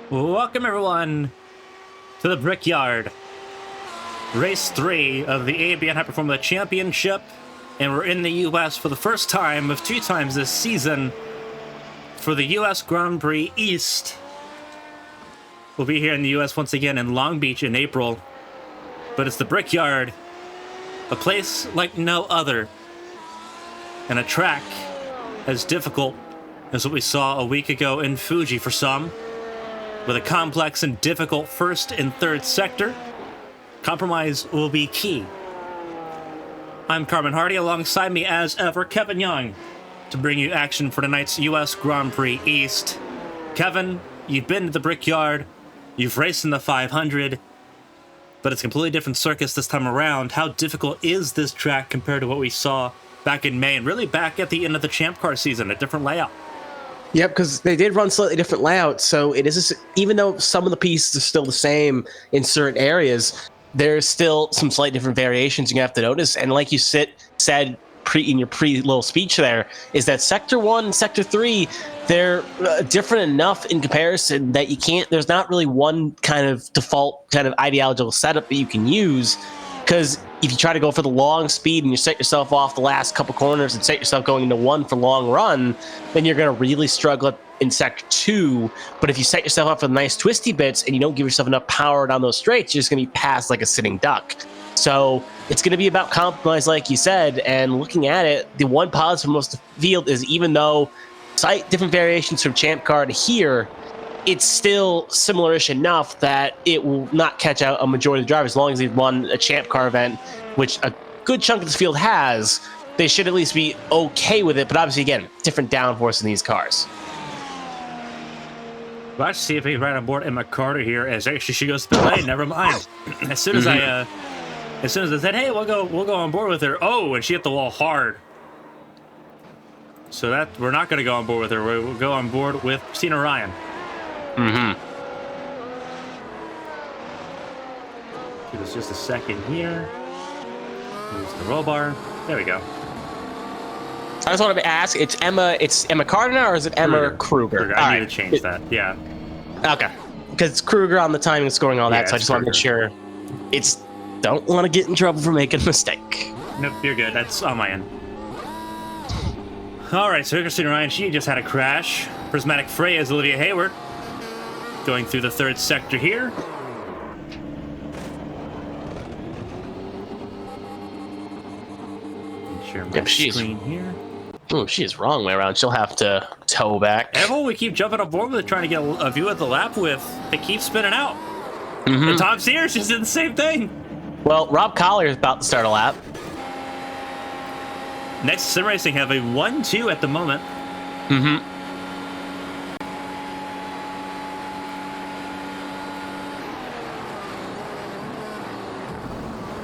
Welcome everyone to the Brickyard, race 3 of the ABN High Performance Championship, and we're in the US for the first time of 2 times this season for the US Grand Prix East. We'll be here in the US once again in Long Beach in April, but it's the Brickyard, a place like no other, and a track as difficult as what we saw a week ago in Fuji for some. With a complex and difficult first and third sector, compromise will be key. I'm Carmen Hardy, alongside me as ever, Kevin Young, to bring you action for tonight's US Grand Prix East. Kevin, you've been to the Brickyard, you've raced in the 500, but it's a completely different circus this time around. How difficult is this track compared to what we saw back in May, and really back at the end of the Champ Car season, a different layout? Yep, because they did run slightly different layouts, so it is, even though some of the pieces are still the same in certain areas, there's still some slight different variations you have to notice. And like you said in your little speech there, is that Sector 1, Sector 3, they're different enough in comparison that you can't, there's not really one kind of default kind of ideological setup that you can use, because if you try to go for the long speed and you set yourself off the last couple corners and set yourself going into one for long run, then you're going to really struggle in Sector 2. But if you set yourself up for the nice twisty bits and you don't give yourself enough power down those straights, you're just going to be passed like a sitting duck. So it's going to be about compromise, like you said. And looking at it, the one positive for most of the field is, even though slight different variations from Champ Car to here, it's still similar-ish enough that it will not catch out a majority of the drivers. As long as they've won a Champ Car event, which a good chunk of this field has, they should at least be okay with it. But obviously, again, different downforce in these cars. Let's see if we can ride on board Emma Carter here. As actually she goes to the lane. Never mind. As soon as I said, "Hey, we'll go on board with her," oh, and she hit the wall hard. So that we're not going to go on board with her. We'll go on board with Christina Ryan. Give us just a second here. Use the roll bar. There we go. I just wanted to ask, it's Emma Carter now, or is it Emma Kruger? I need to change that. Yeah. Okay. Because it's Kruger on the timing, scoring, all that, so I just want to make sure. Don't want to get in trouble for making a mistake. Nope, you're good. That's on my end. All right, so Christina Ryan, she just had a crash. Prismatic Freya is Olivia Hayward. Going through the third sector here. Share my screen here. Oh, she is wrong way around. She'll have to toe back. Everyone we keep jumping on board with, trying to get a view of the lap with, they keep spinning out. And Tom Sears just did the same thing. Well, Rob Collier is about to start a lap. Next Sim Racing have a 1-2 at the moment.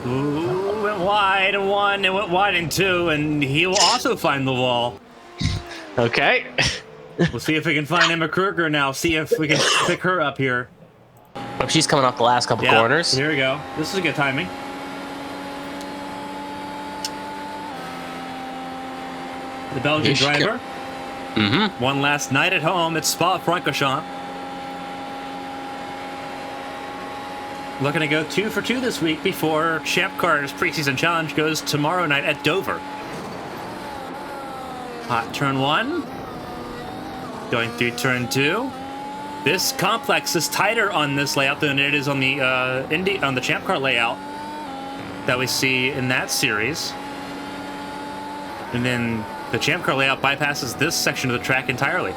Ooh, went wide in 1 and went wide in 2, and he will also find the wall. Okay. We'll see if we can find Emma Kruger now. See if we can pick her up here. Oh, she's coming off the last couple corners. Here we go. This is good timing. The Belgian driver. One last night at home at Spa-Francorchamps. Looking to go 2 for 2 this week before Champ Car's preseason challenge goes tomorrow night at Dover. Hot turn 1. Going through turn 2. This complex is tighter on this layout than it is on the on the Champ Car layout that we see in that series. And then the Champ Car layout bypasses this section of the track entirely.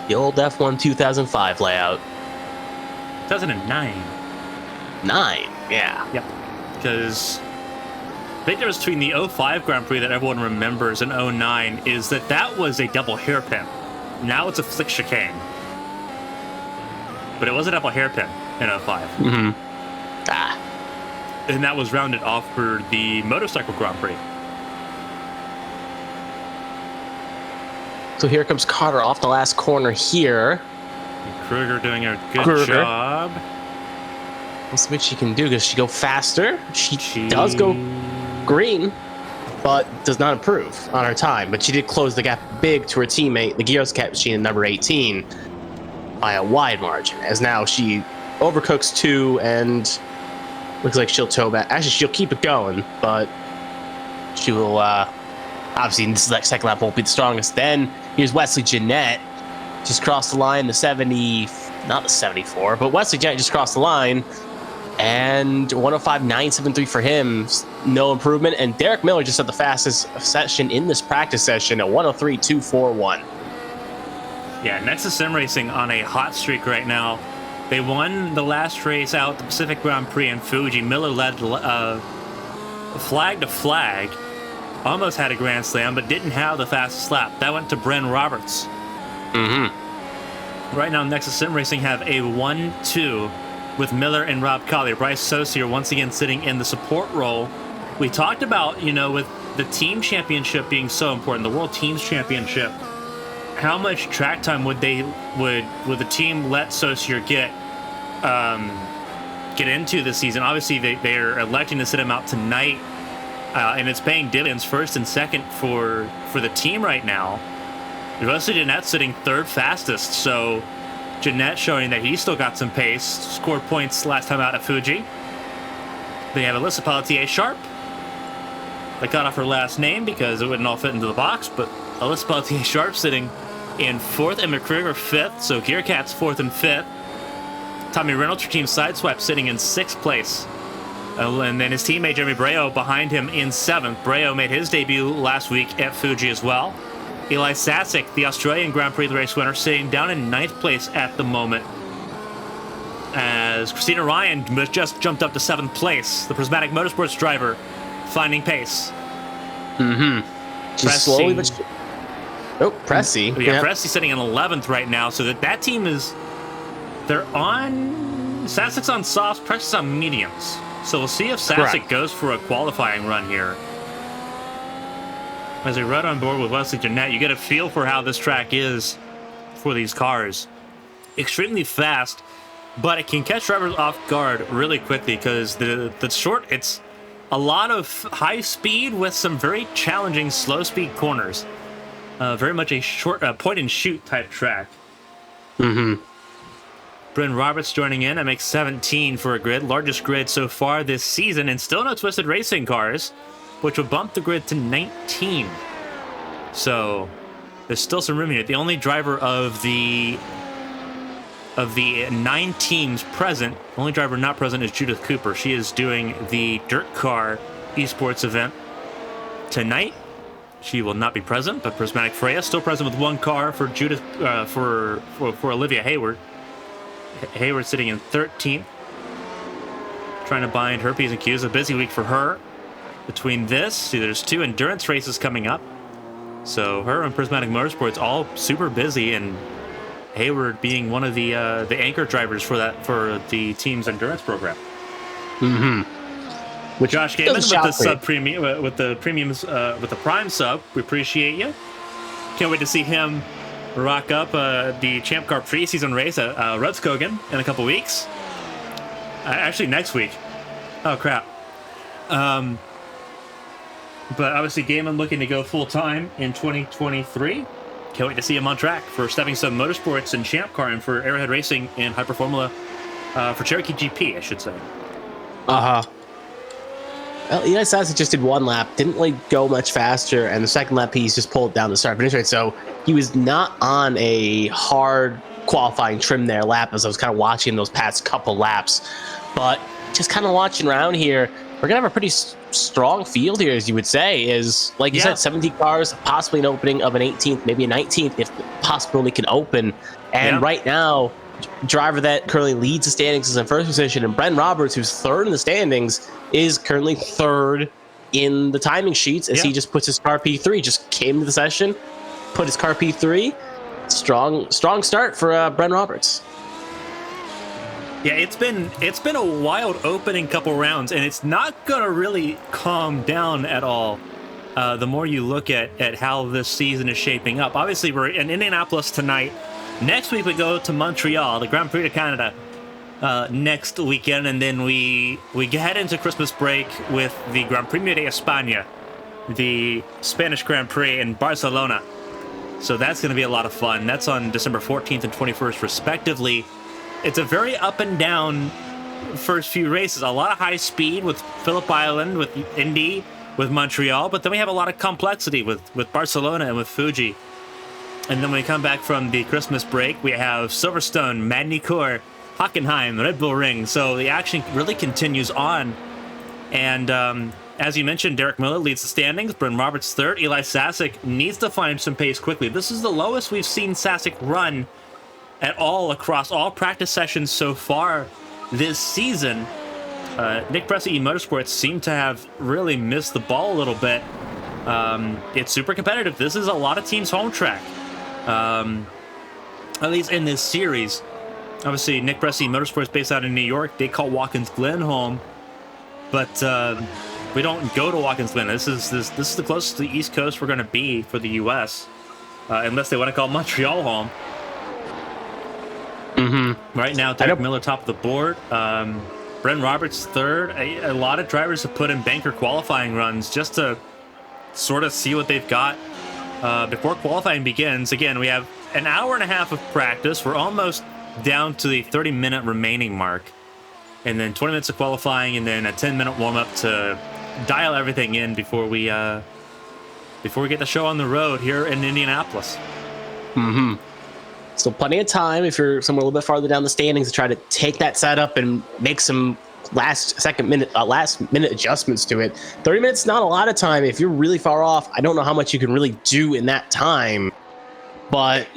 The old F1 2005 layout. 2009. 9, yeah. Yep. Because the big difference between the 05 Grand Prix that everyone remembers and 09 is that was a double hairpin. Now it's a flick chicane. But it was a double hairpin in 05. And that was rounded off for the motorcycle Grand Prix. So here comes Carter off the last corner here. Kruger doing a good job. Let's see what she can do. Does she go faster? She does go green, but does not improve on her time, but she did close the gap big to her teammate, the Gyroscope machine in number 18, by a wide margin, as now she overcooks 2 and looks like she'll tow back. Actually, she'll keep it going, but she will, obviously, this second lap won't be the strongest. Then here's Wesley Jeanette, just crossed the line, not the 74, but Wesley Jeanette just crossed the line, and 105.973 for him, no improvement. And Derek Miller just had the fastest session in this practice session at 103.241. Yeah, Nexus Sim Racing on a hot streak right now. They won the last race out, the Pacific Grand Prix in Fuji. Miller led flag to flag, almost had a Grand Slam, but didn't have the fastest lap. That went to Bren Roberts. Right now, Nexus Sim Racing have a 1-2 with Miller and Rob Collier. Bryce Saucier once again sitting in the support role. We talked about, with the team championship being so important, the World Teams Championship, how much track time would the team let Saucier get into this season? Obviously, they're electing to sit him out tonight, and it's paying dividends first and second for the team right now. Wesley Jeanette sitting third fastest, so Jeanette showing that he's still got some pace. Scored points last time out at Fuji. They have Alyssa Pelletier-Sharp. They cut off her last name because it wouldn't all fit into the box, but Alyssa Pelletier-Sharp sitting in 4th and McCrigger 5th, so Gearcat's 4th and 5th. Tommy Reynolds, your team Sideswipe, sitting in 6th place. And then his teammate Jeremy Breo behind him in 7th. Breo made his debut last week at Fuji as well. Eli Sasek, the Australian Grand Prix race winner, sitting down in 9th place at the moment. As Christina Ryan just jumped up to 7th place. The Prismatic Motorsports driver finding pace. Just slowly but Pressy. Yeah, Pressy sitting in 11th right now, so that team they're on, Sasek's on softs, Pressy's on mediums. So we'll see if Sasek goes for a qualifying run here. As we ride on board with Wesley Jeanette, you get a feel for how this track is for these cars. Extremely fast, but it can catch drivers off guard really quickly because it's a lot of high speed with some very challenging slow speed corners. Very much a short point and shoot type track. Bryn Roberts joining in. That makes 17 for a grid. Largest grid so far this season, and still no Twisted Racing cars, which would bump the grid to 19. So there's still some room here. The only driver of the 9 teams present, the only driver not present is Judith Cooper. She is doing the Dirt Car Esports event tonight. She will not be present, but Prismatic Freya still present with 1 car for Judith, for Olivia Hayward. Hayward sitting in 13th, trying to bind her P's and Q's. A busy week for her. Between this, there's 2 endurance races coming up. So her and Prismatic Motorsports all super busy, and Hayward being one of the anchor drivers for the team's endurance program. With Josh Gaiman with the sub premium, with the Prime sub, we appreciate you. Can't wait to see him rock up the Champ Car preseason race at Rudskogen in a couple weeks. Actually, next week. Oh crap. But obviously, Gaiman looking to go full time in 2023. Can't wait to see him on track for Stepping Stone Motorsports and Champ Car, and for Arrowhead Racing and Hyper Formula for Cherokee GP, I should say. Well, Eli Sasek just did 1 lap, didn't really go much faster, and the second lap he's just pulled down the start finish rate. So he was not on a hard qualifying trim there lap as I was kind of watching those past couple laps. But just kind of watching around here, we're gonna have a pretty strong field here, as you would say. Is like you said, 17 cars, possibly an opening of an 18th, maybe a 19th, if the possibility can open. And right now, driver that currently leads the standings is in first position, and Bren Roberts, who's 3rd in the standings, is currently 3rd in the timing sheets as he just puts his car P3. Just came to the session, put his car P3. Strong start for Bren Roberts. Yeah, it's been a wild opening couple rounds, and it's not gonna really calm down at all. The more you look at how this season is shaping up. Obviously, we're in Indianapolis tonight. Next week we go to Montreal, the Grand Prix de Canada, next weekend, and then we head into Christmas break with the Grand Premio de España the Spanish Grand Prix in Barcelona. So that's going to be a lot of fun. That's on December 14th and 21st, respectively. It's a very up and down first few races. A lot of high speed with Phillip Island, with Indy, with Montreal. But then we have a lot of complexity with Barcelona and with Fuji. And then when we come back from the Christmas break, we have Silverstone, Magny-Cours, Hockenheim, Red Bull Ring. So the action really continues on. And as you mentioned, Derek Miller leads the standings. Bryn Roberts third. Eli Sasek needs to find some pace quickly. This is the lowest we've seen Sasek run at all across all practice sessions so far this season. Nick Pressey Motorsports seem to have really missed the ball a little bit. It's super competitive. This is a lot of teams' home track, at least in this series. Obviously, Nick Pressey Motorsports based out in New York. They call Watkins Glen home, but we don't go to Watkins Glen. This is the closest to the East Coast we're going to be for the U.S., unless they want to call Montreal home. Right now, Derek Miller top of the board. Bryn Roberts third. A lot of drivers have put in banker qualifying runs just to sort of see what they've got before qualifying begins. Again, we have an hour and a half of practice. We're almost down to the 30-minute remaining mark. And then 20 minutes of qualifying, and then a 10-minute warm-up to dial everything in before we get the show on the road here in Indianapolis. So plenty of time if you're somewhere a little bit farther down the standings to try to take that setup and make some last minute adjustments to it. 30 minutes is not a lot of time. If you're really far off, I don't know how much you can really do in that time. But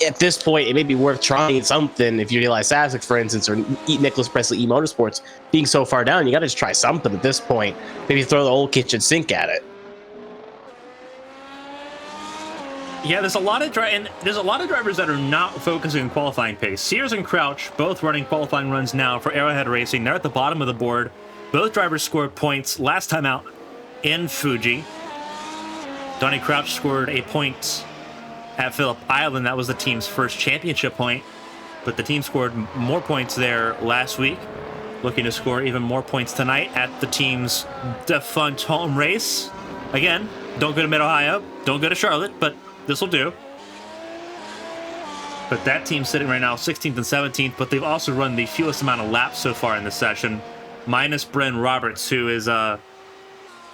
at this point, it may be worth trying something. If you realize Sasek, for instance, or Nicholas Presley eMotorsports being so far down, you got to just try something at this point. Maybe throw the old kitchen sink at it. Yeah, there's a lot of drivers that are not focusing on qualifying pace. Sears and Crouch both running qualifying runs now for Arrowhead Racing. They're at the bottom of the board. Both drivers scored points last time out in Fuji. Donnie Crouch scored a point at Phillip Island. That was the team's first championship point, but the team scored more points there last week. Looking to score even more points tonight at the team's defunct home race. Again, don't go to Mid-Ohio, don't go to Charlotte, but this will do. But that team's sitting right now 16th and 17th, but they've also run the fewest amount of laps so far in the session, minus Bryn Roberts, who is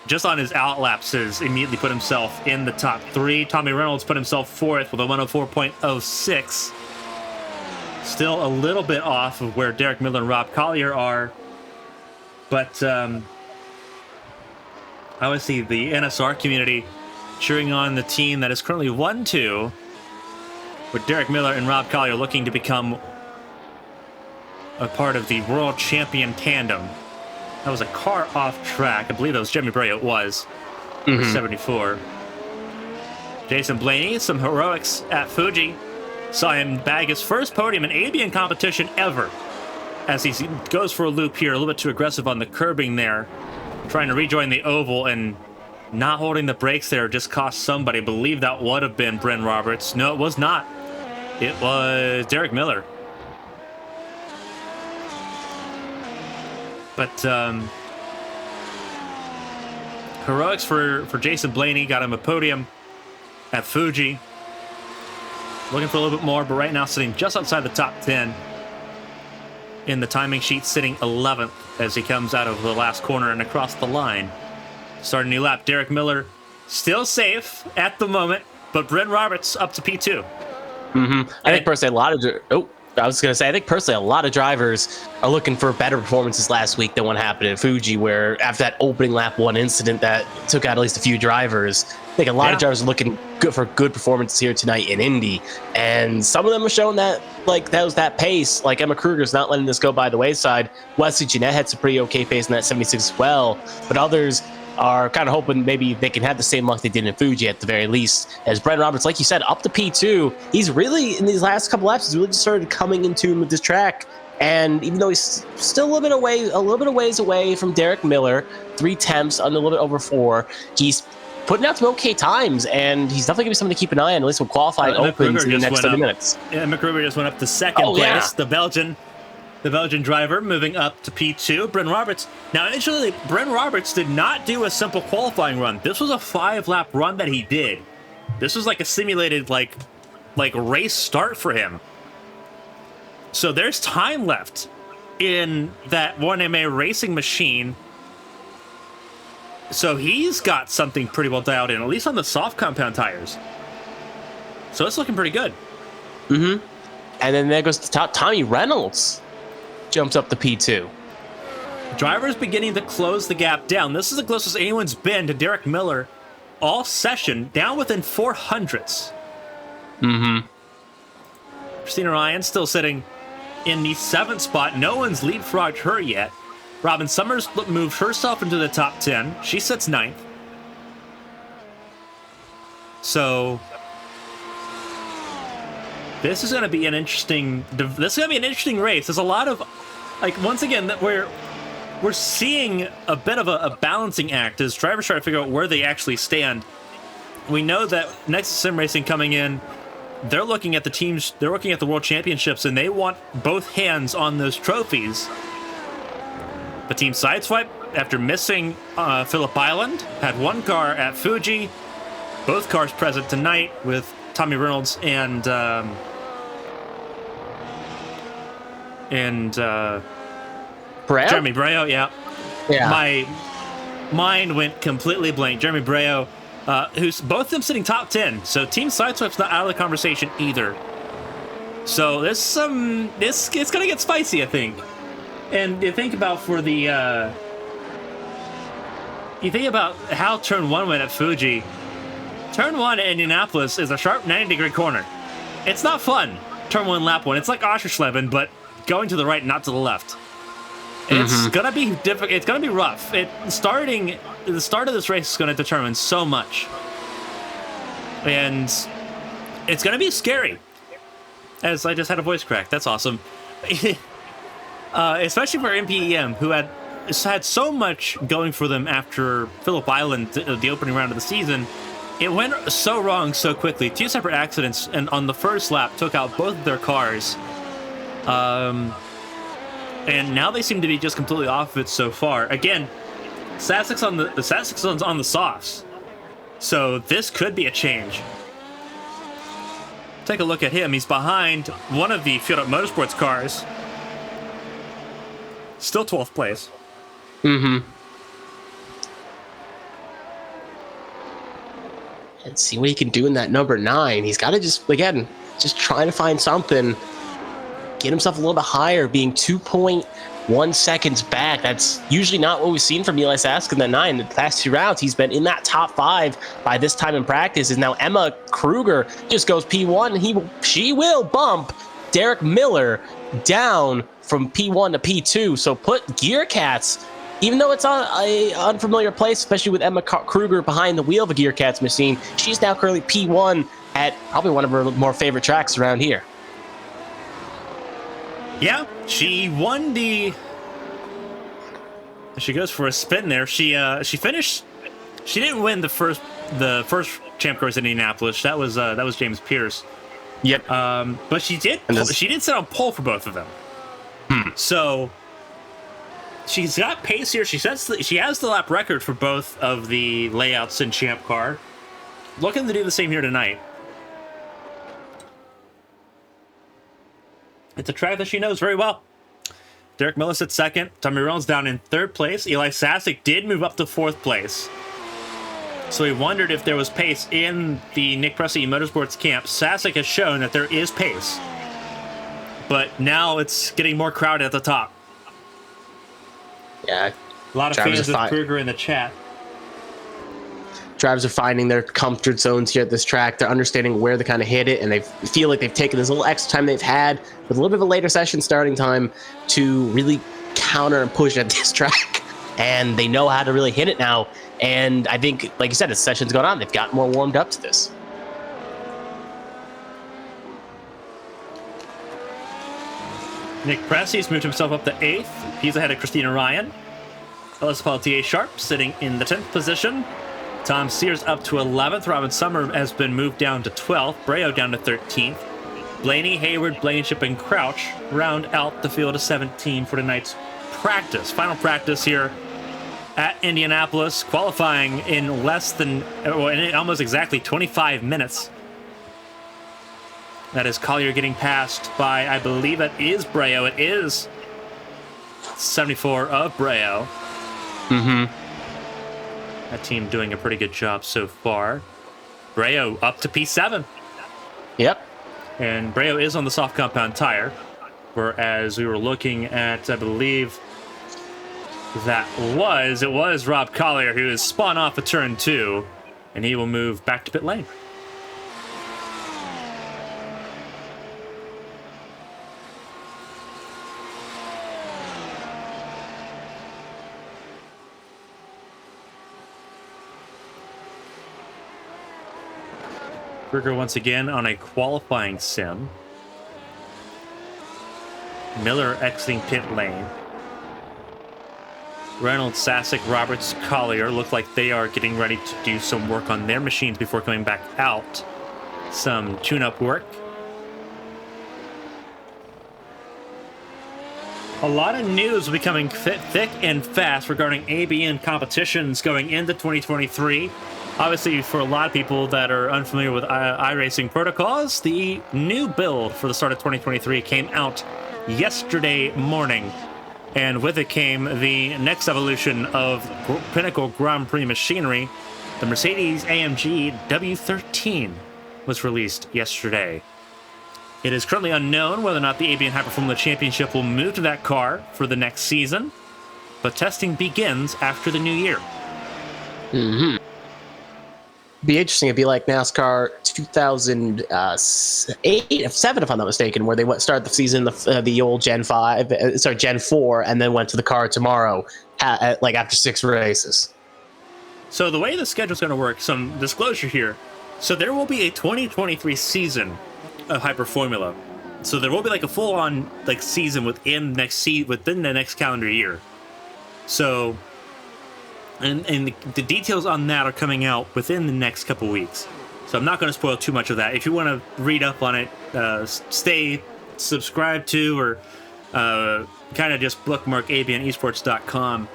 just on his out laps has immediately put himself in the top three. Tommy Reynolds put himself fourth with a 104.06. Still a little bit off of where Derek Miller and Rob Collier are, but obviously the NSR community cheering on the team that is currently 1-2, with Derek Miller and Rob Collier looking to become a part of the world champion tandem. That was a car off track. I believe that was Jeremy Bray. It was 74. Jason Blaney, some heroics at Fuji. Saw him bag his first podium in ABN competition ever, as he goes for a loop here, a little bit too aggressive on the curbing there, trying to rejoin the oval, and not holding the brakes there just cost somebody. I believe that would have been Bryn Roberts. No, it was not. It was Derek Miller. But heroics for Jason Blaney got him a podium at Fuji. Looking for a little bit more, but right now sitting just outside the top 10 in the timing sheet, sitting 11th as he comes out of the last corner and across the line. Starting a new lap. Derek Miller still safe at the moment, but Bryn Roberts up to P2. I think personally I think personally a lot of drivers are looking for better performances last week than what happened at Fuji, where after that opening lap one incident that took out at least a few drivers, I think a lot of drivers are looking good for good performances here tonight in Indy. And some of them are showing that that was that pace. Like Emma Kruger's not letting this go by the wayside. Wesley Jeanette had some pretty okay pace in that 76 as well, but others are kind of hoping maybe they can have the same luck they did in Fuji at the very least. As Bryn Roberts, like you said, up to P2, he's really, in these last couple laps, he's really just started coming in tune with this track. And even though he's still a little bit of ways away from Derek Miller, 3 temps on a little bit over 4, he's putting out some okay times, and he's definitely going to be something to keep an eye on, at least when qualifying opens in the next 30 minutes. Yeah, McGruber just went up to second place. The Belgian the Belgian driver, moving up to P2. Bryn Roberts. Now, initially, Bryn Roberts did not do a simple qualifying run. This was a 5-lap run that he did. This was like a simulated, like race start for him. So there's time left in that 1MA racing machine. So he's got something pretty well dialed in, at least on the soft compound tires. So it's looking pretty good. Mm-hmm. And then there goes the top. Tommy Reynolds jumps up to P2. Drivers beginning to close the gap down. This is the closest anyone's been to Derek Miller all session, down within 400ths. Mm-hmm. Christina Ryan still sitting in the 7th spot. No one's leapfrogged her yet. Robin Summers moved herself into the top 10. She sits 9th. So this is going to be an interesting. This is going to be an interesting race. There's a lot of, like, once again, that we're seeing a bit of a balancing act as drivers try to figure out where they actually stand. We know that Nexus Sim Racing coming in, they're looking at the teams, they're looking at the World Championships, and they want both hands on those trophies. But Team Sideswipe, after missing Phillip Island, had one car at Fuji. Both cars present tonight with Tommy Reynolds and Breo? Jeremy Breo, yeah. Yeah. My mind went completely blank. Jeremy Breo, who's both of them sitting top 10. So Team Sideswipe's not out of the conversation either. So it's gonna get spicy, I think. And you think about you think about how turn 1 went at Fuji. Turn 1 at Indianapolis is a sharp 90-degree corner. It's not fun. Turn 1, lap 1. It's like Oschersleben, but going to the right, not to the left. It's gonna be difficult. It's gonna be rough. The start of this race is gonna determine so much, and it's gonna be scary. As I just had a voice crack. That's awesome. Especially for MPEM, who had so much going for them after Phillip Island, the opening round of the season. It went so wrong so quickly. 2 separate accidents, and on the first lap took out both of their cars. And now they seem to be just completely off of it so far. Again, Sassek's on the softs, so this could be a change. Take a look at him. He's behind one of the Field Up Motorsports cars. Still 12th place. Mm-hmm. And see what he can do in that number 9. He's got to just trying to find something. Get himself a little bit higher, being 2.1 seconds back. That's usually not what we've seen from Eli Sask in the 9. The past 2 rounds, he's been in that top 5 by this time in practice. And now Emma Kruger just goes P1, and she will bump Derek Miller down from P1 to P2. So put Gear Cats, even though it's on an unfamiliar place, especially with Emma Kruger behind the wheel of a Gear Cats machine, she's now currently P1 at probably one of her more favorite tracks around here. Yeah, she won the. She goes for a spin there. She finished. She didn't win the first champ course in Indianapolis. That was James Pierce. Yep. But she did sit on pole for both of them. So she's got pace here. She has the lap record for both of the layouts in champ car. Looking to do the same here tonight. It's a track that she knows very well. Derek Miller at 2nd. Tommy Reynolds down in 3rd place. Eli Sassek did move up to 4th place. So we wondered if there was pace in the Nick Pressey Motorsports camp. Sassek has shown that there is pace. But now it's getting more crowded at the top. Yeah. A lot of fans of Kruger in the chat. Drivers are finding their comfort zones here at this track. They're understanding where to kind of hit it, and they feel like they've taken this little extra time they've had with a little bit of a later session starting time to really counter and push at this track. And they know how to really hit it now. And I think, like you said, as session's gone on, they've gotten more warmed up to this. Nick Pressey's moved himself up to 8th. He's ahead of Christina Ryan. Ellis Pelletier Sharp sitting in the 10th position. Tom Sears up to 11th. Robin Summer has been moved down to 12th. Breo down to 13th. Blaney, Hayward, Blankenship, and Crouch round out the field of 17 for tonight's practice. Final practice here at Indianapolis, qualifying in in almost exactly 25 minutes. That is Collier getting passed by, I believe that is Breo. It is 74 of Breo. That team doing a pretty good job so far. Breo up to P7. Yep. And Breo is on the soft compound tire. Whereas we were looking at, I believe, it was Rob Collier who has spun off of turn 2. And he will move back to pit lane. Kruger once again on a qualifying sim. Miller exiting pit lane. Reynolds, Sasek, Roberts, Collier look like they are getting ready to do some work on their machines before coming back out. Some tune-up work. A lot of news will be coming thick and fast regarding ABN competitions going into 2023. Obviously, for a lot of people that are unfamiliar with iRacing protocols, the new build for the start of 2023 came out yesterday morning. And with it came the next evolution of Pinnacle Grand Prix machinery. The Mercedes-AMG W13 was released yesterday. It is currently unknown whether or not the ABN High Formula Championship will move to that car for the next season, but testing begins after the new year. Be interesting. It'd be like NASCAR 2008, 7, if I'm not mistaken, where they started the season the old Gen 4, and then went to the car tomorrow, like after 6 races. So the way the schedule is going to work, some disclosure here. So there will be a 2023 season of Hyper Formula. So there will be like a full-on like season within the next calendar year. So. And the details on that are coming out within the next couple weeks. So I'm not going to spoil too much of that. If you want to read up on it, stay subscribed to or kind of just bookmark abnesports.com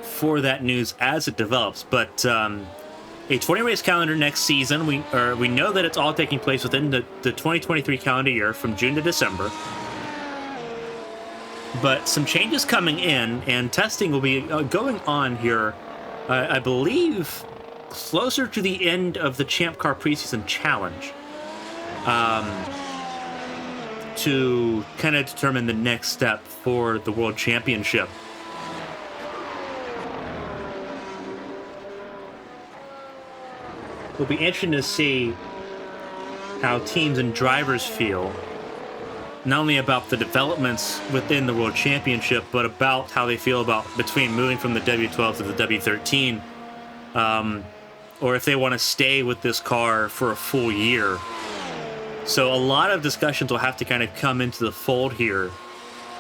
for that news as it develops. But a 20-race calendar next season. We know that it's all taking place within the 2023 calendar year from June to December. But some changes coming in, and testing will be going on here, I believe, closer to the end of the Champ Car Preseason Challenge, to kind of determine the next step for the World Championship. It'll be interesting to see how teams and drivers feel, not only about the developments within the World Championship, but about how they feel about between moving from the W12 to the W13, or if they want to stay with this car for a full year. So a lot of discussions will have to kind of come into the fold here.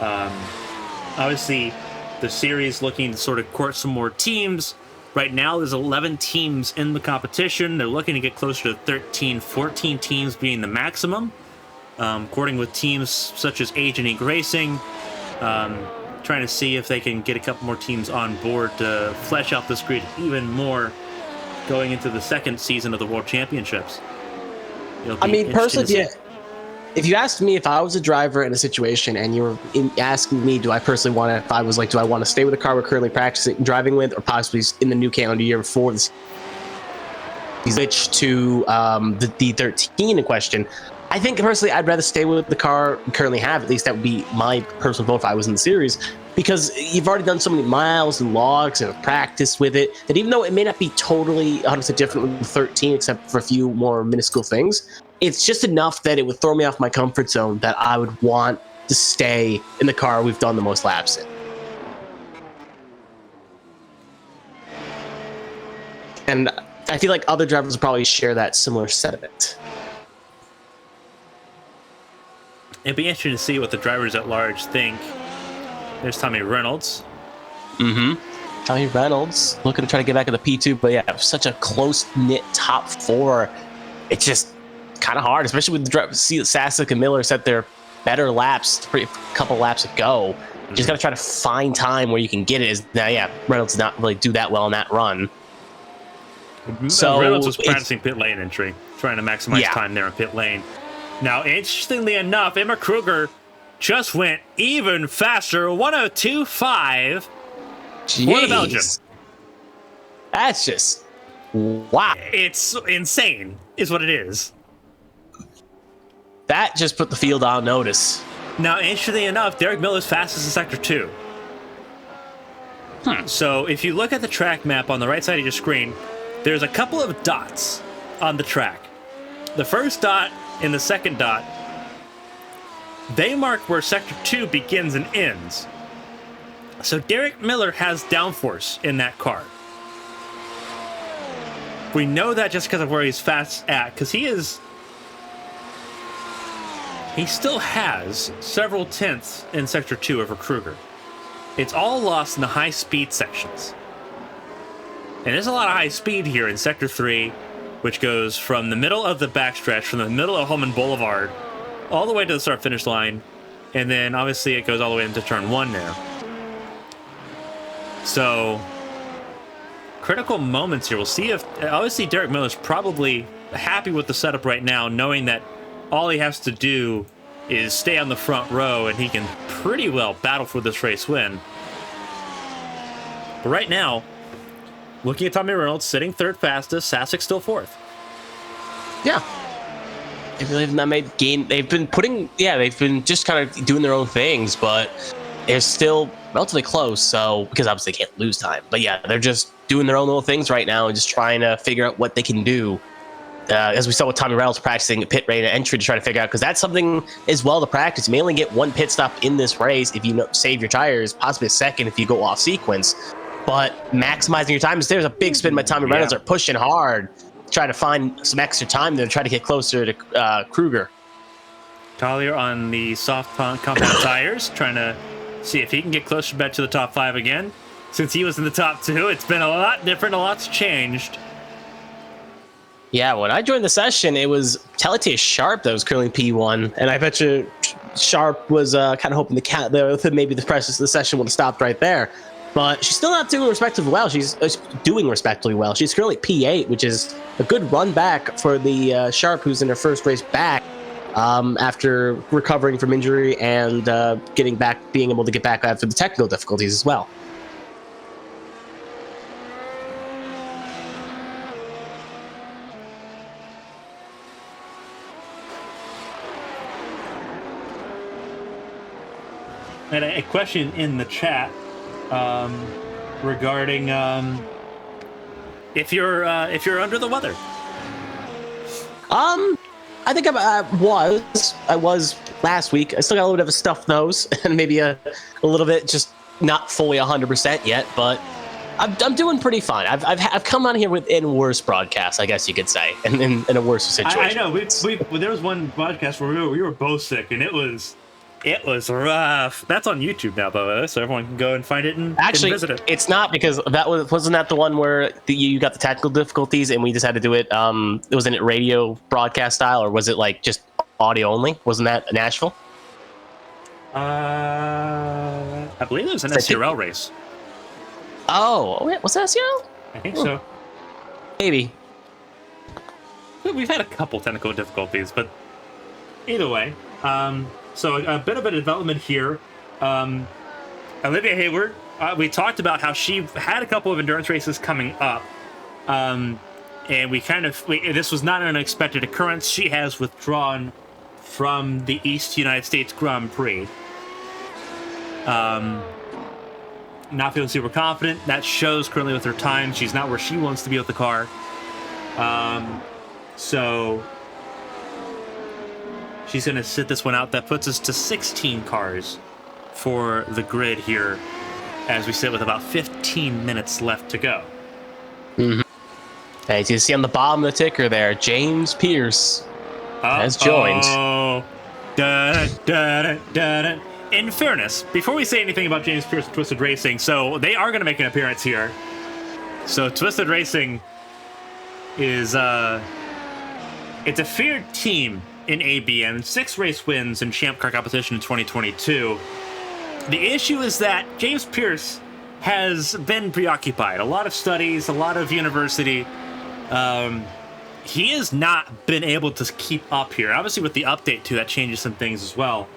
Obviously, the series looking to sort of court some more teams. Right now, there's 11 teams in the competition. They're looking to get closer to 13, 14 teams being the maximum. Courting with teams such as Agent Inc. Racing, trying to see if they can get a couple more teams on board to flesh out this grid even more going into the second season of the World Championships. I mean, personally, if you asked me if I was a driver in a situation and you were asking me, do I personally want to, if I was like, do I want to stay with the car we're currently practicing driving with, or possibly in the new calendar year before the switch to the D13 in question, I think personally I'd rather stay with the car we currently have. At least that would be my personal vote if I was in the series, because you've already done so many miles and logs and have practiced with it that even though it may not be totally 100% different with the 13 except for a few more minuscule things, it's just enough that it would throw me off my comfort zone that I would want to stay in the car we've done the most laps in. And I feel like other drivers will probably share that similar sentiment. It'd be interesting to see what the drivers at large think. There's Tommy Reynolds. Tommy Reynolds looking to try to get back in the P2, but yeah, such a close-knit top 4. It just kind of hard, especially with Sasek and Miller set their better laps a couple laps ago. You just got to try to find time where you can get it. Now, yeah, Reynolds did not really do that well in that run. So Reynolds was practicing pit lane entry, trying to maximize time there in pit lane. Now, interestingly enough, Emma Kruger just went even faster, 102.5 for Belgium. That's just wow. It's insane, is what it is. That just put the field on notice. Now, interestingly enough, Derek Miller's fastest in Sector 2. So, if you look at the track map on the right side of your screen, there's a couple of dots on the track. The first dot and the second dot, they mark where Sector 2 begins and ends. So Derek Miller has downforce in that car. We know that just because of where he's fast at, because he still has several tenths in Sector 2 over Kruger. It's all lost in the high-speed sections. And there's a lot of high speed here in Sector 3, which goes from the middle of the backstretch, from the middle of Holman Boulevard, all the way to the start-finish line, and then obviously it goes all the way into Turn 1 there. So, critical moments here. We'll see if... Obviously, Derek Miller's probably happy with the setup right now, knowing that all he has to do is stay on the front row, and he can pretty well battle for this race win. But right now, looking at Tommy Reynolds, sitting third fastest, Sasek still fourth. Yeah. They've really not made gain. They've been just kind of doing their own things, but they're still relatively close, so, because obviously they can't lose time. But yeah, they're just doing their own little things right now and just trying to figure out what they can do. As we saw with Tommy Reynolds practicing pit lane entry to try to figure out, because that's something as well to practice. You may only get one pit stop in this race if you save your tires, possibly a second if you go off sequence. But maximizing your time, there's a big spin by Tommy Reynolds. Are pushing hard, trying to find some extra time there to try to get closer to Kruger. Collier on the soft compound tires, trying to see if he can get closer back to the top 5 again. Since he was in the top 2, it's been a lot different, a lot's changed. Yeah, when I joined the session, it was Teletier Sharp that was currently P1, and I bet you Sharp was kind of hoping maybe the session would have stopped right there. But she's still not doing respectively well. She's doing respectively well. She's currently P8, which is a good run back for the Sharp, who's in her first race back after recovering from injury and being able to get back after the technical difficulties as well. And a question in the chat regarding if you're under the weather. I think I was last week. I still got a little bit of a stuffed nose and maybe a little bit just not fully 100% yet, but I'm doing pretty fine. I've come on here in worse broadcasts, I guess you could say, and in a worse situation. I know there was one broadcast where we were both sick, and it was rough. That's on YouTube now, by the way, so everyone can go and find it and visit it. It's not, because wasn't that the one where you got the technical difficulties and we just had to do it? Wasn't it radio broadcast style, or was it like just audio only? Wasn't that Nashville? I believe it was an SCRL race. Oh, wait, was that SCRL? I think so. Maybe. We've had a couple technical difficulties, but either way. So a bit of a development here. Olivia Hayward, we talked about how she had a couple of endurance races coming up. And this was not an unexpected occurrence. She has withdrawn from the East United States Grand Prix. Not feeling super confident. That shows currently with her time. She's not where she wants to be with the car. So she's going to sit this one out. That puts us to 16 cars for the grid here as we sit with about 15 minutes left to go. Mm-hmm. As you see on the bottom of the ticker there, James Pierce has joined. In fairness, before we say anything about James Pierce and Twisted Racing, so they are going to make an appearance here. So Twisted Racing is It's a feared team in ABN, 6 race wins in Champ Car competition in 2022. The issue is that James Pierce has been preoccupied. A lot of studies, a lot of university. He has not been able to keep up here. Obviously, with the update, too, that changes some things as well.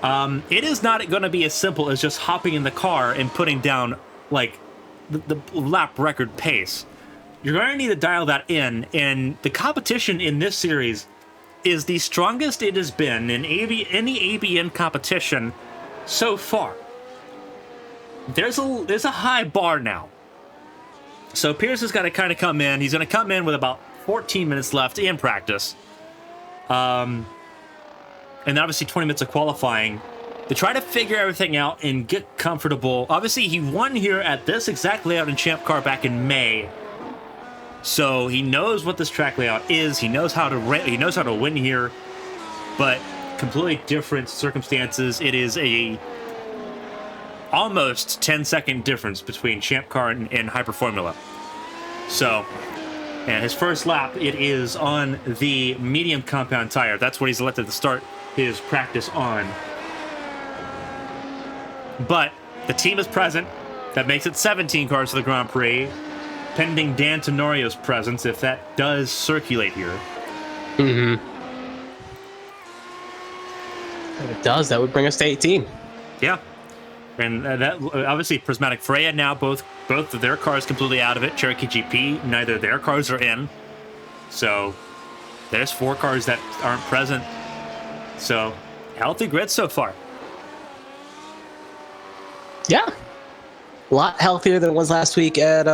It is not going to be as simple as just hopping in the car and putting down, like, the lap record pace. You're going to need to dial that in, and the competition in this series is the strongest it has been in any ABN competition so far. There's a high bar now. So Pierce has got to kind of come in. He's going to come in with about 14 minutes left in practice. And obviously 20 minutes of qualifying to try to figure everything out and get comfortable. Obviously, he won here at this exact layout in Champ Car back in May. So he knows what this track layout is. He knows how to win here, but completely different circumstances. It is a almost 10-second difference between Champ Car and Hyper Formula. So, and his first lap, it is on the medium compound tire. That's what he's elected to start his practice on. But the team is present. That makes it 17 cars for the Grand Prix, pending Dan Tenorio's presence, if that does circulate here. Mm-hmm. If it does, that would bring us to 18. Yeah. And that obviously Prismatic Freya now, both of their cars completely out of it. Cherokee GP, neither of their cars are in. So there's 4 cars that aren't present. So healthy grid so far. Yeah. A lot healthier than it was last week at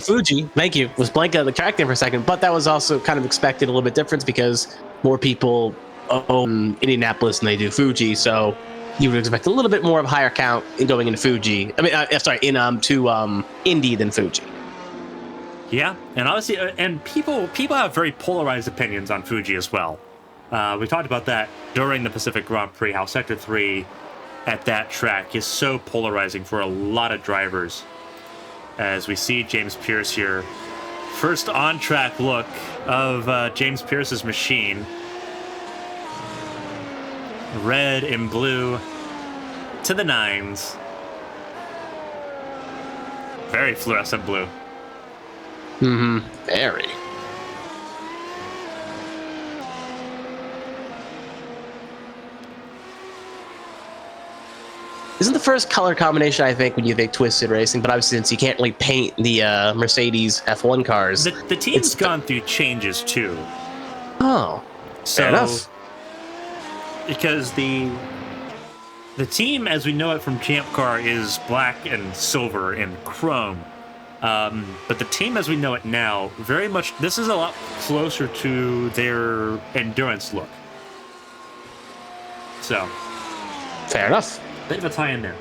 Fuji. Thank you. Was blanking on the track there for a second, but that was also kind of expected, a little bit different because more people own Indianapolis than they do Fuji, so you would expect a little bit more of a higher count in going into Fuji. I mean, to Indy than Fuji. Yeah, and obviously, and people have very polarized opinions on Fuji as well. We talked about that during the Pacific Grand Prix, how Sector 3 at that track is so polarizing for a lot of drivers. As we see James Pierce here. First on-track look of James Pierce's machine. Red and blue to the nines. Very fluorescent blue. Mm-hmm. Very. Isn't the first color combination, I think, when you think Twisted Racing, but obviously since you can't really paint the Mercedes F1 cars. The team's gone through changes too. Oh, fair enough. Because the team, as we know it from Champ Car, is black and silver and chrome. But the team, as we know it now, very much, this is a lot closer to their endurance look. So, fair enough. Bit of a tie in there.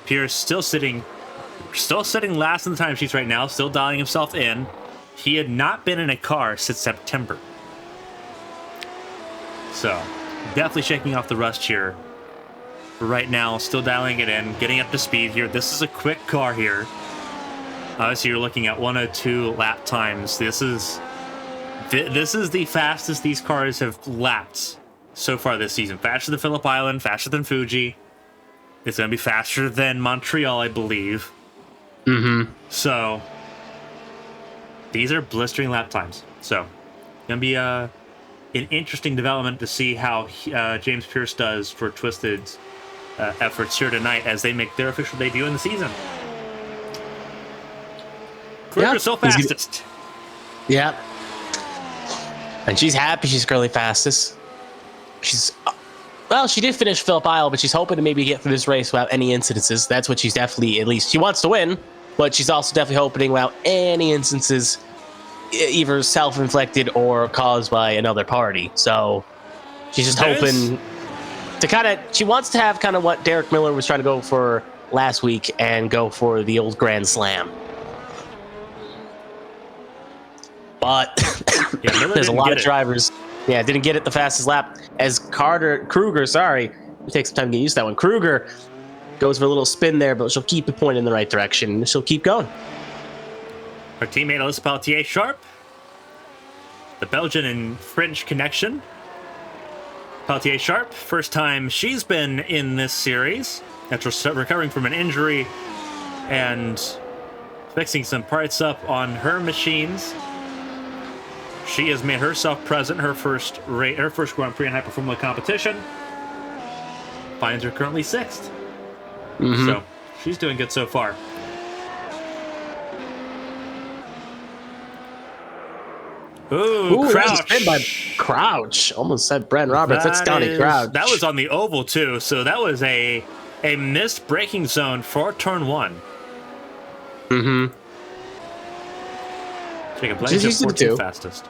Pierce still sitting last in the timesheets right now, still dialing himself in. He had not been in a car since September. So, definitely shaking off the rust here. But right now, still dialing it in, getting up to speed here. This is a quick car here. Obviously, you're looking at 102 lap times. This is the fastest these cars have lapped so far this season. Faster than Phillip Island, faster than Fuji. It's going to be faster than Montreal, I believe. Mm-hmm. So, these are blistering lap times. So, going to be an interesting development to see how James Pierce does for Twisted's efforts here tonight as they make their official debut in the season. Kruger's still fastest. Yeah. And she's happy she's currently fastest. She did finish Phillip Isle, but she's hoping to maybe get through this race without any incidences. That's what she's definitely, at least, she wants to win, but she's also definitely hoping without any instances, either self-inflicted or caused by another party. So she's just hoping to she wants to have kind of what Derek Miller was trying to go for last week and go for the old Grand Slam. But there's a lot of drivers. Yeah, didn't get it the fastest lap as Kruger, sorry. It takes some time to get used to that one. Kruger goes for a little spin there, but she'll keep the point in the right direction. She'll keep going. Her teammate Alyssa Pelletier-Sharp. The Belgian and French connection. Pelletier-Sharp, first time she's been in this series after recovering from an injury and fixing some parts up on her machines. She has made herself present her first Grand Prix in high-performance competition. Finds her currently 6th. So she's doing good so far. Ooh, Crouch. Spin by Crouch. Almost said Brent Roberts. That's Donnie Crouch. That was on the oval, too. So that was a missed braking zone for turn 1. Jacob Blanchard, 14th fastest.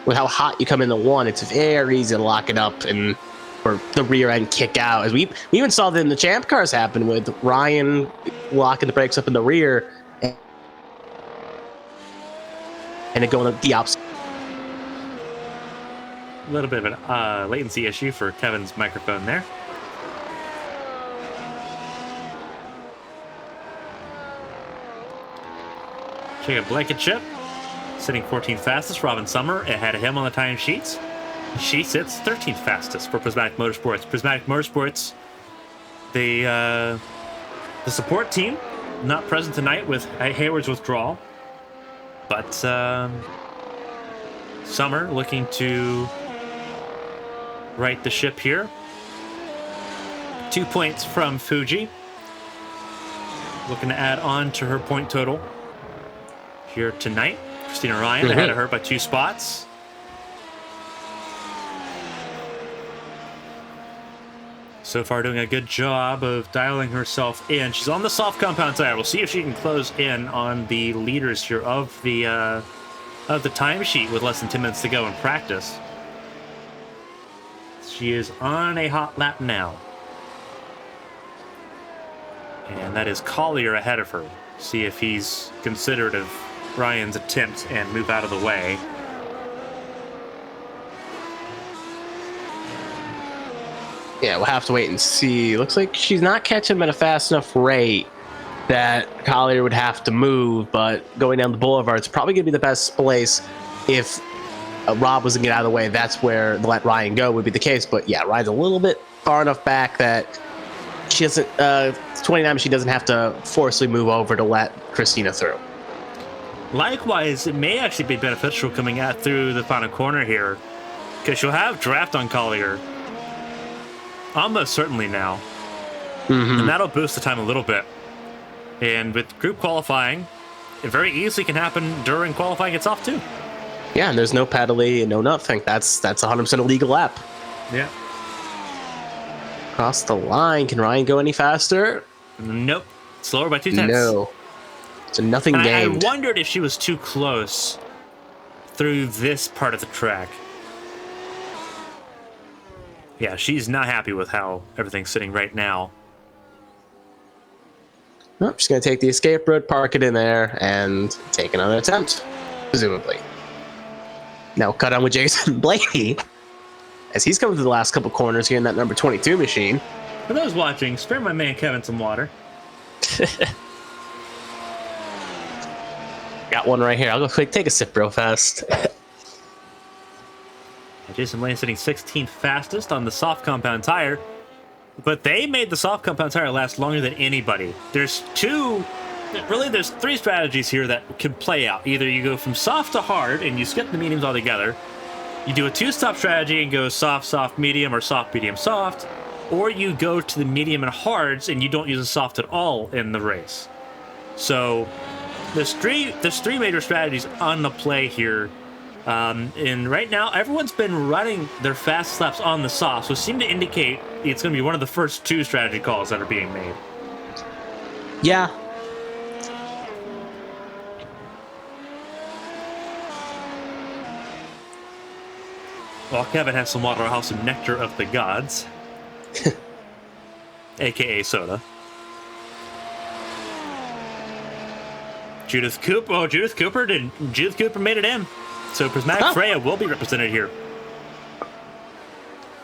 With how hot you come into 1, it's very easy to lock it up and for the rear end kick out. As we even saw that in the champ cars happen with Ryan locking the brakes up in the rear and it going the opposite. A little bit of a latency issue for Kevin's microphone there. Jacob Blankenship sitting 14th fastest. Robin Summer ahead of him on the time sheets. She sits 13th fastest for Prismatic Motorsports. Prismatic Motorsports, the support team, not present tonight with Hayward's withdrawal. But Summer looking to right the ship here. 2 points from Fuji. Looking to add on to her point total here tonight. Christina Ryan ahead of her by 2 spots. So far doing a good job of dialing herself in. She's on the soft compound tire. We'll see if she can close in on the leaders here of the timesheet with less than 10 minutes to go in practice. She is on a hot lap now. And that is Collier ahead of her. See if he's considerate of Ryan's attempt and move out of the way. Yeah, we'll have to wait and see. Looks like she's not catching him at a fast enough rate that Collier would have to move, but going down the boulevard is probably going to be the best place. If Rob was to get out of the way, that's where the let Ryan go would be the case. But yeah, Ryan's a little bit far enough back that she doesn't, 29, she doesn't have to forcibly move over to let Christina through. Likewise, it may actually be beneficial coming out through the final corner here, because she'll have draft on Collier almost certainly now. And that'll boost the time a little bit. And with group qualifying, it very easily can happen during qualifying itself too. Yeah, and there's no penalty and no nothing. That's 100% a legal lap. Yeah. Across the line. Can Ryan go any faster? Nope. Slower by 2/10. No. It's a nothing game. I wondered if she was too close through this part of the track. Yeah, she's not happy with how everything's sitting right now. Nope, she's going to take the escape road, park it in there, and take another attempt, presumably. Now cut on with Jason Blaney, as he's coming through the last couple corners here in that number 22 machine. For those watching, spare my man Kevin some water. Got one right here. I'll go quick, take a sip real fast. Jason Blaney sitting 16th fastest on the soft compound tire, but they made the soft compound tire last longer than anybody. There's 3 strategies here that can play out. Either you go from soft to hard and you skip the mediums altogether, you do a 2-stop strategy and go soft, soft, medium, or soft, medium, soft, or you go to the medium and hards and you don't use a soft at all in the race. So there's three major strategies on the play here. And right now, everyone's been running their fast laps on the soft, so it seemed to indicate it's going to be one of the first 2 strategy calls that are being made. Yeah. While Kevin has some water, I'll have some nectar of the gods, aka soda. Judith Cooper. Oh, Judith Cooper made it in. So Prismatic Freya will be represented here.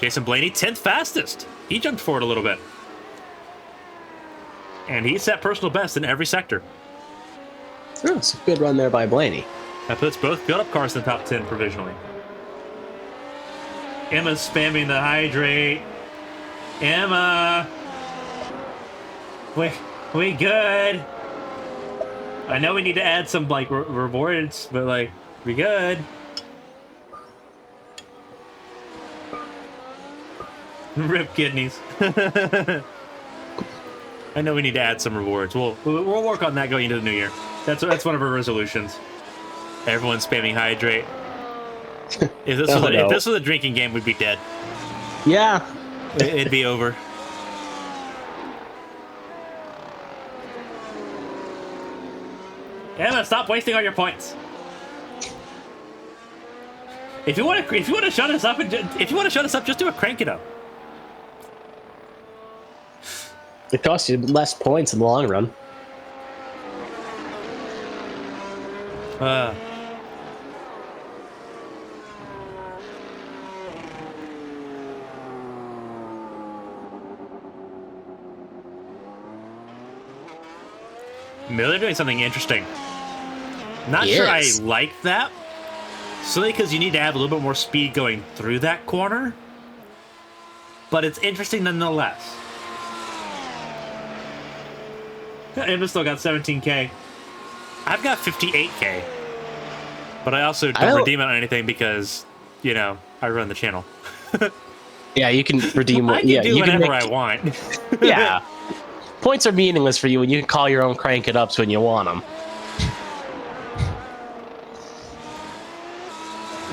Jason Blaney, 10th fastest. He jumped forward a little bit. And he set personal best in every sector. Oh, it's a good run there by Blaney. That puts both build-up cars in the top 10 provisionally. Emma's spamming the hydrate. Emma! We good. I know we need to add some, like, rewards, but, like, we good. Rip kidneys. I know we need to add some rewards. We'll work on that going into the new year. That's one of our resolutions. Everyone's spamming hydrate. If this was a drinking game, we'd be dead. Yeah. It'd be over. Emma, stop wasting all your points. If you want to shut us up, just do a crank it up. It costs you less points in the long run. Miller doing something interesting. Not sure I like that. Solely because you need to have a little bit more speed going through that corner. But it's interesting nonetheless. Emma still got 17K. I've got 58K. But I also don't redeem it on anything because, you know, I run the channel. Yeah, you can redeem. I can do whatever I want. Yeah. Points are meaningless for you when you can call your own crank it ups when you want them.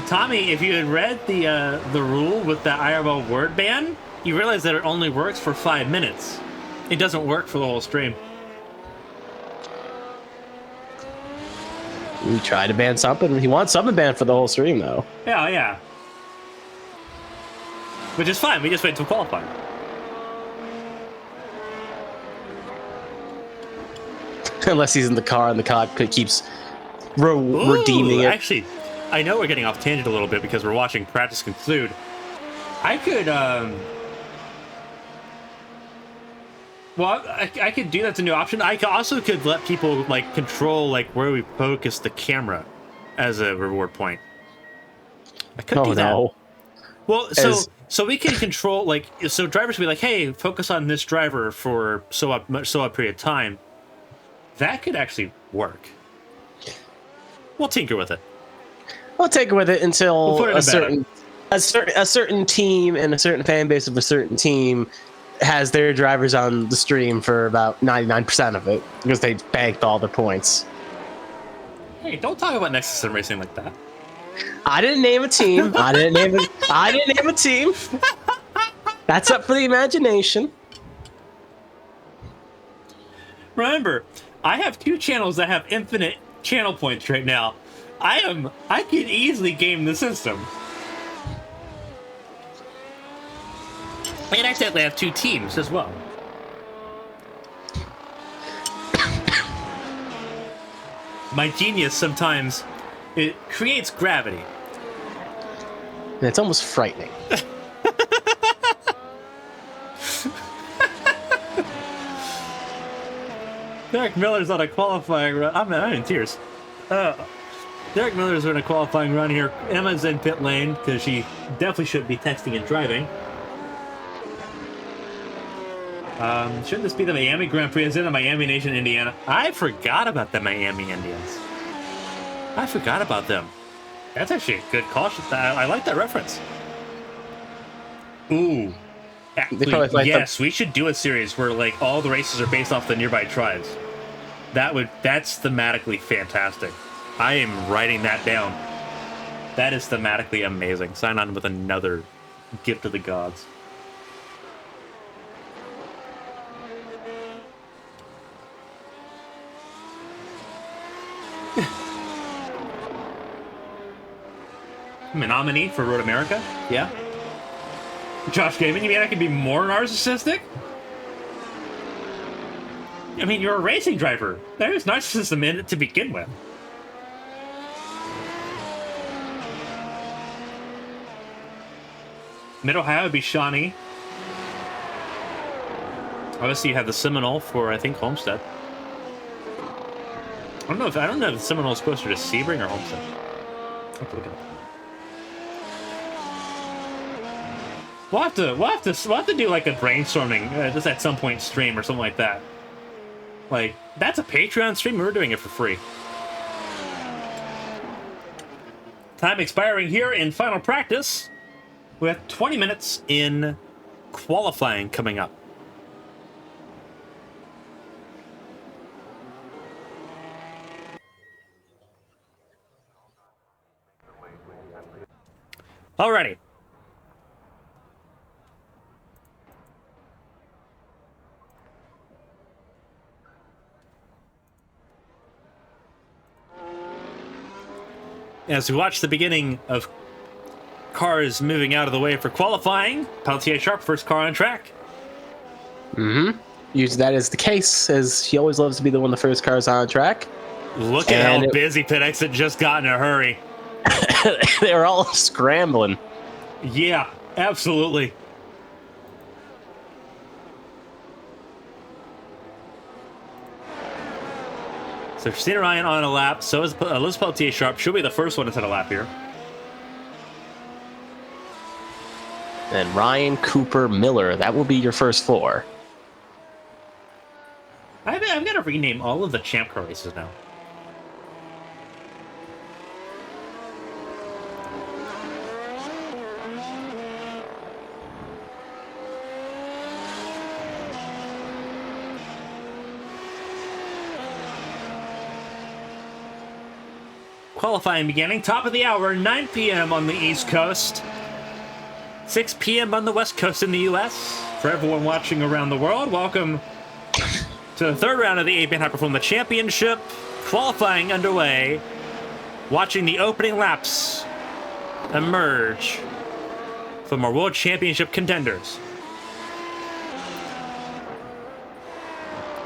Tommy, if you had read the rule with the IRL word ban, you realize that it only works for 5 minutes. It doesn't work for the whole stream. We try to ban something. He wants something banned for the whole stream, though. Yeah. Which is fine. We just wait till qualifying. Unless he's in the car and the car keeps redeeming it. Actually, I know we're getting off tangent a little bit because we're watching practice conclude. I could, well, I could do that's a new option. I also could let people like control like where we focus the camera as a reward point. I could do that. No. Well, so we can control like so drivers will be like, hey, focus on this driver for so up period of time. That could actually work. We'll tinker with it. We'll take it with it until we'll a certain team and a certain fan base of a certain team has their drivers on the stream for about 99% of it because they banked all their points. Hey, don't talk about Nexus and racing like that. I didn't name a team. I didn't name a team. That's up for the imagination. Remember, I have 2 channels that have infinite channel points right now. I can easily game the system. And I technically have 2 teams as well. My genius sometimes, it creates gravity. And it's almost frightening. Derek Miller's on a qualifying run. I'm in tears. Derek Miller's in a qualifying run here. Emma's in pit lane because she definitely should be texting and driving. Shouldn't this be the Miami Grand Prix? Is it in Miami Nation, Indiana? I forgot about the Miami Indians. I forgot about them. That's actually a good call. I like that reference. Ooh. Actually, yes, we should do a series where like all the races are based off the nearby tribes. That's thematically fantastic. I am writing that down. That is thematically amazing. Sign on with another gift of the gods. I'm a nominee for Road America? Yeah. Josh Gaiman, you mean I can be more narcissistic? I mean, you're a racing driver. There's narcissism in it to begin with. Mid-Ohio would be Shawnee. Obviously, you have the Seminole for, I think, Homestead. I don't know if Seminole's closer to Sebring or Homestead. I'll have to look it up. We'll have to do like a brainstorming just at some point stream or something like that. Like, that's a Patreon stream. We're doing it for free. Time expiring here in final practice. We have 20 minutes in qualifying coming up. Alrighty. As we watch the beginning of cars moving out of the way for qualifying, Peltier Sharp, first car on track. Mm-hmm. Usually that is the case, as he always loves to be the one of the first cars on track. Look at how busy pit exit just got in a hurry. They were all scrambling. Yeah, absolutely. So Christina Ryan on a lap. So is Liz Peltier Sharp. She'll be the first one to set a lap here. And Ryan, Cooper, Miller. That will be your first four. I've got to rename all of the Champ Car races now. Qualifying beginning, top of the hour, 9 p.m. on the East Coast, 6 p.m. on the West Coast in the U.S. For everyone watching around the world, welcome to the third round of the ABN High Performance Championship. Qualifying underway, watching the opening laps emerge from our World Championship contenders.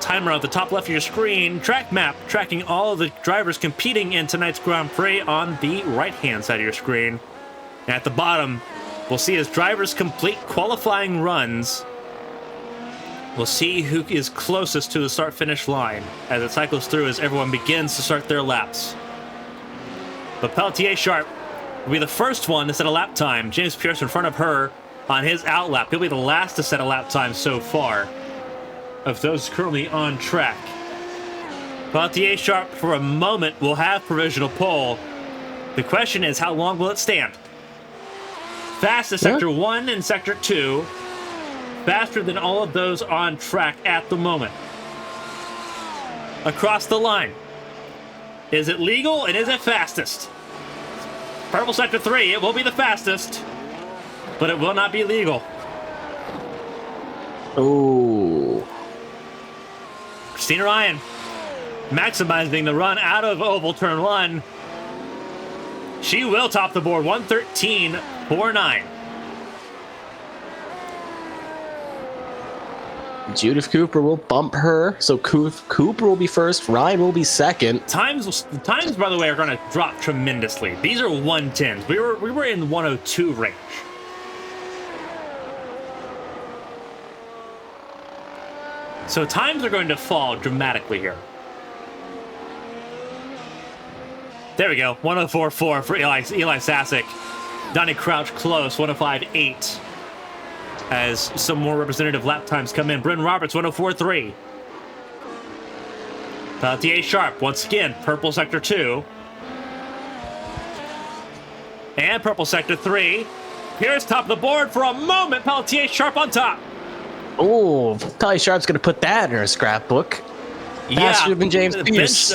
Timer at the top left of your screen, track map tracking all of the drivers competing in tonight's Grand Prix on the right-hand side of your screen. And at the bottom, we'll see as drivers complete qualifying runs, we'll see who is closest to the start-finish line as it cycles through as everyone begins to start their laps. But Peltier Sharp will be the first one to set a lap time. James Pierce in front of her on his out lap. He'll be the last to set a lap time so far of those currently on track. Peltier Sharp, for a moment, will have provisional pole. The question is, how long will it stand? Fastest Sector 1 and Sector 2. Faster than all of those on track at the moment. Across the line. Is it legal and is it fastest? Purple Sector 3, it will be the fastest, but it will not be legal. Ooh. Christina Ryan maximizing the run out of oval turn 1. She will top the board, 1:13.49. Judith Cooper will bump her, so Cooper will be first, Ryan will be second. Times, by the way, are going to drop tremendously. These are 110s. We were in 102 range. So times are going to fall dramatically here. There we go, 104.4 for Eli Sasek. Donnie Crouch close, 105.8. As some more representative lap times come in. Bryn Roberts, 104.3. Peltier Sharp, once again, purple sector 2. And purple sector 3. Here's top of the board for a moment. Peltier Sharp on top. Oh, Peltier Sharp's going to put that in her scrapbook. Faster than James Pierce.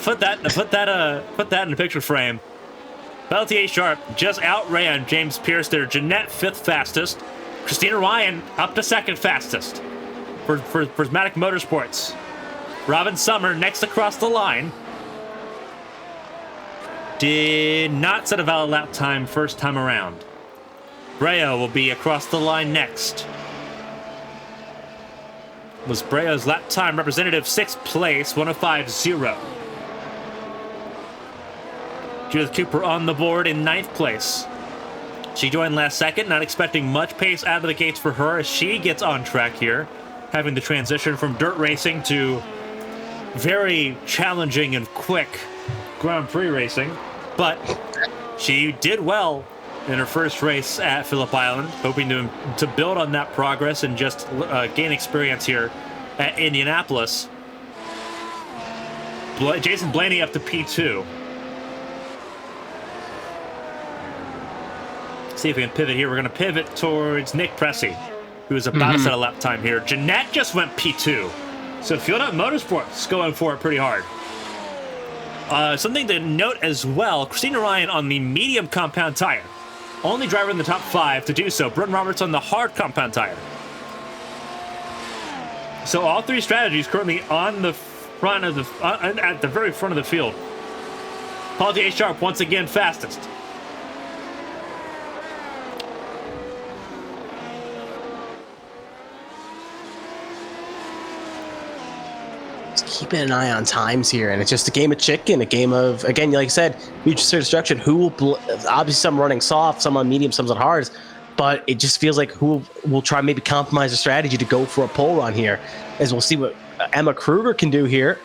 Put that in the picture frame. Peltier Sharp just outran James Pierce there. Jeanette, 5th fastest. Christina Ryan up to 2nd fastest for Prismatic Motorsports. Robin Summer next across the line. Did not set a valid lap time first time around. Breo will be across the line next. Was Breo's lap time representative 6th place, 105.0. Judith Cooper on the board in 9th place. She joined last second, not expecting much pace out of the gates for her as she gets on track here, having the transition from dirt racing to very challenging and quick Grand Prix racing, but she did well in her first race at Phillip Island, hoping to build on that progress and just gain experience here at Indianapolis. Jason Blaney up to P2. See if we can pivot here. We're going to pivot towards Nick Pressey, who is about to set a lap time here. Jeanette just went P2. So Field Up Motorsports going for it pretty hard. Something to note as well, Christina Ryan on the medium compound tire. Only driver in the top 5 to do so. Britton Roberts on the hard compound tire. So all 3 strategies currently on the front of the at the very front of the field. Paul J. Sharp once again fastest. Keeping an eye on times here, and it's just a game of chicken, a game of, again, like I said, mutual destruction. Who will obviously, some running soft, some on medium, some on hards, but it just feels like who will try maybe compromise a strategy to go for a pole run here, as we'll see what Emma Kruger can do here.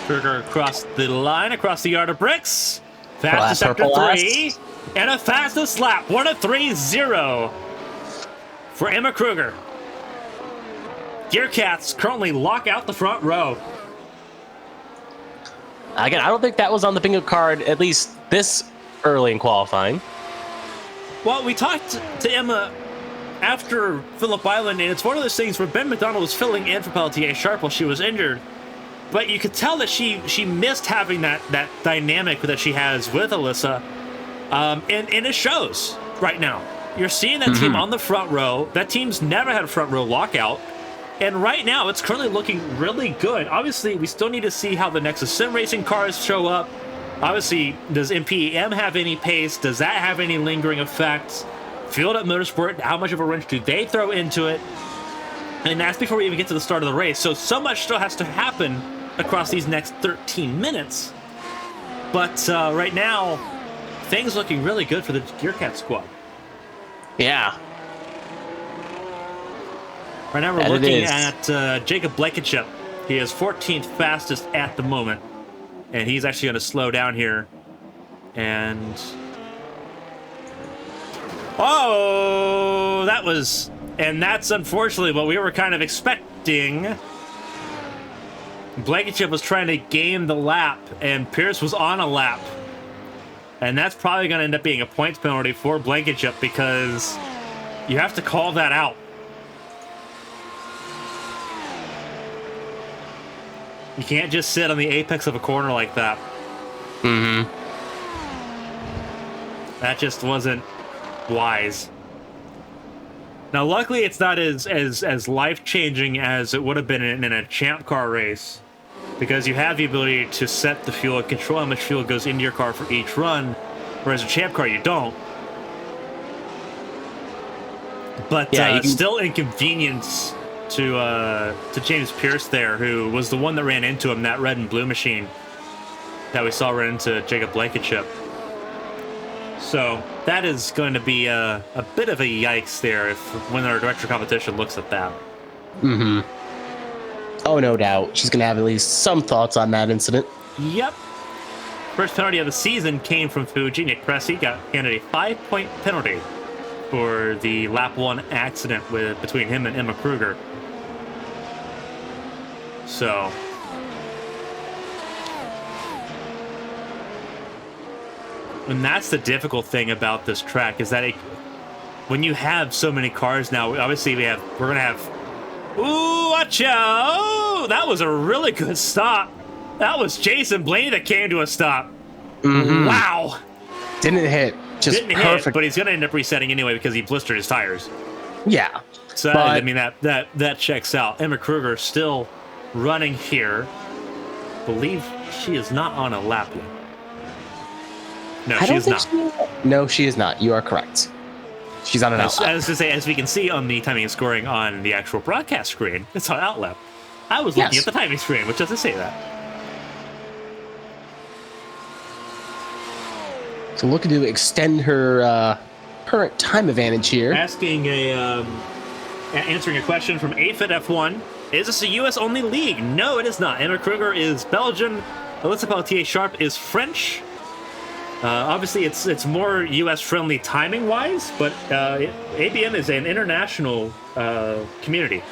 Kruger across the line, across the yard of bricks. Fastest after 3, and a fastest lap, 1:03.0 for Emma Kruger. Gearcats currently lock out the front row. Again, I don't think that was on the bingo card, at least this early in qualifying. Well, we talked to Emma after Phillip Island, and it's one of those things where Ben McDonald was filling in for Pelletier Sharp while she was injured. But you could tell that she missed having that dynamic that she has with Alyssa. And it shows right now. You're seeing that team on the front row. That team's never had a front row lockout. And right now, it's currently looking really good. Obviously, we still need to see how the Nexus Sim Racing cars show up. Obviously, does MPEM have any pace? Does that have any lingering effects? Field Up Motorsport, how much of a wrench do they throw into it? And that's before we even get to the start of the race. So much still has to happen across these next 13 minutes. But right now, things looking really good for the Gearcat squad. Yeah. Right now we're looking at Jacob Blankenship. He is 14th fastest at the moment. And he's actually going to slow down here. And... oh, that was... and that's unfortunately what we were kind of expecting. Blankenship was trying to game the lap, and Pierce was on a lap. And that's probably going to end up being a points penalty for Blankenship because you have to call that out. You can't just sit on the apex of a corner like that. That just wasn't wise. Now, luckily, it's not as life-changing as it would have been in a champ car race, because you have the ability to set the fuel and control how much fuel goes into your car for each run, whereas a champ car, you don't. But yeah, still inconvenience to James Pierce there, who was the one that ran into him, that red and blue machine that we saw run into Jacob Blankenship. So that is going to be a bit of a yikes there when our director of competition looks at that. Oh, no doubt. She's going to have at least some thoughts on that incident. Yep. First penalty of the season came from Fuji. Nick Pressey got handed a 5-point penalty for the lap 1 accident between him and Emma Kruger. So, and that's the difficult thing about this track, is that when you have so many cars now, obviously we're gonna have, ooh, watch out! Oh, that was a really good stop. That was Jason Blaney that came to a stop. Wow. Didn't hit. Just didn't perfect. hit, but he's gonna end up resetting anyway because he blistered his tires. Yeah. So I mean that checks out. Emma Kruger still running here. Believe she is not on a lap yet. No, she is not. No, she is not. You are correct. She's on an outlap. I was to say, as we can see on the timing and scoring on the actual broadcast screen, it's on outlap. I was looking at the timing screen, which doesn't say that. So looking to extend her current time advantage here. Answering a question from AFIT F1. Is this a U.S. only league? No, it is not. Emma Kruger is Belgian. Alyssa Peltier-Sharp is French. Obviously, it's more U.S. friendly timing wise, but ABN is an international community.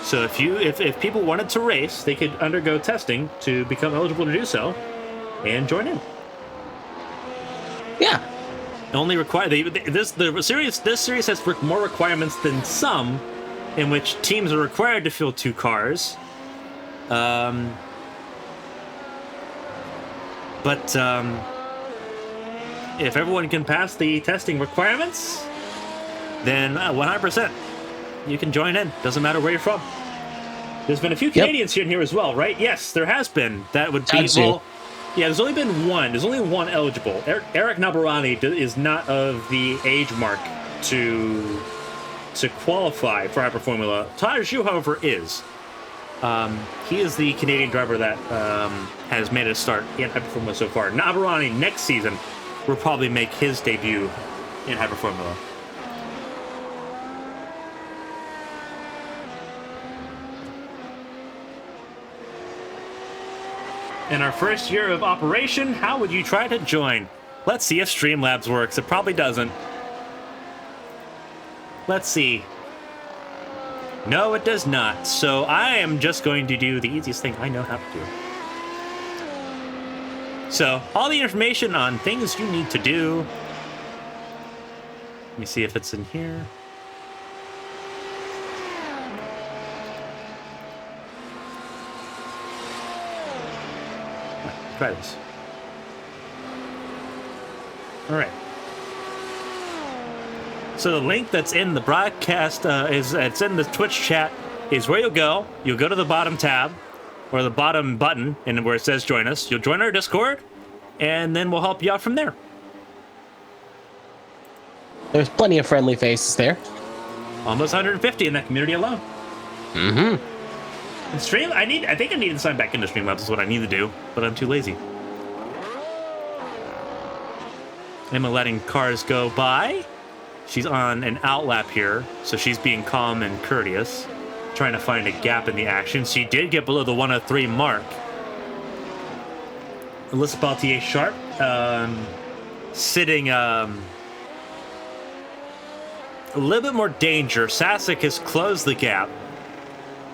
So if people wanted to race, they could undergo testing to become eligible to do so, and join in. Yeah. Only require this series has more requirements than some, in which teams are required to field 2 cars. But if everyone can pass the testing requirements, then 100% you can join in. Doesn't matter where you're from. There's been a few Canadians in here as well, right? Yes, there has been. That would be well. Yeah, there's only been one. There's only one eligible. Eric Nabarani is not of the age mark to qualify for Hyper Formula. Tyler Zhu, however, is. He is the Canadian driver that has made a start in Hyper Formula so far. Nabarani next season will probably make his debut in Hyper Formula. In our first year of operation, how would you try to join? Let's see if Streamlabs works. It probably doesn't. Let's see. No, it does not. So I am just going to do the easiest thing I know how to do. So all the information on things you need to do. Let me see if it's in here. Try this. All right. So the link that's in the broadcast it's in the Twitch chat is where you'll go. You'll go to the bottom tab or the bottom button and where it says join us. You'll join our Discord and then we'll help you out from there. There's plenty of friendly faces there. Almost 150 in that community alone. Mm-hmm. Stream, I think I need to sign back into Streamlabs is what I need to do, but I'm too lazy. Emma letting cars go by. She's on an outlap here, so she's being calm and courteous, trying to find a gap in the action. She did get below the 103 mark. Alyssa Peltier-Sharp sitting a little bit more danger. Sasek has closed the gap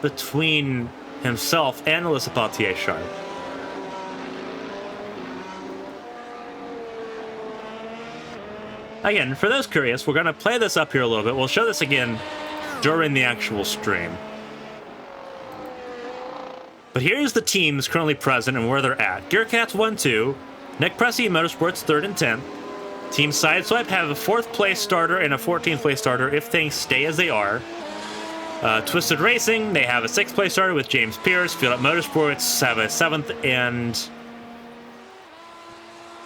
between himself and Alyssa Peltier-Sharp. Again, for those curious, we're going to play this up here a little bit. We'll show this again during the actual stream. But here's the teams currently present and where they're at. Gearcats 1-2, Nick Pressey Motorsports 3rd and 10th. Team Sideswipe have a 4th place starter and a 14th place starter if things stay as they are. Twisted Racing, they have a 6th place starter with James Pierce. Field Up Motorsports have a 7th and...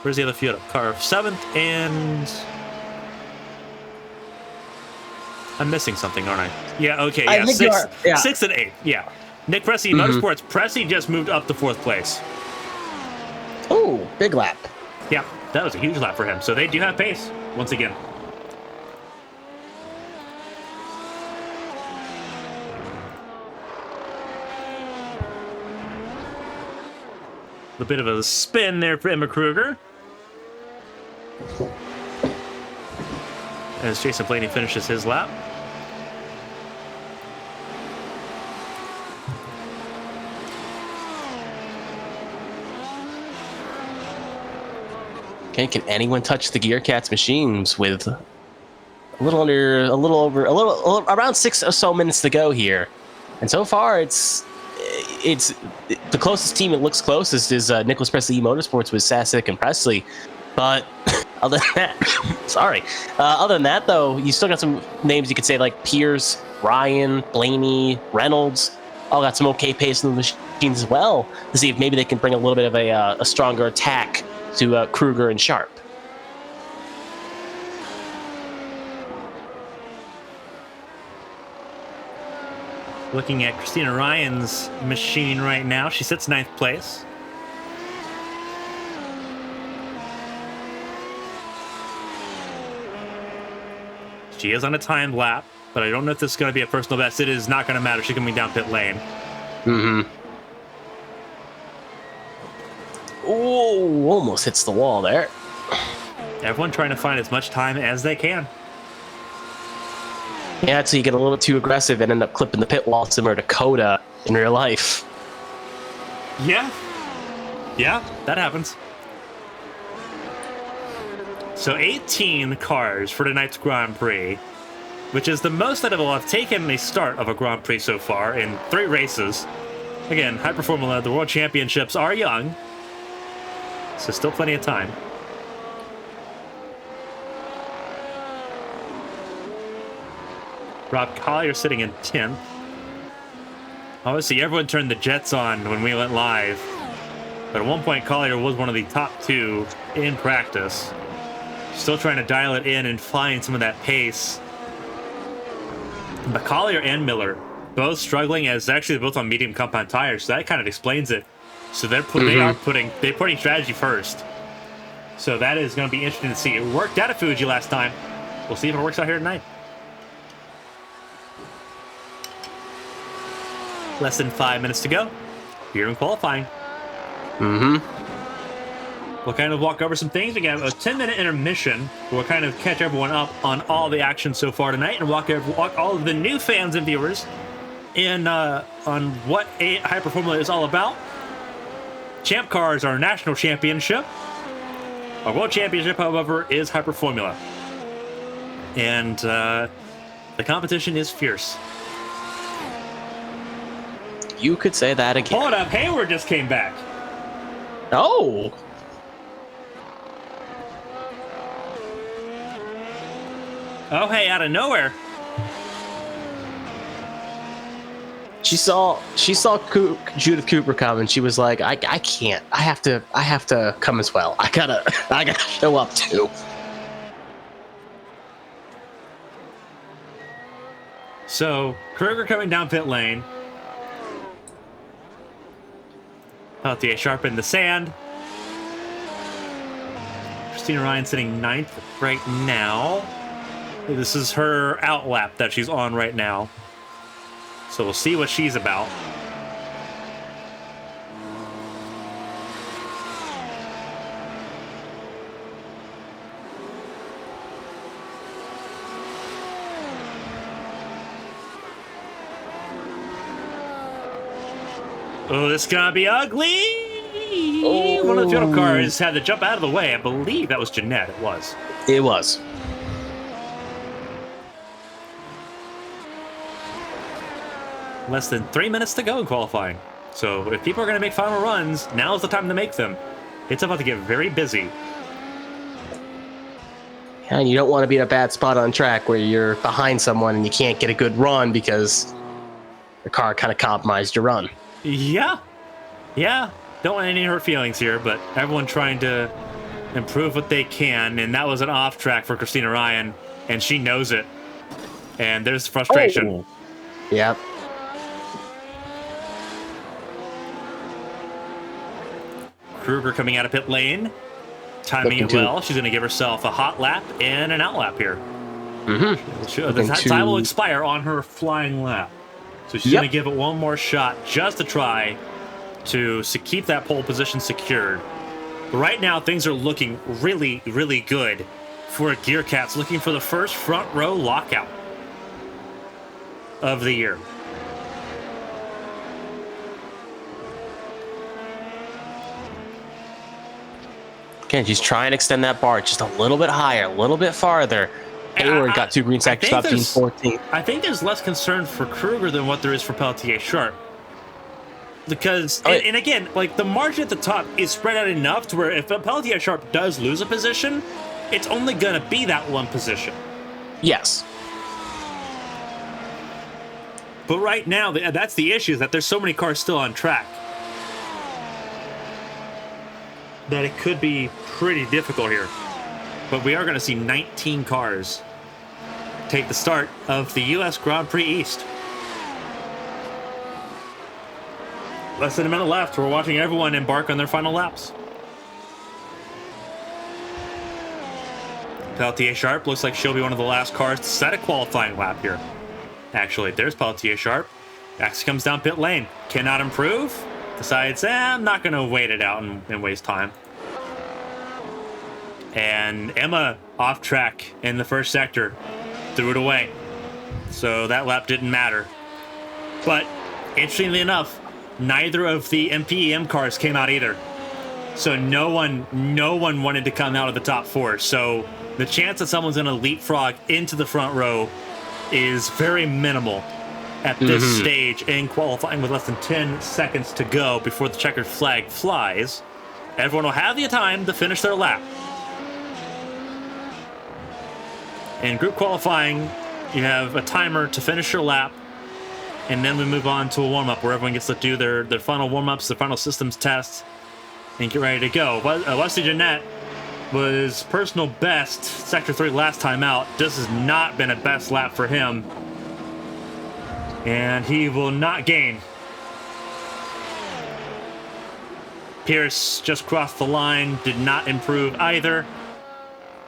Where's the other Field Up car? 7th and... I'm missing something, aren't I? Yeah, okay, yeah. 6th and 8th, yeah. Nick Pressey Motorsports. Pressey just moved up to 4th place. Oh, big lap. Yeah, that was a huge lap for him. So they do have pace, once again. A bit of a spin there for Emma Kruger. As Jason Blaney finishes his lap. Okay, can anyone touch the Gearcats machines with around 6 or so minutes to go here? And so far, it's the closest team it looks closest is Nicholas Presley Motorsports with Sasek and Presley. But other than that, other than that though, you still got some names you could say like Pierce, Ryan, Blaney, Reynolds, all got some okay pace in the machines as well to see if maybe they can bring a little bit of a stronger attack to Kruger and Sharp. Looking at Christina Ryan's machine right now, she sits 9th place. She is on a timed lap, but I don't know if this is going to be a personal best. It is not going to matter. She's coming down pit lane. Mm-hmm. Oh, almost hits the wall there. Everyone trying to find as much time as they can. Yeah, so you get a little too aggressive and end up clipping the pit wall similar to Coda in real life. Yeah. Yeah, that happens. So 18 cars for tonight's Grand Prix, which is the most that it will have taken the start of a Grand Prix so far in 3 races. Again, Hyper Formula, the World Championships are young, so still plenty of time. Rob Collier sitting in 10th. Obviously, everyone turned the jets on when we went live, but at one point, Collier was one of the top 2 in practice. Still trying to dial it in and find some of that pace. But Collier and Miller both struggling, as actually they're both on medium compound tires, so that kind of explains it. So they're putting strategy first. So that is going to be interesting to see. It worked out at Fuji last time. We'll see if it works out here tonight. Less than 5 minutes to go here in qualifying. We'll kind of walk over some things. We got a 10-minute intermission. We'll kind of catch everyone up on all the action so far tonight and walk all of the new fans and viewers in on what Hyper Formula is all about. Champ Car is our national championship. Our world championship, however, is Hyper Formula. And the competition is fierce. You could say that again. Hold up, Hayward just came back. Oh! Oh, hey, out of nowhere. She saw Judith Cooper come, and she was like, I can't. I have to come as well. I gotta show up too. So, Kruger coming down pit lane. Peltier sharp in the sand. Christina Ryan sitting 9th right now. This is her out lap that she's on right now. So we'll see what she's about. Oh, this is gonna be ugly! Oh. One of the fuel cars had to jump out of the way. I believe that was Jeanette. It was. It was. Less than 3 minutes to go in qualifying. So if people are going to make final runs, now is the time to make them. It's about to get very busy. And you don't want to be in a bad spot on track where you're behind someone and you can't get a good run because the car kind of compromised your run. Yeah. Don't want any hurt feelings here, but everyone trying to improve what they can. And that was an off track for Christina Ryan, and she knows it. And there's frustration. Oh. Yep. Kruger coming out of pit lane, timing it well. She's going to give herself a hot lap and an out lap here. The time will expire on her flying lap. So she's going to give it one more shot just to try to keep that pole position secured. But right now, things are looking really, really good for Gear Cats, looking for the first front row lockout of the year. Again, she's trying to extend that bar just a little bit higher, a little bit farther. Hayward got 2 green sectors, 15-14. I think there's less concern for Kruger than what there is for Peltier Sharp. Because, and again, like the margin at the top is spread out enough to where if Peltier Sharp does lose a position, it's only going to be that one position. Yes. But right now, that's the issue, is that there's so many cars still on track that it could be pretty difficult here. But we are going to see 19 cars take the start of the U.S. Grand Prix East. Less than a minute left. We're watching everyone embark on their final laps. Peltier Sharp looks like she'll be one of the last cars to set a qualifying lap here. Actually, there's Peltier Sharp. Actually comes down pit lane. Cannot improve. Decides, I'm not going to wait it out and waste time. And Emma off track in the first sector. Threw it away. So that lap didn't matter. But interestingly enough, neither of the MPEM cars came out either. So no one wanted to come out of the top 4. So the chance that someone's going to leapfrog into the front row is very minimal at this stage in qualifying with less than 10 seconds to go before the checkered flag flies. Everyone will have the time to finish their lap. In group qualifying, you have a timer to finish your lap, and then we move on to a warm-up where everyone gets to do their final warm-ups, their final systems tests, and get ready to go. Wesley Jeanette was personal best, Sector 3 last time out. This has not been a best lap for him, and he will not gain. Pierce just crossed the line, did not improve either.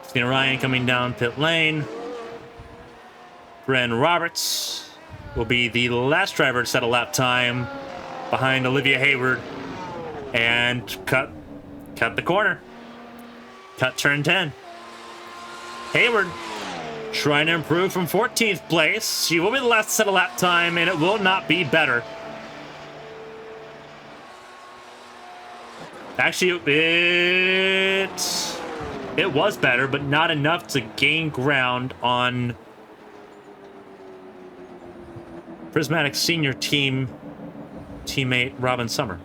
Christina Ryan coming down pit lane. Bren Roberts will be the last driver to set a lap time behind Olivia Hayward and cut the corner. Cut turn 10. Hayward trying to improve from 14th place. She will be the last to set a lap time, and it will not be better. Actually, it was better, but not enough to gain ground on Prismatic senior teammate Robin Summer.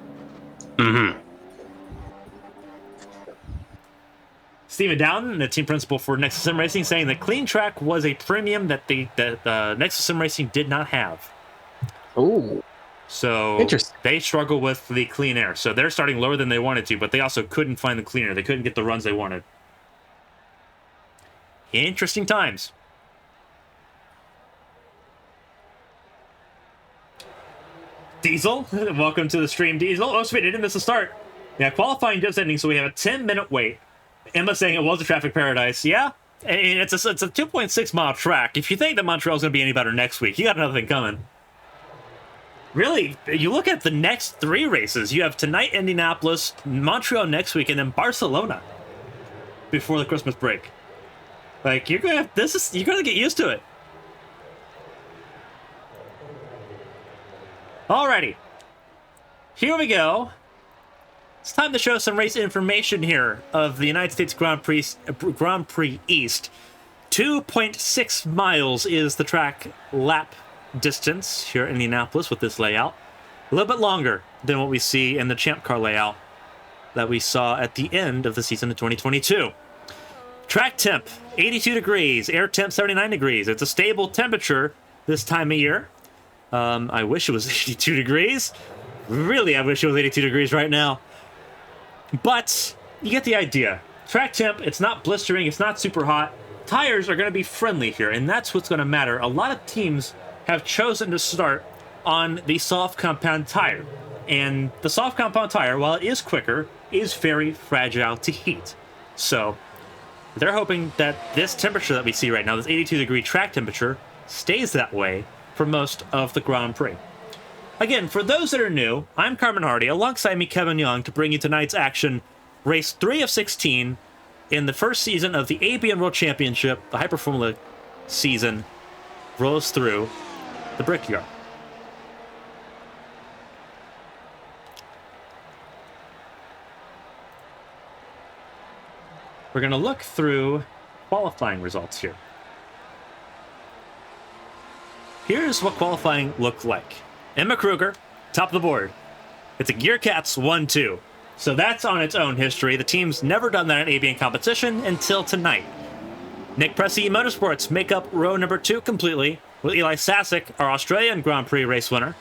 Stephen Dowden, the team principal for Nexus Sim Racing, saying that clean track was a premium that Nexus Sim Racing did not have. Oh. So they struggle with the clean air. So they're starting lower than they wanted to, but they also couldn't find the clean air. They couldn't get the runs they wanted. Interesting times. Diesel, welcome to the stream, Diesel. Oh, sweet, I didn't miss the start. Yeah, qualifying just ending, so we have a 10-minute wait. Emma saying it was a traffic paradise. Yeah, and it's a 2.6 mile track. If you think that Montreal's going to be any better next week, you got another thing coming. Really, you look at the next 3 races. You have tonight, Indianapolis, Montreal next week, and then Barcelona before the Christmas break. Like, you're gonna get used to it. Alrighty, here we go. It's time to show some race information here of the United States Grand Prix East. 2.6 miles is the track lap distance here in Indianapolis with this layout. A little bit longer than what we see in the Champ Car layout that we saw at the end of the season of 2022. Track temp, 82 degrees. Air temp, 79 degrees. It's a stable temperature this time of year. I wish it was 82 degrees. Really, I wish it was 82 degrees right now. But you get the idea. Track temp, it's not blistering, it's not super hot. Tires are going to be friendly here, and that's what's going to matter. A lot of teams have chosen to start on the soft compound tire. And the soft compound tire, while it is quicker, is very fragile to heat. So they're hoping that this temperature that we see right now, this 82 degree track temperature, stays that way for most of the Grand Prix. Again, for those that are new, I'm Carmen Hardy, alongside me Kevin Young, to bring you tonight's action. Race 3 of 16 in the first season of the ABN World Championship. The Hyper Formula season rolls through the Brickyard. We're going to look through qualifying results here. Here's what qualifying looked like. Emma Kruger, top of the board. It's a Gearcats 1-2. So that's on its own history. The team's never done that in ABN competition until tonight. Nick Pressey Motorsports make up row number 2 completely, with Eli Sasek, our Australian Grand Prix race winner,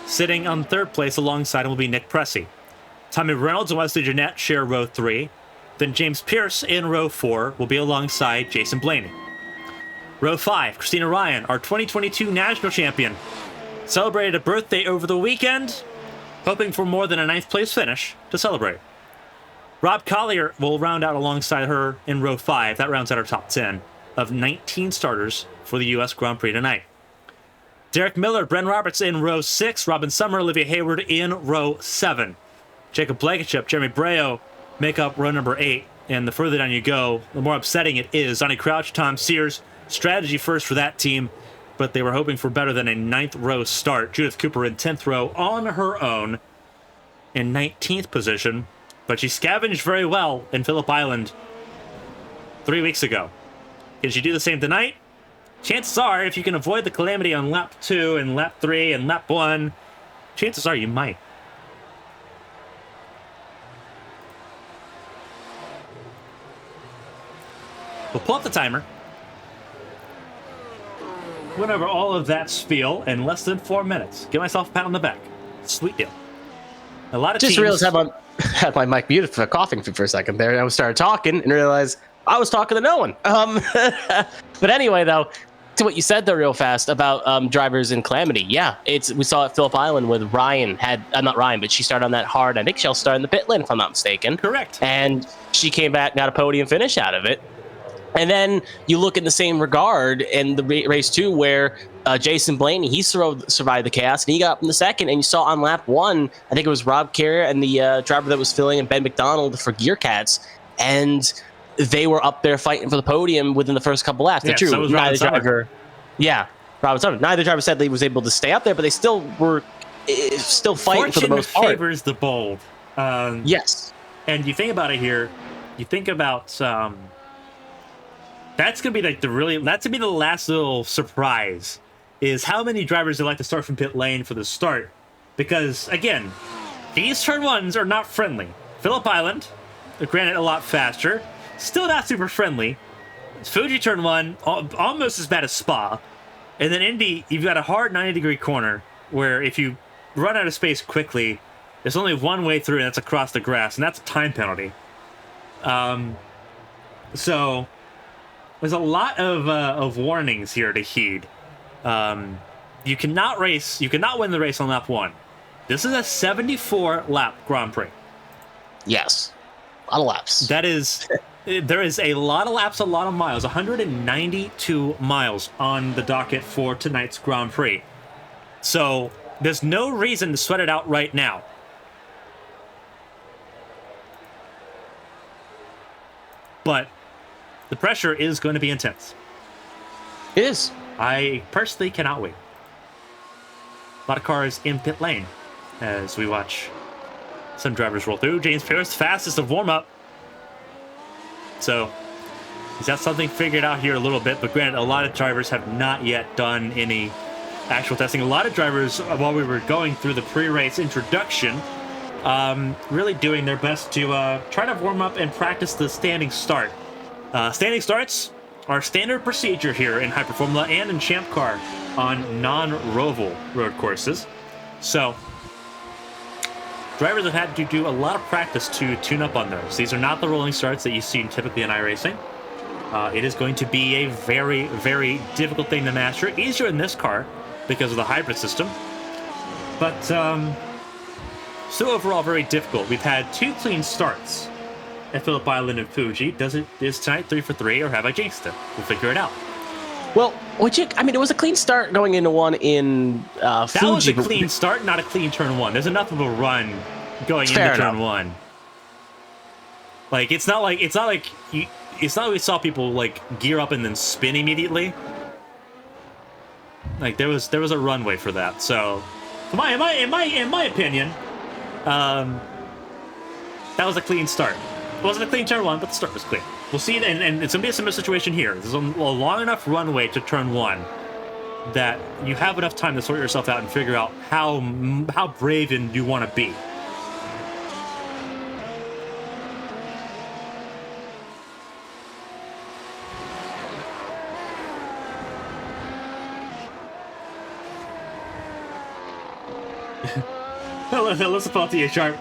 sitting on 3rd place alongside him will be Nick Pressey. Tommy Reynolds and Wesley Jeanette share row 3. Then James Pierce in row 4 will be alongside Jason Blaney. Row 5, Christina Ryan, our 2022 national champion, celebrated a birthday over the weekend, hoping for more than a 9th place finish to celebrate. Rob Collier will round out alongside her in row 5. That rounds out our top 10 of 19 starters for the U.S. Grand Prix tonight. Derek Miller, Bren Roberts in row 6, Robin Summer, Olivia Hayward in row 7. Jacob Blankenship, Jeremy Breo make up row number 8. And the further down you go, the more upsetting it is. Donnie Crouch, Tom Sears, strategy first for that team, but they were hoping for better than a 9th row start. Judith Cooper in 10th row on her own in 19th position, but she scavenged very well in Phillip Island 3 weeks ago. Can she do the same tonight? Chances are, if you can avoid the calamity on lap 2 and lap 3 and lap 1, chances are you might. We'll pull up the timer. Went over all of that spiel in less than 4 minutes. Give myself a pat on the back. Sweet deal. A lot of Just teams... realized I had my mic muted for coughing for a second there. I started talking and realized I was talking to no one. But anyway, though, to what you said there real fast about drivers in calamity. Yeah, we saw at Phillip Island with Ryan not Ryan, but she started on that hard. I think she'll start in the pit lane if I'm not mistaken. Correct. And she came back, got a podium finish out of it. And then you look in the same regard in the race 2 where Jason Blaney, he survived the chaos, and he got up in the second, and you saw on lap 1, I think it was Rob Carrier and the driver that was filling in Ben McDonald for Gear Cats, and they were up there fighting for the podium within the first couple laps. Yes, so was neither driver sadly was able to stay up there, but they still were fighting for the most part. Fortune favors the bold. Yes. And you think about it here, you think about... That's gonna be that's gonna be the last little surprise, is how many drivers they like to start from pit lane for the start, because again, these turn 1s are not friendly. Phillip Island, granted a lot faster, still not super friendly. Fuji turn 1, almost as bad as Spa, and then Indy, you've got a hard 90-degree corner where if you run out of space quickly, there's only one way through, and that's across the grass, and that's a time penalty. So. There's a lot of warnings here to heed. You cannot win the race on lap 1. This is a 74-lap Grand Prix. Yes. A lot of laps. There is a lot of laps, a lot of miles. 192 miles on the docket for tonight's Grand Prix. So there's no reason to sweat it out right now. But the pressure is going to be intense. It is. I personally cannot wait. A lot of cars in pit lane as we watch some drivers roll through. James Pierce, fastest of warm-up. So he's got something figured out here a little bit, but granted, a lot of drivers have not yet done any actual testing. A lot of drivers, while we were going through the pre-race introduction, really doing their best to try to warm up and practice the standing start. Standing starts are standard procedure here in Hyper Formula and in Champ Car on non-roval road courses. So, drivers have had to do a lot of practice to tune up on those. These are not the rolling starts that you see typically in iRacing. It is going to be a very, very difficult thing to master. Easier in this car because of the hybrid system. But, still overall very difficult. We've had 2 clean starts at Phillip Island and Fuji. Is tonight 3 for 3, or have I jinxed it? We'll figure it out. Well, it was a clean start going into one in Fuji. That was a clean start, not a clean turn 1. There's enough of a run going into turn 1. Like it's not like we saw people like gear up and then spin immediately. Like there was a runway for that. So, in my opinion, that was a clean start. It wasn't a clean turn 1, but the start was clean. We'll see, and it's going to be a similar situation here. There's a long enough runway to turn 1 that you have enough time to sort yourself out and figure out how brave and you want to be. Alyssa Peltier Sharp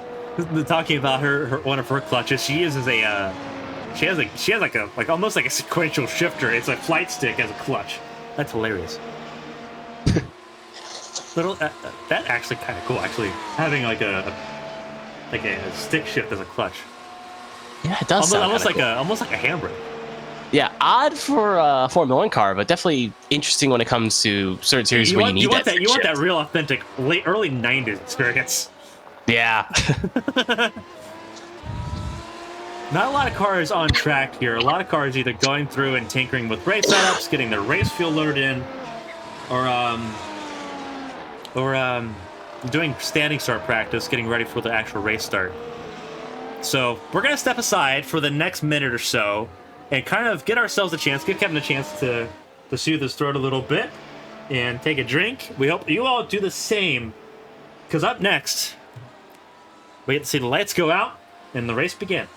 talking about her one of her clutches. She uses a she has like almost like a sequential shifter. It's a flight stick as a clutch. That's hilarious. That actually kind of cool. Actually, having like a stick shift as a clutch. Yeah, it does sound almost like cool. almost like a handbrake. Yeah, odd for a Formula One car, but definitely interesting when it comes to certain series where you need that. You want that real authentic early '90s experience. Yeah. Not a lot of cars on track here. A lot of cars either going through and tinkering with race setups, getting their race fuel loaded in, or doing standing start practice, getting ready for the actual race start. So we're gonna step aside for the next minute or so and kind of get ourselves a chance, give Kevin a chance to soothe his throat a little bit and take a drink. We hope you all do the same, because up next we get to see the lights go out and the race begin.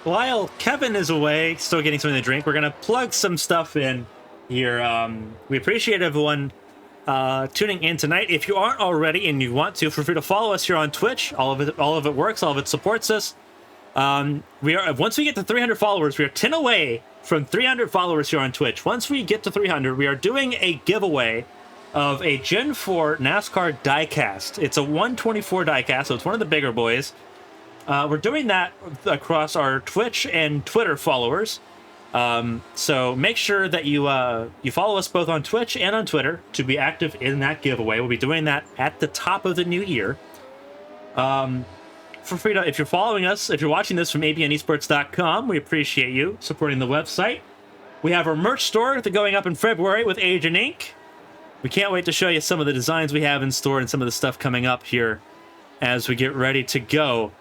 While Kevin is away, still getting something to drink, we're going to plug some stuff in here. We appreciate everyone tuning in tonight. If you aren't already and you want to, feel free to follow us here on Twitch. All of it works. All of it supports us. Once we get to 300 followers, we are 10 away from 300 followers here on Twitch. Once we get to 300, we are doing a giveaway of a Gen 4 NASCAR diecast. It's a 124 diecast, so it's one of the bigger boys. We're doing that across our Twitch and Twitter followers. So make sure that you follow us both on Twitch and on Twitter to be active in that giveaway. We'll be doing that at the top of the new year. For free to, if you're following us, if you're watching this from abnesports.com, we appreciate you supporting the website. We have our merch store going up in February with Agent Ink. We can't wait to show you some of the designs we have in store and some of the stuff coming up here as we get ready to go.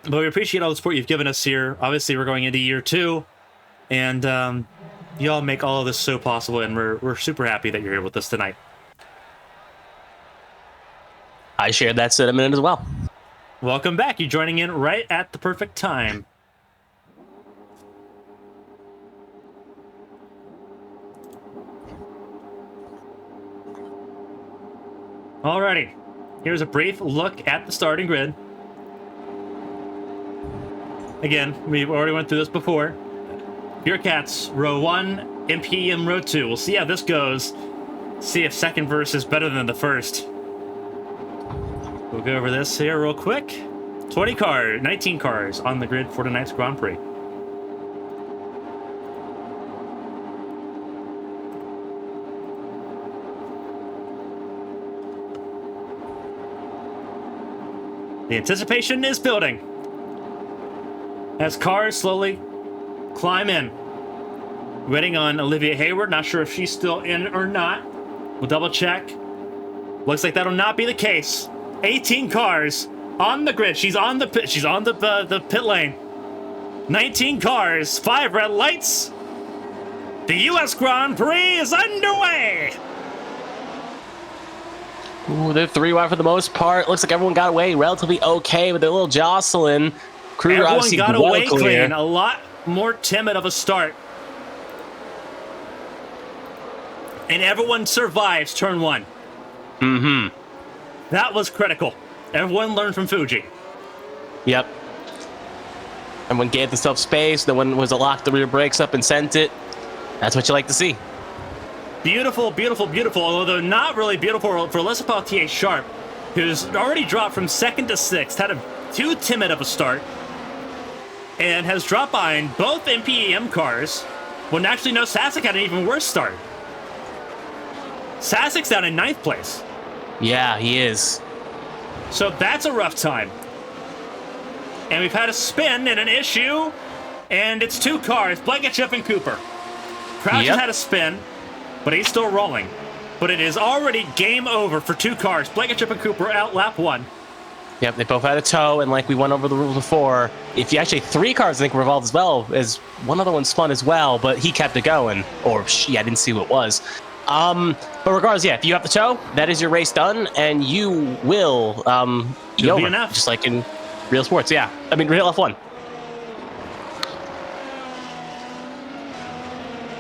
But we appreciate all the support you've given us here. Obviously, we're going into year 2, and you all make all of this so possible, and we're super happy that you're here with us tonight. I shared that sentiment as well. Welcome back. You're joining in right at the perfect time. Alrighty. Here's a brief look at the starting grid. Again, we already went through this before. Pure Cats, row 1, MPM row 2. We'll see how this goes. See if second verse is better than the first. We'll go over this here real quick. 19 cars on the grid for tonight's Grand Prix. The anticipation is building as cars slowly climb in. Waiting on Olivia Hayward. Not sure if she's still in or not. We'll double check. Looks like that'll not be the case. 18 cars on the grid. She's on the pit. She's on the pit lane. 19 cars. 5 red lights. The U.S. Grand Prix is underway. Ooh, they're 3 wide for the most part. Looks like everyone got away relatively okay with a little jostling. Kruger everyone got away clear. clean. A lot more timid of a start. And everyone survives turn 1. Mm-hmm. That was critical. Everyone learned from Fuji. Yep. Everyone gave themselves space. No one was to lock the rear brakes up and sent it. That's what you like to see. Beautiful, beautiful, beautiful. Although not really beautiful for Alyssa Pautier Sharp, who's already dropped from 2nd to 6th, had too timid of a start, and has dropped behind both MPEM cars. When actually, no, Sasek had an even worse start. Sasek's down in 9th place. Yeah, he is. So that's a rough time. And we've had a spin and an issue, and it's 2 cars, Blankenship and Cooper. Crouch has had a spin. but he's still rolling. But it is already game over for 2 cars. Blankenship and Cooper out lap 1. Yep, they both had a tow, and like we went over the rules before, if you actually 3 cars, I think, were involved as well, as one other one spun as well, but he kept it going. Or she, I didn't see what it was. But regardless, yeah, if you have the tow, that is your race done, and you will be over, just like in real sports. Yeah, I mean, real F1.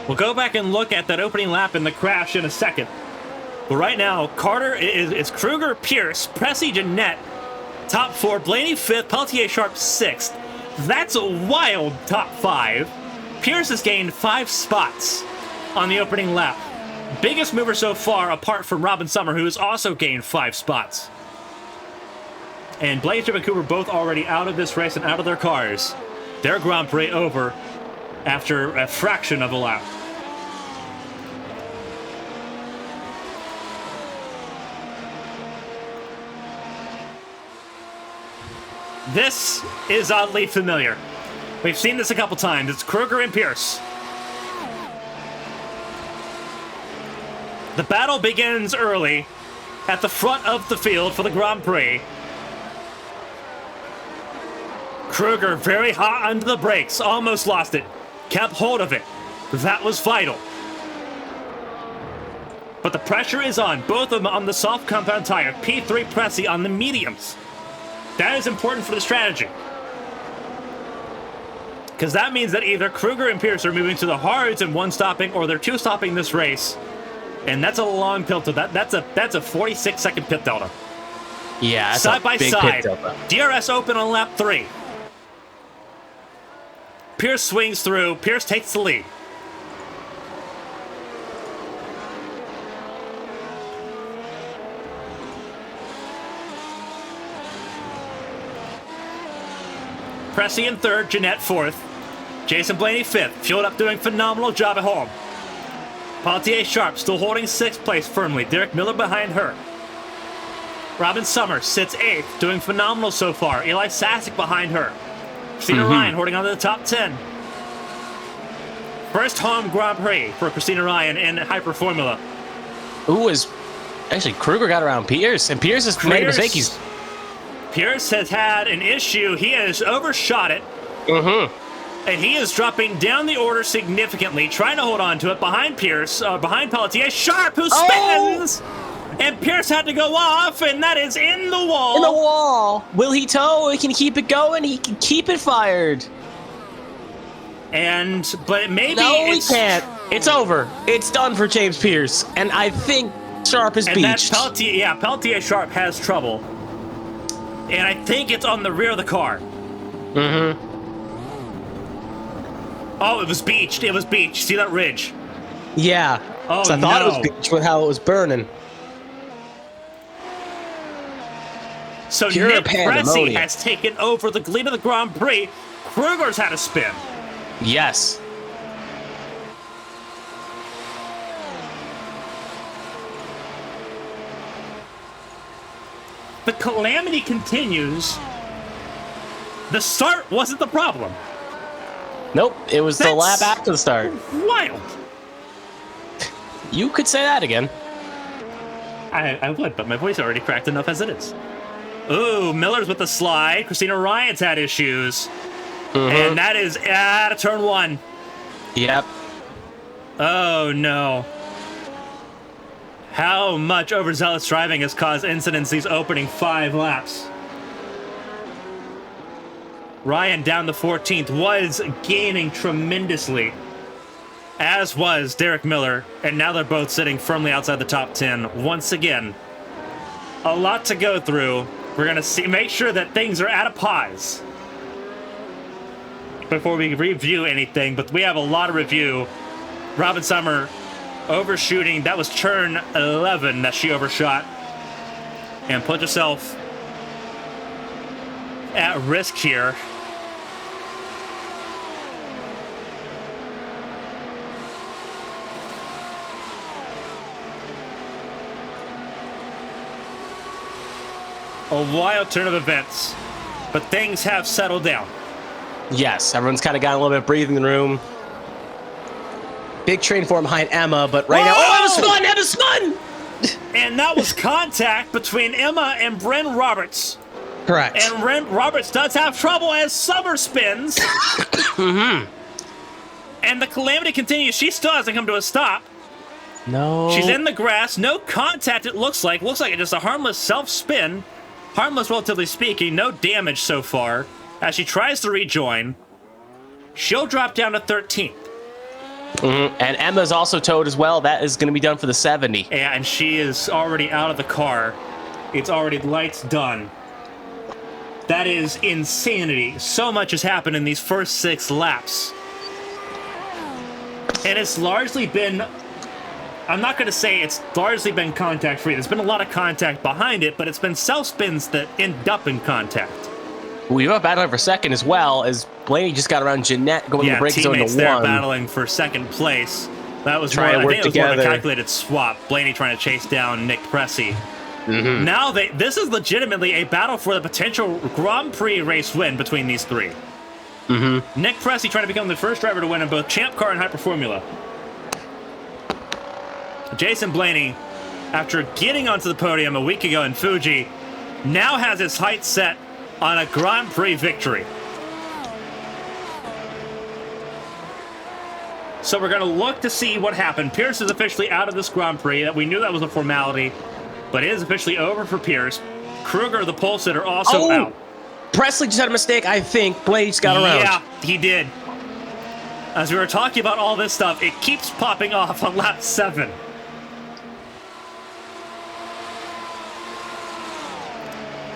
We'll go back and look at that opening lap in the crash in a second. But right now, Carter is Kruger, Pierce, Pressy, Jeanette, top 4, Blaney 5th, Peltier Sharp 6th. That's a wild top 5. Pierce has gained 5 spots on the opening lap. Biggest mover so far, apart from Robin Summer, who has also gained 5 spots. And Blankenship and Cooper both already out of this race and out of their cars. Their Grand Prix over after a fraction of a lap. This is oddly familiar. We've seen this a couple times. It's Kruger and Pierce. The battle begins early at the front of the field for the Grand Prix. Kruger very hot under the brakes, almost lost it. Kept hold of it. That was vital. But the pressure is on, both of them on the soft compound tire. P3 Pressy on the mediums. That is important for the strategy. Because that means that either Kruger and Pierce are moving to the hards and 1 stopping, or they're 2 stopping this race. And that's a long pit delta. That's a 46-second pit delta. Yeah, that's side a by big side. pit delta. DRS open on lap 3. Pierce swings through. Pierce takes the lead. Pressy in 3rd, Jeanette 4th. Jason Blaney 5th, fueled up, doing phenomenal job at home. Peltier Sharp still holding 6th place firmly. Derek Miller behind her. Robin Summers sits 8th, doing phenomenal so far. Eli Sasek behind her. Christina Ryan holding on to the top 10. First home Grand Prix for Christina Ryan in Hyper Formula. Ooh, actually Kruger got around Pierce, and Pierce has made a mistake. Pierce has had an issue. He has overshot it. And he is dropping down the order significantly, trying to hold on to it behind Pierce, behind Peltier. Sharp, who spins! Oh! And Pierce had to go off, and that is in the wall. In the wall. Will he tow? He can keep it going. He can keep it fired. But maybe he can't. It's over. It's done for James Pierce. And I think Sharp is beached. Peltier Sharp has trouble. And I think it's on the rear of the car. Oh, it was beached. It was beached. See that ridge? Yeah. Oh, I thought it was beached with how it was burning. So Nick Pressy has taken over the lead of the Grand Prix. Kruger's had a spin. Yes. The calamity continues. The start wasn't the problem. Nope, it was the lap after the start. Wild. You could say that again. I would, but my voice already cracked enough as it is. Ooh, Miller's with the slide. Christina Ryan's had issues. And that is out of turn 1. Yep. Oh, no. How much overzealous driving has caused incidents these opening 5 laps? Ryan down to 14th, was gaining tremendously, as was Derek Miller, and now they're both sitting firmly outside the top 10 once again. A lot to go through. We're going to make sure that things are at a pause before we review anything, but we have a lot of review. Robin Summer overshooting. That was turn 11 that she overshot and put herself at risk here. A wild turn of events, but things have settled down. Yes, everyone's kind of got a little bit of breathing room. Big train form behind Emma, but right now, Emma spun! And that was contact between Emma and Bryn Roberts. Correct. And Bryn Roberts does have trouble as Summer spins. And the calamity continues. She still hasn't come to a stop. No. She's in the grass. No contact, it looks like. Looks like it's just a harmless self-spin. Harmless, relatively speaking. No damage so far. As she tries to rejoin, she'll drop down to 13th. And Emma's also towed as well. That is going to be done for the 70. Yeah, and she is already out of the car. It's already lights done. That is insanity. So much has happened in these first 6 laps. And it's largely been... I'm not going to say it's largely been contact-free. There's been a lot of contact behind it, but it's been self-spins that end up in contact. We have a battle for second as well, as Blaney just got around Jeanette going to the break zone to 1. There battling for second place. That was trying to work together. More of a calculated swap. Blaney trying to chase down Nick Pressey. Now this is legitimately a battle for the potential Grand Prix race win between these 3. Nick Pressey trying to become the first driver to win in both Champ Car and Hyper Formula. Jason Blaney, after getting onto the podium a week ago in Fuji, now has his sights set on a Grand Prix victory. So we're going to look to see what happened. Pierce is officially out of this Grand Prix. We knew that was a formality, but it is officially over for Pierce. Kruger, the pole sitter, also out. Presley just had a mistake, I think. Blaney just got around. Yeah, he did. As we were talking about all this stuff, it keeps popping off on lap 7.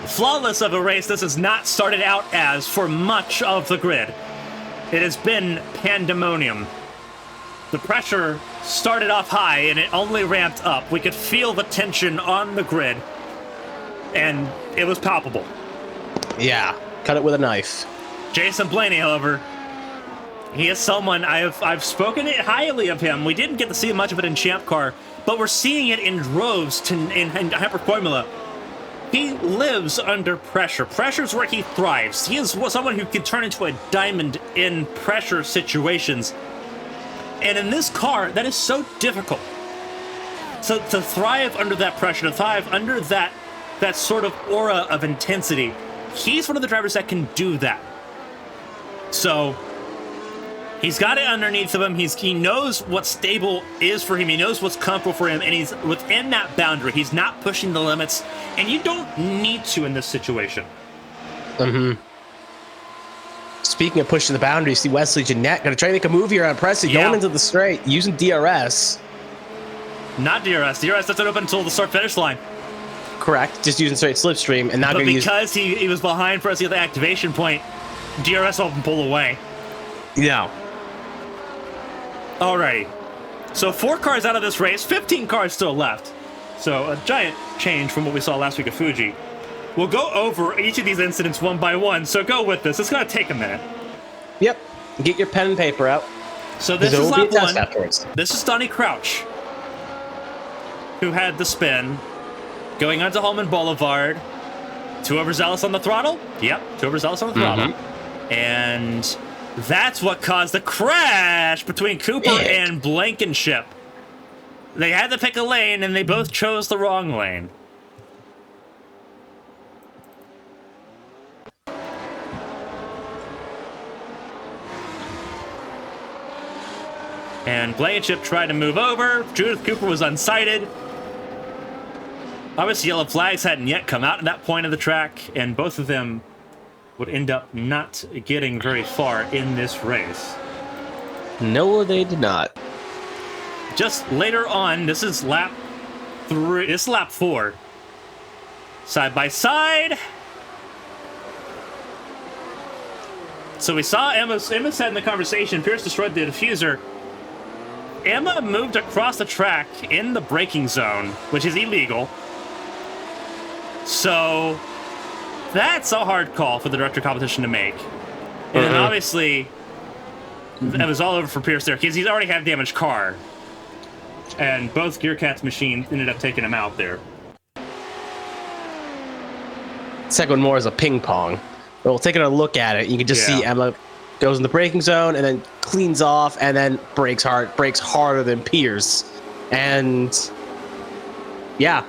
Flawless of a race this has not started out as for much of the grid. It has been pandemonium. The pressure started off high and it only ramped up. We could feel the tension on the grid, and it was palpable. Yeah, cut it with a knife. Jason Blaney, however, he is someone I've spoken highly of him. We didn't get to see much of it in Champ Car, but we're seeing it in droves in Hyper Formula. He lives under pressure. Pressure's where he thrives. He is someone who can turn into a diamond in pressure situations. And in this car, that is so difficult. So to thrive under that pressure, to thrive under that sort of aura of intensity, he's one of the drivers that can do that. So he's got it underneath of him. He knows what stable is for him. He knows what's comfortable for him, and he's within that boundary. He's not pushing the limits, and you don't need to in this situation. Speaking of pushing the boundaries, see Wesley Jeanette going to try to make a move here on Pressey, going into the straight, using DRS. Not DRS. DRS doesn't open until the start-finish line. Correct. Just using straight slipstream, and not going to use... But because he was behind Pressey at the activation point, DRS will pull away. No. Alrighty. So 4 cars out of this race, 15 cars still left. So a giant change from what we saw last week at Fuji. We'll go over each of these incidents one by one, so go with this. It's going to take a minute. Yep. Get your pen and paper out. So this is lap 1. This is Donnie Crouch, who had the spin. Going onto Holman Boulevard. Too overzealous on the throttle? Yep, too overzealous on the throttle. And that's what caused the crash between Cooper and Blankenship. They had to pick a lane, and they both chose the wrong lane. And Blankenship tried to move over. Judith Cooper was unsighted. Obviously, yellow flags hadn't yet come out at that point of the track, and both of them would end up not getting very far in this race. No, they did not. Just later on, this is lap 3. This is lap 4. Side by side. So we saw Emma said in the conversation, Pierce destroyed the diffuser. Emma moved across the track in the braking zone, which is illegal. So that's a hard call for the director of competition to make. And then obviously, it was all over for Pierce there, because he's already had a damaged car. And both Gearcat's machines ended up taking him out there. Second one more is a ping pong. Well, taking a look at it, you can just see Emma goes in the braking zone, and then cleans off, and then brakes harder than Pierce. And yeah.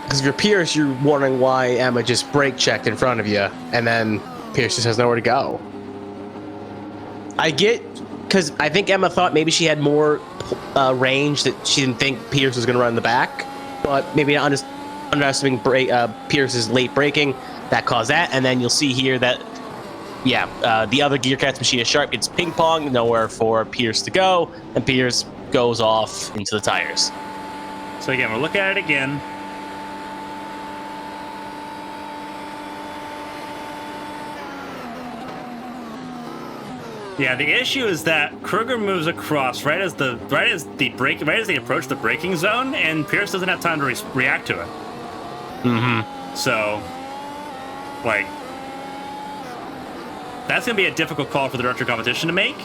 Because if you're Pierce, you're wondering why Emma just brake checked in front of you, and then Pierce just has nowhere to go. I get, because I think Emma thought maybe she had more range, that she didn't think Pierce was going to run in the back, but maybe not underestimating Pierce's late braking, that caused that. And then you'll see here that, the other Gear Cats machine is sharp, gets ping pong, nowhere for Pierce to go, and Pierce goes off into the tires. So again, we'll look at it again. Yeah, the issue is that Kruger moves across right as they approach the braking zone, and Pierce doesn't have time to react to it. Mm-hmm. So, like, that's gonna be a difficult call for the director of competition to make.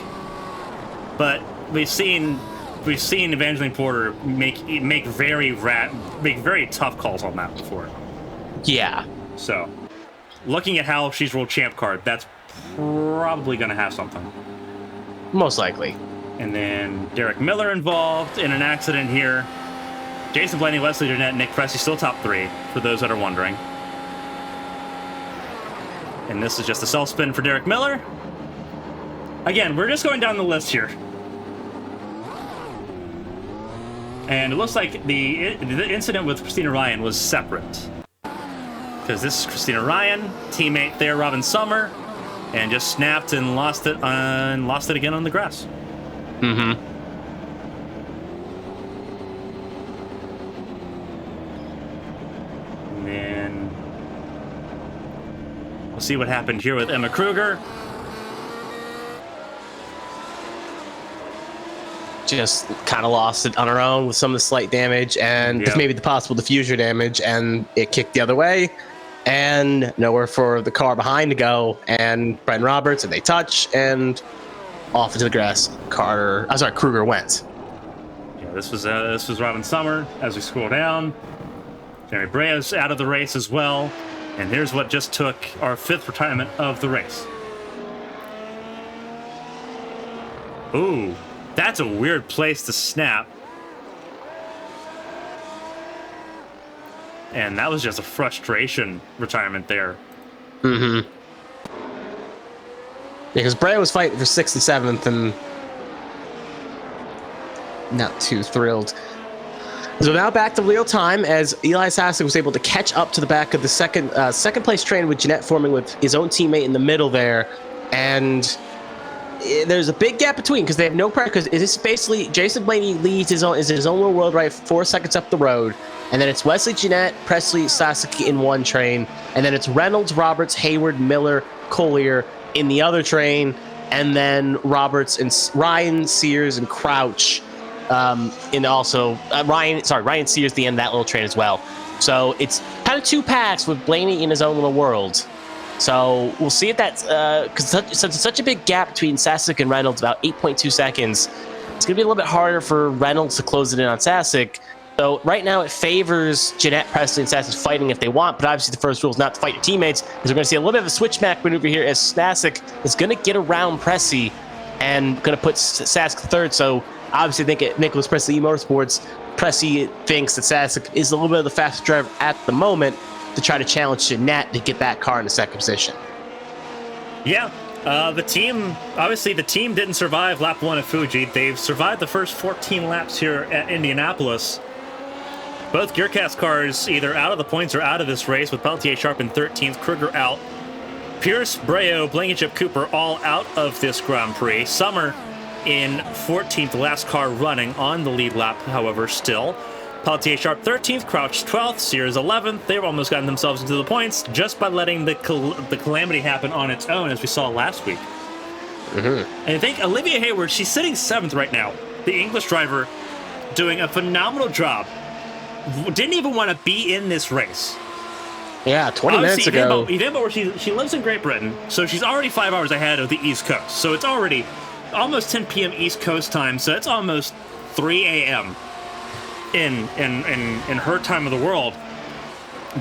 But we've seen Evangeline Porter make very tough calls on that before. Yeah. So, looking at how she's rolled champ card, that's probably going to have something. Most likely. And then Derek Miller involved in an accident here. Jason Blaney, Wesley Jeanette, Nick Pressey still top 3, for those that are wondering. And this is just a self-spin for Derek Miller. Again, we're just going down the list here. And it looks like the incident with Christina Ryan was separate. Because this is Christina Ryan, teammate there, Robin Summer, and just snapped and lost it again on the grass. Mm-hmm. And then we'll see what happened here with Emma Kruger. Just kind of lost it on her own with some of the slight damage and maybe the possible diffuser damage, and it kicked the other way. And nowhere for the car behind to go, and Brendan Roberts, and they touch, and off into the grass. Kruger went. Yeah, this was Robin Summer. As we scroll down, Jeremy Brea's out of the race as well, and here's what just took our 5th retirement of the race. Ooh, that's a weird place to snap. And that was just a frustration retirement there. Mm-hmm. Because Brea was fighting for 6th and 7th, and not too thrilled. So now back to real time, as Eli Sasek was able to catch up to the back of the second place train, with Jeanette forming with his own teammate in the middle there. And there's a big gap between, because they have no pressure. Because it's basically Jason Blaney leads his own little world right 4 seconds up the road. And then it's Wesley Jeanette, Presley, Sasaki in one train. And then it's Reynolds, Roberts, Hayward, Miller, Collier in the other train. And then Roberts and Ryan, Sears, and Crouch. And also Ryan Sears at the end of that little train as well. So it's kind of 2 packs with Blaney in his own little world. So we'll see if that's because it's such a big gap between Sasek and Reynolds, about 8.2 seconds. It's going to be a little bit harder for Reynolds to close it in on Sasek. So right now it favors Jeanette, Presley, and Sasek fighting if they want, but obviously the first rule is not to fight your teammates, because we're going to see a little bit of a switchback maneuver here as Sasek is going to get around Pressey and going to put Sasek third. So obviously I think at Nicholas Presley Motorsports, Pressey thinks that Sasek is a little bit of the fastest driver at the moment to try to challenge Jeanette to get that car in the second position. Yeah. The team didn't survive lap 1 at Fuji. They've survived the first 14 laps here at Indianapolis. Both GearCast cars either out of the points or out of this race, with Peltier Sharp in 13th, Kruger out. Pierce, Breo, Blankenship, Cooper all out of this Grand Prix. Summer in 14th, last car running on the lead lap, however, still. Peltier Sharp 13th, Crouch 12th, Sears 11th. They've almost gotten themselves into the points just by letting the calamity happen on its own, as we saw last week. Mm-hmm. And I think Olivia Hayward, she's sitting 7th right now. The English driver doing a phenomenal job. Didn't even want to be in this race. Yeah, 20 minutes ago. Even where she lives in Great Britain, so she's already 5 hours ahead of the East Coast. So it's already almost 10 p.m. East Coast time, so it's almost 3 a.m. in her time of the world.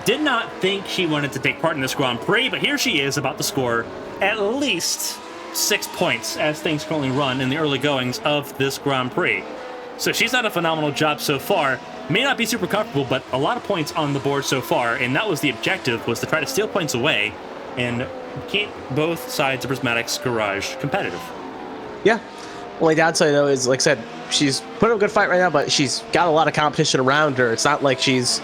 did not think she wanted to take part in this Grand Prix, but here she is about to score at least 6 points as things currently run in the early goings of this Grand Prix. So she's done a phenomenal job so far. May not be super comfortable, but a lot of points on the board so far, and that was the objective, was to try to steal points away and keep both sides of Prismatic's garage competitive. Yeah. Only downside, though, is, like I said, she's putting up a good fight right now, but she's got a lot of competition around her. It's not like she's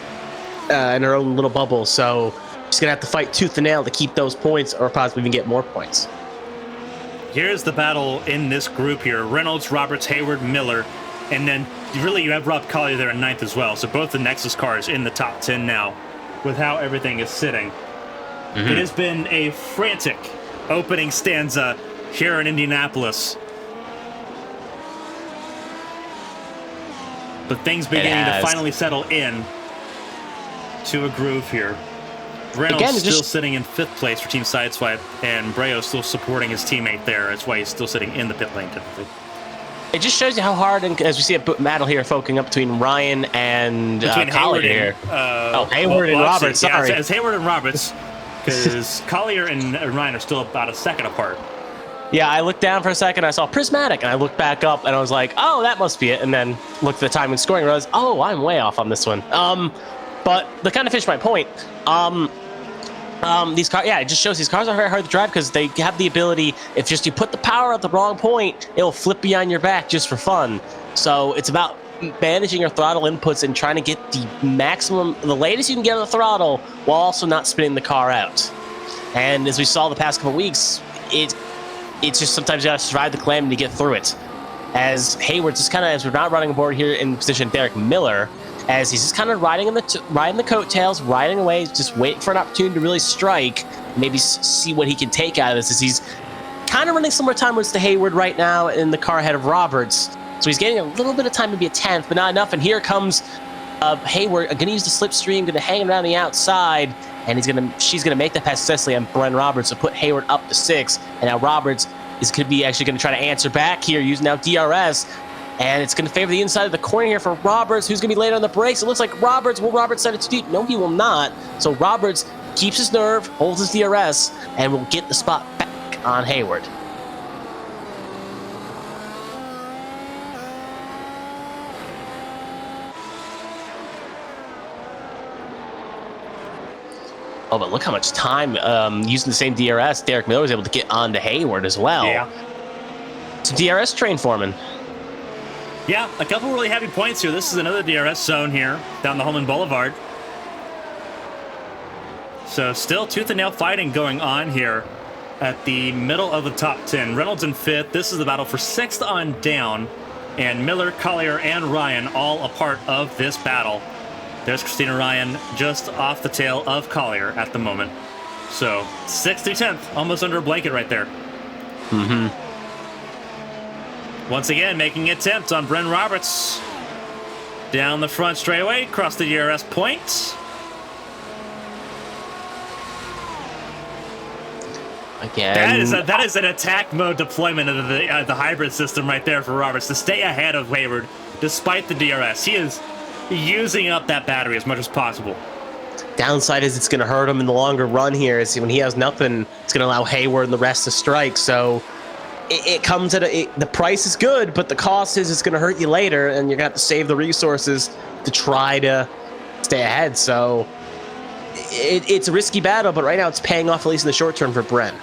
in her own little bubble, so she's going to have to fight tooth and nail to keep those points or possibly even get more points. Here's the battle in this group here. Reynolds, Roberts, Hayward, Miller, and then really you have Rob Collier there in 9th as well. So both the Nexus cars in the top 10 now with how everything is sitting. Mm-hmm. It has been a frantic opening stanza here in Indianapolis. But things beginning to finally settle in to a groove here. Reynolds again, still sitting in 5th place for Team Sideswipe, and Breo still supporting his teammate there. That's why he's still sitting in the pit lane, typically. It just shows you how hard, and as we see a battle here, focusing up between Ryan and Collier here. Hayward and Roberts, sorry. Yeah, it's Hayward and Roberts, because Collier and Ryan are still about a second apart. Yeah, I looked down for a second, I saw Prismatic, and I looked back up, and I was like, oh, that must be it, and then looked at the time and scoring, and I was, oh, I'm way off on this one. But to kind of finish my point, these cars, yeah, it just shows these cars are very hard to drive because they have the ability, if just you put the power at the wrong point, it'll flip behind your back just for fun. So it's about managing your throttle inputs and trying to get the maximum, the latest you can get on the throttle while also not spinning the car out. And as we saw the past couple weeks, it's just sometimes you gotta survive the calamity to get through it. As Hayward's just kind of, as we're not running aboard here in position Derek Miller, as he's just kind of riding the coattails, riding away, just waiting for an opportunity to really strike, maybe see what he can take out of this. As he's kind of running similar time with to Hayward right now in the car ahead of Roberts, so he's getting a little bit of time, maybe a 10th, but not enough. And here comes Hayward, going to use the slipstream, going to hang around the outside, and she's gonna make that pass successfully on Bren Roberts to put Hayward up to 6, and now Roberts is going to be actually going to try to answer back here using now DRS. And it's going to favor the inside of the corner here for Roberts, who's going to be late on the brakes. It looks like will Roberts set it too deep? No, he will not. So Roberts keeps his nerve, holds his DRS, and will get the spot back on Hayward. Oh, but look how much time using the same DRS, Derek Miller was able to get onto Hayward as well. Yeah. It's a DRS train foreman. Yeah, a couple really heavy points here. This is another DRS zone here down the Holman Boulevard. So still tooth and nail fighting going on here at the middle of the top 10. Reynolds in 5th. This is the battle for 6th on down. And Miller, Collier, and Ryan all a part of this battle. There's Christina Ryan just off the tail of Collier at the moment. So 6th through 10th, almost under a blanket right there. Mm-hmm. Once again, making an attempt on Bren Roberts. Down the front straightaway, across the DRS point. Again. That is an attack mode deployment of the hybrid system right there for Roberts to stay ahead of Hayward despite the DRS. He is using up that battery as much as possible. Downside is it's going to hurt him in the longer run here. Is when he has nothing, it's going to allow Hayward and the rest to strike. So it comes at the price is good, but the cost is it's going to hurt you later, and you're going to have to save the resources to try to stay ahead. So it's a risky battle, but right now it's paying off, at least in the short term, for Bren.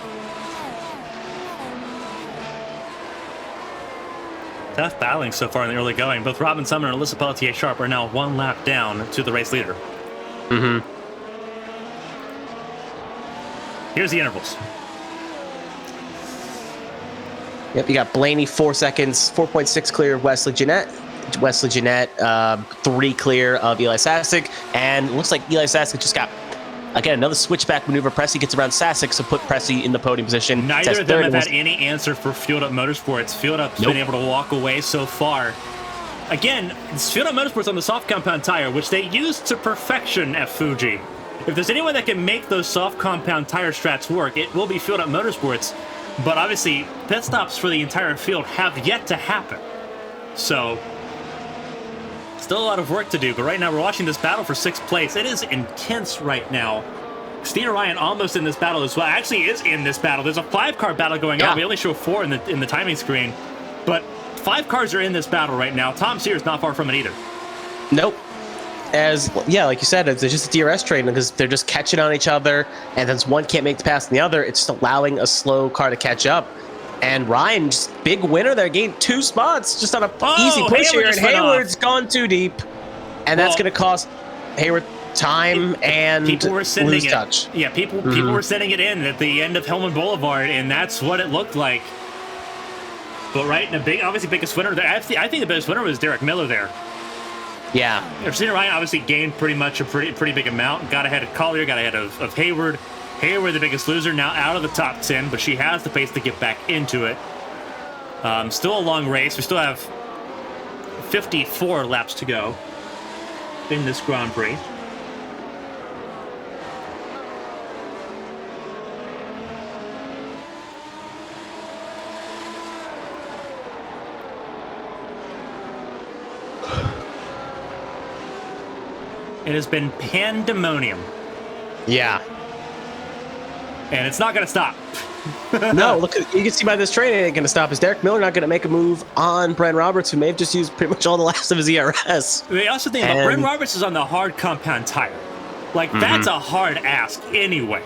Tough battling so far in the early going. Both Robin Sumner and Alyssa Pelletier-Sharp are now 1 lap down to the race leader. Mm-hmm. Here's the intervals. Yep, you got Blaney 4 seconds, 4.6 clear of Wesley Jeanette. 3 clear of Eli Sasek, and it looks like Eli Sasek just got, again, another switchback maneuver. Pressy gets around Sasek, so put Pressy in the podium position. Neither of them have had any answer for Fueled Up Motorsports. Fueled Up's been able to walk away so far. Again, it's Fueled Up Motorsports on the soft compound tire, which they use to perfection at Fuji. If there's anyone that can make those soft compound tire strats work, it will be Fueled Up Motorsports. But obviously, pit stops for the entire field have yet to happen. So Still a lot of work to do, but right now we're watching this battle for 6th place. It is intense right now. Christina Ryan almost in this battle as well. Actually is in this battle. There's a 5-car battle going on. We only show 4 in the timing screen, but 5 cars are in this battle right now. Tom Sears not far from it either. Nope. Like you said, it's just a DRS train because they're just catching on each other, and then one can't make the pass than the other. It's just allowing a slow car to catch up. And Ryan, just big winner there, gained 2 spots just on a easy push here, and Hayward's gone too deep, and that's going to cost Hayward time and people were sending lose it. touch. Yeah, people were sending it in at the end of Hillman Boulevard, and that's what it looked like. But right, obviously biggest winner there. I think the biggest winner was Derek Miller there. Yeah. Christina Ryan obviously gained pretty much a pretty big amount. Got ahead of Collier, got ahead of Hayward. Hayward, the biggest loser, now out of the top 10, but she has the pace to get back into it. Still a long race. We still have 54 laps to go in this Grand Prix. It has been pandemonium. Yeah. And it's not going to stop. No, look, you can see by this train, it ain't going to stop. Is Derek Miller not going to make a move on Brent Roberts, who may have just used pretty much all the last of his ERS? They also think about Brent Roberts is on the hard compound tire. Like, that's a hard ask anyway.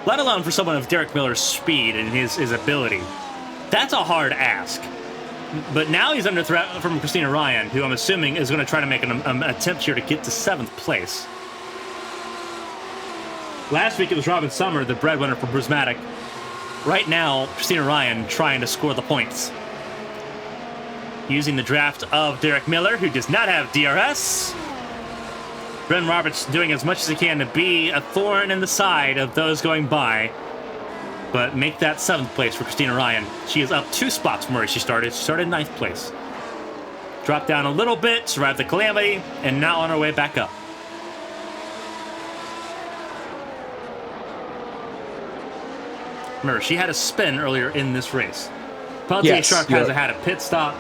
Let alone for someone of Derek Miller's speed and his ability. That's a hard ask. But now he's under threat from Christina Ryan, who I'm assuming is going to try to make an attempt here to get to 7th place. Last week it was Robin Summer, the breadwinner for Brucematic. Right now, Christina Ryan trying to score the points. Using the draft of Derek Miller, who does not have DRS. Brent Roberts doing as much as he can to be a thorn in the side of those going by. But make that 7th place for Christina Ryan. She is up 2 spots from where she started. She started 9th place. Dropped down a little bit, survived the calamity, and now on her way back up. Remember, she had a spin earlier in this race. Peltier Shark has had a pit stop.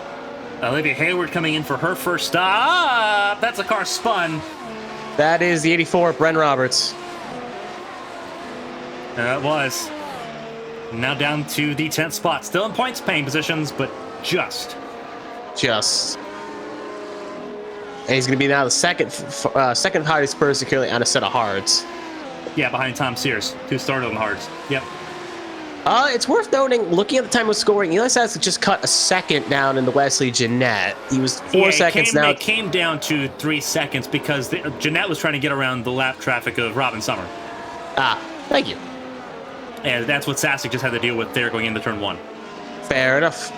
Olivia Hayward coming in for her first stop. That's a car spun. That is the 84, Brent Roberts. It was. Now down to the 10th spot. Still in points paying positions, but just. And he's going to be now the second highest person securely on a set of hards. Yeah, behind Tom Sears, who started on the hards. Yep. It's worth noting, looking at the time of scoring, Eli Sassick just cut a second down in the Wesley Jeanette. He was 4 seconds now. It came down to 3 seconds because Jeanette was trying to get around the lap traffic of Robin Summer. Thank you. And that's what Sassick just had to deal with there going into turn 1. Fair enough.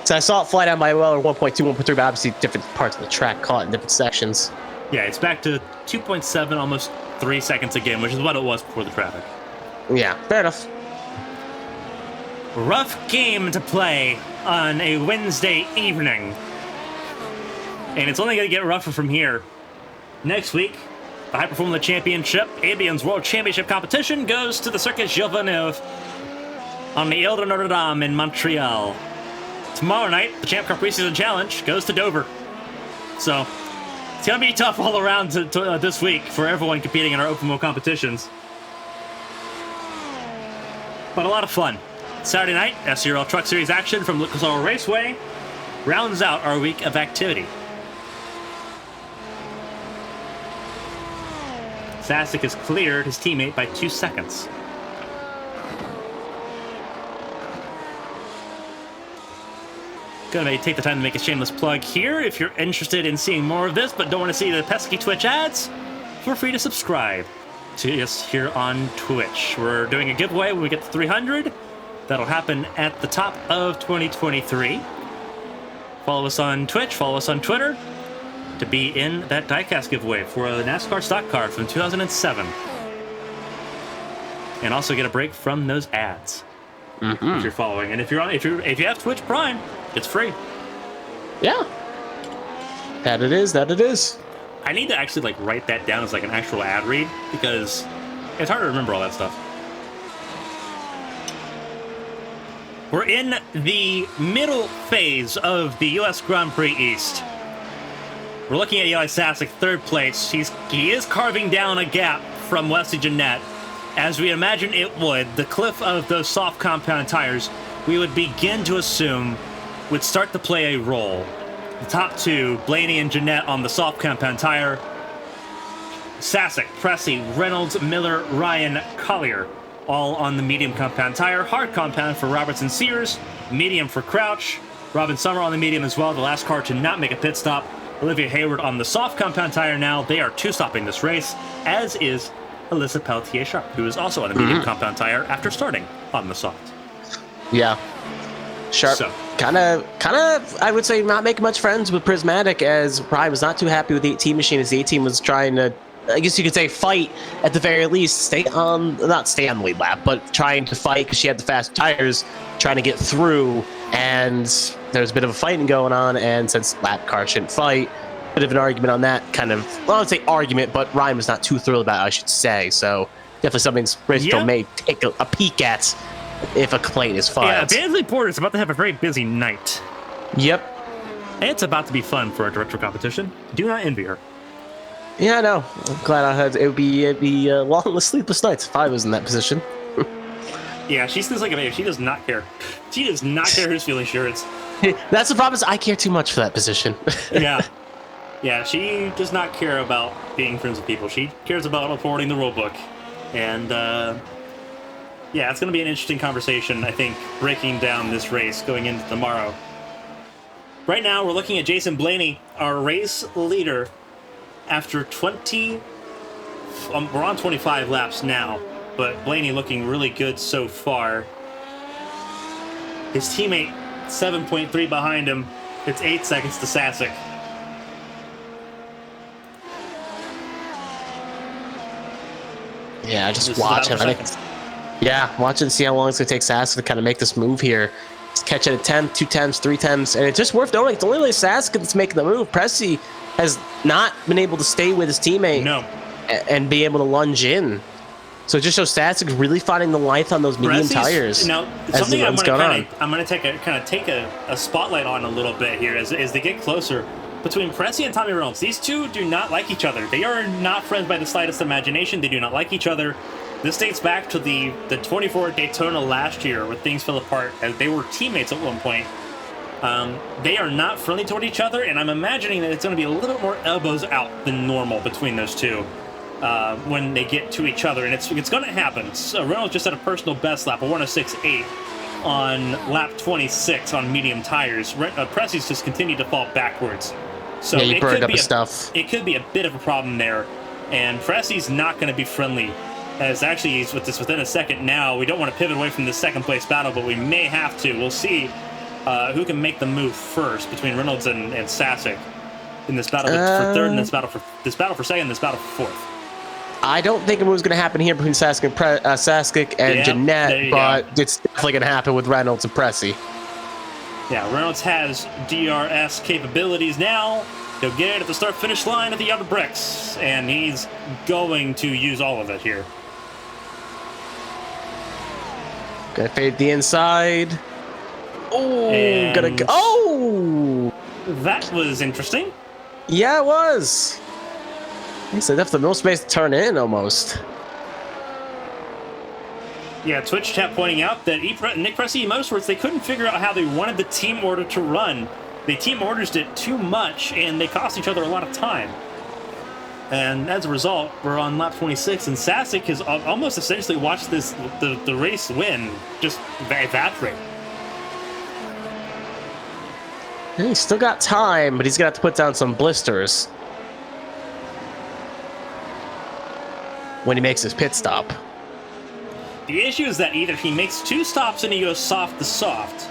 So I saw it fly down by well, 1.2, 1.3, but obviously different parts of the track caught in different sections. Yeah, it's back to 2.7, almost 3 seconds again, which is what it was before the traffic. Yeah, fair enough. Rough game to play on a Wednesday evening. And it's only going to get rougher from here. Next week, the High Performance Championship, ABN's World Championship competition, goes to the Circuit Gilles Villeneuve on the Ile de Notre Dame in Montreal. Tomorrow night, the Champ Car Preseason Challenge goes to Dover. So, it's going to be tough all around this week for everyone competing in our open wheel competitions. But a lot of fun. Saturday night, SCRL Truck Series action from Lucas Oil Raceway rounds out our week of activity. Sassick has cleared his teammate by 2 seconds. Gonna take the time to make a shameless plug here. If you're interested in seeing more of this but don't want to see the pesky Twitch ads, feel free to subscribe to us here on Twitch. We're doing a giveaway when we get to 300. That'll happen at the top of 2023. Follow us on Twitch, follow us on Twitter to be in that diecast giveaway for a NASCAR stock car from 2007. And also get a break from those ads if you're following. And if you have Twitch Prime, it's free. Yeah. That it is. I need to actually write that down as an actual ad read because it's hard to remember all that stuff. We're in the middle phase of the U.S. Grand Prix East. We're looking at Eli Sasek, third place. He is carving down a gap from Wesley Jeanette. As we imagine it would, the cliff of those soft compound tires, we would begin to assume, would start to play a role. The top two, Blaney and Jeanette on the soft compound tire. Sasek, Pressey, Reynolds, Miller, Ryan, Collier, all on the medium compound tire. Hard compound for Robertson Sears, medium for Crouch. Robin Summer on the medium as well, the last car to not make a pit stop. Olivia Hayward on the soft compound tire now. They are two-stopping this race, as is Alyssa Pelletier-Sharp, who is also on the medium compound tire after starting on the soft. Yeah. Sharp, kind of, I would say, not making much friends with Prismatic, as Prime was not too happy with the 18 machine, as the 18 was trying to, I guess you could say, fight at the very least, not stay on the lead lap, but trying to fight because she had the fast tires, trying to get through, and there's a bit of a fighting going on, and since lap car shouldn't fight, bit of an argument on that kind of, well, I would say argument, but Ryan was not too thrilled about it, I should say, so definitely something Bristol may take a peek at if a complaint is filed. Yeah, Bansley Porter is about to have a very busy night. Yep. And it's about to be fun for a director competition. Do not envy her. Yeah, I know. I'm glad it would be long, sleepless nights if I was in that position. Yeah, she sleeps like a baby. She does not care. She does not care who's feeling shirts. That's the problem, is I care too much for that position. Yeah. Yeah, she does not care about being friends with people. She cares about upholding the rule book. And, yeah, it's going to be an interesting conversation, I think, breaking down this race going into tomorrow. Right now, we're looking at Jason Blaney, our race leader, after 20... we're on 25 laps now, but Blaney looking really good so far. His teammate, 7.3 behind him. It's 8 seconds to Sasek. Yeah, just watching. Watching to see how long it's going to take Sasek to kind of make this move here. Just catch it at 10, 2 10s, 3 10s, and it's just worth noting, it's only really Sasek that's making the move. Pressey has not been able to stay with his teammate and be able to lunge in. So it just shows Sasek really finding the life on those medium tires. Now, something I'm going to take a spotlight on a little bit here as they get closer. Between Pressey and Tommy Reynolds, these two do not like each other. They are not friends by the slightest imagination. They do not like each other. This dates back to the 24 Daytona last year where things fell apart as they were teammates at one point. They are not friendly toward each other, and I'm imagining that it's going to be a little bit more elbows out than normal between those two when they get to each other, and it's going to happen. So Reynolds just had a personal best lap, a 106.8 on lap 26 on medium tires. Pressey's just continued to fall backwards. So yeah, it could be stuff. It could be a bit of a problem there, and Pressey's not going to be friendly. As actually he's within a second now. We don't want to pivot away from the second place battle, but we may have to. We'll see who can make the move first between Reynolds and Sasek in this battle for third, and this battle for second, this battle for fourth. I don't think a move's going to happen here between Sasek and Jeanette, but it's definitely going to happen with Reynolds and Pressey. Yeah, Reynolds has DRS capabilities now. He'll get it at the start-finish line at the Yellow Bricks, and he's going to use all of it here. Gonna fade the inside. Oh, gonna go. Oh! That was interesting. Yeah, it was. He's left the no space to turn in almost. Yeah, Twitch chat pointing out that Nick Pressey and Motorsports, they couldn't figure out how they wanted the team order to run. They team orders it too much, and they cost each other a lot of time. And as a result, we're on lap 26, and Sasek has almost essentially watched the race win just evaporate. He's still got time, but he's going to have to put down some blisters when he makes his pit stop. The issue is that either he makes 2 stops and he goes soft to soft,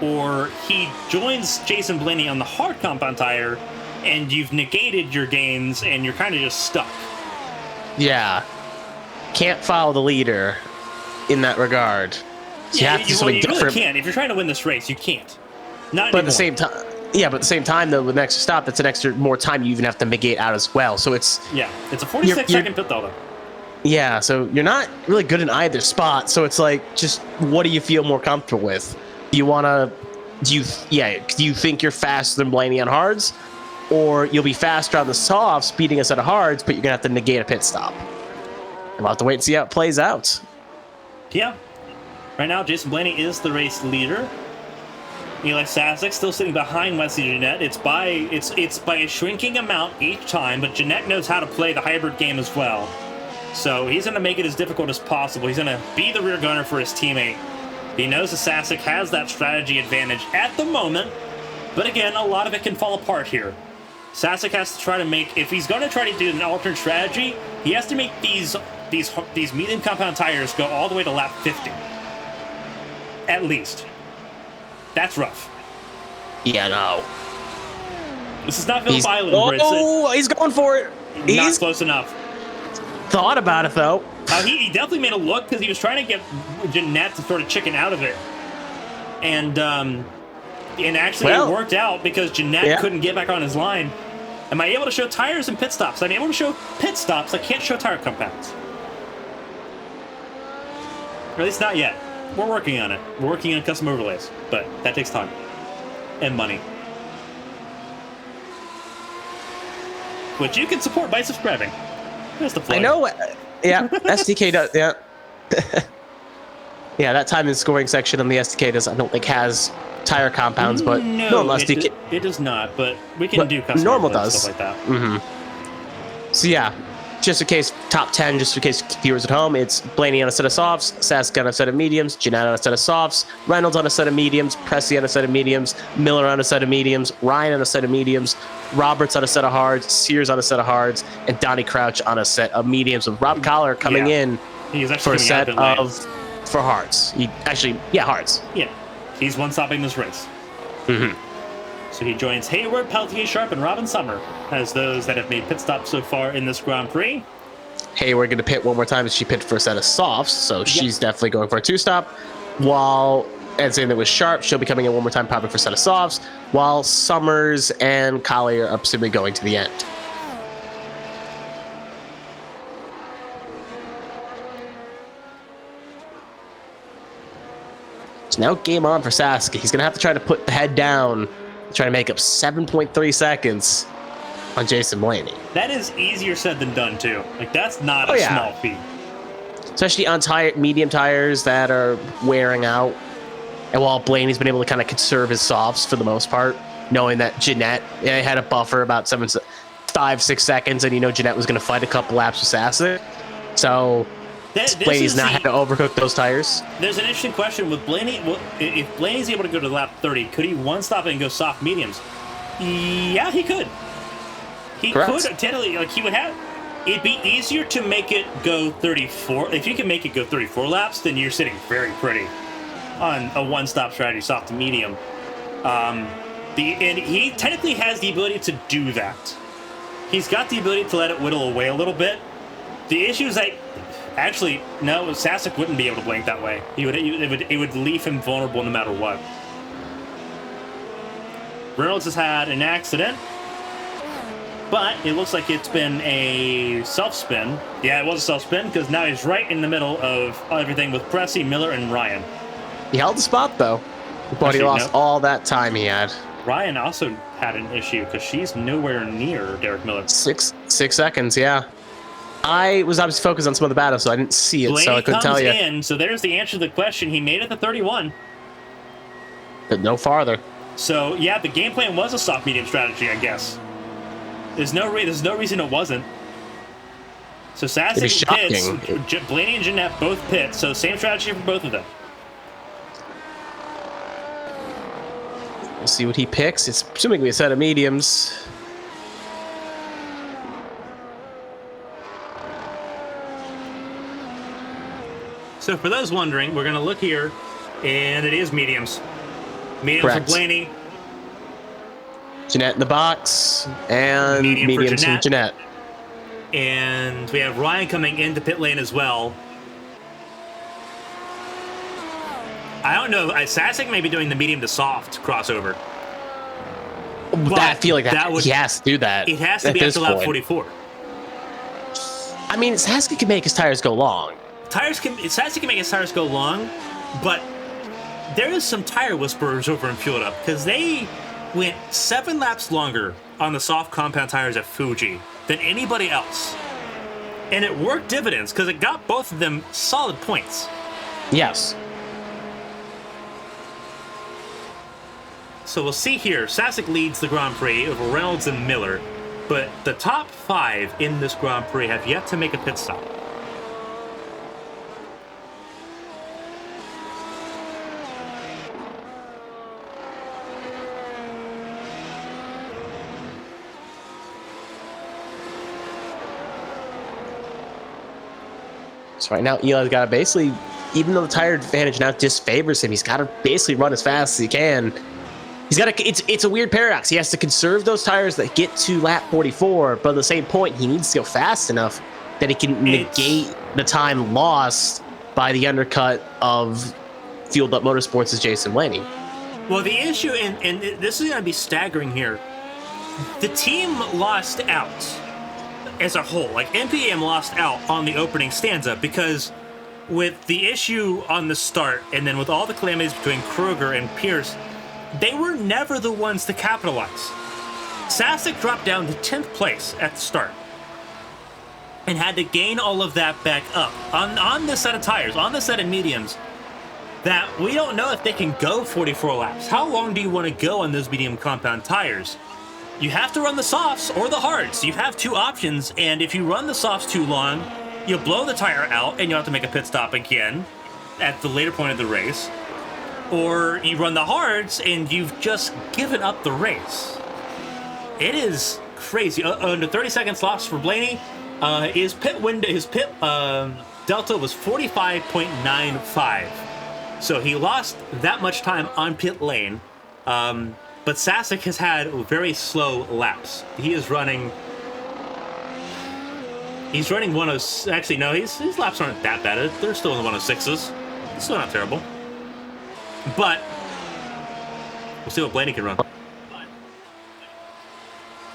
or he joins Jason Blaney on the hard compound tire, and you've negated your gains, and you're kind of just stuck. Yeah. Can't follow the leader in that regard. So you have to do something different. Really can't. If you're trying to win this race, you can't. Not but anymore. At the same time, yeah, but at the same time, though, with an extra stop, that's an extra more time you even have to negate out as well. So it's... Yeah, it's a 46-second pit stop, though. Yeah, so you're not really good in either spot. So it's like, just what do you feel more comfortable with? Do you want to... Do you think you're faster than Blaney on hards? or you'll be faster on the softs, beating us at a hards, but you're gonna have to negate a pit stop. We'll have to wait and see how it plays out. Yeah. Right now, Jason Blaney is the race leader. Eli Sasek still sitting behind Wesley Jeanette. It's by a shrinking amount each time, but Jeanette knows how to play the hybrid game as well. So he's going to make it as difficult as possible. He's going to be the rear gunner for his teammate. He knows that Sasek has that strategy advantage at the moment, but again, a lot of it can fall apart here. Sasek has to try to make, if he's going to try to do an alternate strategy, he has to make these medium compound tires go all the way to lap 50. At least. That's rough. Yeah, no. This is not Phillip Island. Oh, he's going for it. Not close enough. Thought about it, though. He definitely made a look because he was trying to get Jeanette to sort of chicken out of it. And actually it worked out because Jeanette couldn't get back on his line. Am I able to show tires and pit stops? I'm able to show pit stops. I can't show tire compounds. Or at least not yet. We're working on it. We're working on custom overlays, but that takes time and money, which you can support by subscribing. There's the plug. I know. Yeah, SDK does. Yeah, yeah. That time and scoring section on the SDK does. I don't think has tire compounds, but no, it does not. But we can do custom normal overlays, does stuff like that. Mm-hmm. So yeah. Just in case, top 10, just in case viewers at home, it's Blaney on a set of softs, Sask on a set of mediums, Jeanette on a set of softs, Reynolds on a set of mediums, Pressy on a set of mediums, Miller on a set of mediums, Ryan on a set of mediums, Roberts on a set of hards, Sears on a set of hards, and Donnie Crouch on a set of mediums, with Rob Collar coming in for a set for hards. Hards. Yeah, he's one-stopping this race. Mm-hmm. So he joins Hayward, Peltier, Sharp, and Robin Summer as those that have made pit stops so far in this Grand Prix. Hayward going to pit one more time as she pitted for a set of softs, so she's definitely going for a two-stop. While, and saying that was Sharp, she'll be coming in one more time probably for a set of softs, while Summers and Collier are simply going to the end. So now game on for Sasuke. He's going to have to try to put the head down, try to make up 7.3 seconds on Jason Blaney. That is easier said than done, too. Like, that's not a small feat. Especially on medium tires that are wearing out. And while Blaney's been able to kind of conserve his softs for the most part, knowing that Jeanette had a buffer about 5-6 seconds, and Jeanette was going to fight a couple laps with Sasek. So Blaney's not had to overcook those tires. There's an interesting question with Blaney. If Blaney's able to go to lap 30, could he one-stop it and go soft mediums? Yeah, he could. He could. Technically, like, he would have. It'd be easier to make it go 34. If you can make it go 34 laps, then you're sitting very pretty on a one-stop strategy, soft to medium. And he technically has the ability to do that. He's got the ability to let it whittle away a little bit. The issue is that, actually, no, Sasek wouldn't be able to blink that way. It would leave him vulnerable no matter what. Reynolds has had an accident, but it looks like it's been a self-spin. Yeah, it was a self-spin, because now he's right in the middle of everything with Pressy, Miller, and Ryan. He held the spot, though, but he lost all that time he had. Ryan also had an issue, because she's nowhere near Derek Miller. 6 seconds, yeah. I was obviously focused on some of the battles, so I didn't see it, so I couldn't tell you. In, so there's the answer to the question. He made it to 31. But no farther. So, yeah, the game plan was a soft-medium strategy, I guess. There's no reason it wasn't. So Sasek pits, Blaney and Jeanette both pit, so same strategy for both of them. We'll see what he picks. It's presumably a set of mediums. So for those wondering, we're going to look here, and it is mediums. Mediums for Blaney. Jeanette in the box, and mediums for Jeanette. And we have Ryan coming into pit lane as well. I don't know. Sasek may be doing the medium to soft crossover. I feel like he has to do that. It has to be after lap 44. I mean, Sasek can make his tires go long. Sasek can make his tires go long, but there is some tire whisperers over in Fuel It Up, because they went 7 laps longer on the soft compound tires at Fuji than anybody else. And it worked dividends because it got both of them solid points. Yes. So we'll see here. Sasek leads the Grand Prix over Reynolds and Miller, but the top 5 in this Grand Prix have yet to make a pit stop. So right now, Eli's got to basically, even though the tire advantage now disfavors him, he's got to basically run as fast as he can. He's got to. It's a weird paradox. He has to conserve those tires that get to lap 44, but at the same point, he needs to go fast enough that he can negate the time lost by the undercut of Fueled Up Motorsports' Jason Blaney. Well, the issue, and this is going to be staggering here, the team lost out as a whole. Like, NPM lost out on the opening stanza because with the issue on the start and then with all the calamities between Kruger and Pierce, they were never the ones to capitalize. Sasek dropped down to 10th place at the start and had to gain all of that back up on this set of tires, on the set of mediums, that we don't know if they can go 44 laps. How long do you want to go on those medium compound tires? You have to run the softs or the hards. You have 2 options, and if you run the softs too long, you'll blow the tire out and you'll have to make a pit stop again at the later point of the race. Or you run the hards and you've just given up the race. It is crazy. Under 30 seconds lost for Blaney. His pit delta was 45.95. So he lost that much time on pit lane. But Sasek has had very slow laps. He is running. He's running 106. Actually, no, his laps aren't that bad. They're still in the 106s. It's still not terrible. But we'll see what Blaney can run.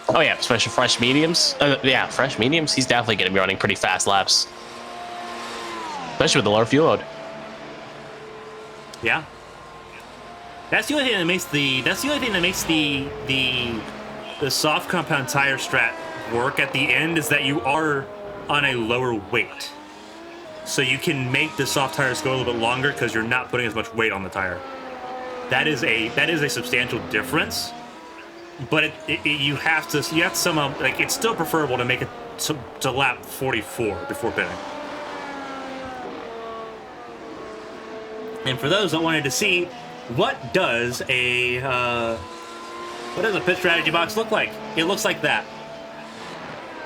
Oh yeah, especially fresh mediums. Yeah, fresh mediums. He's definitely going to be running pretty fast laps, especially with the lower fuel load. Yeah. That's the only thing that makes the soft compound tire strat work at the end, is that you are on a lower weight. So you can make the soft tires go a little bit longer because you're not putting as much weight on the tire. That is a substantial difference. But you have to somehow, like, it's still preferable to make it to lap 44 before pitting. And for those that wanted to see, what does a pit strategy box look like? It looks like that.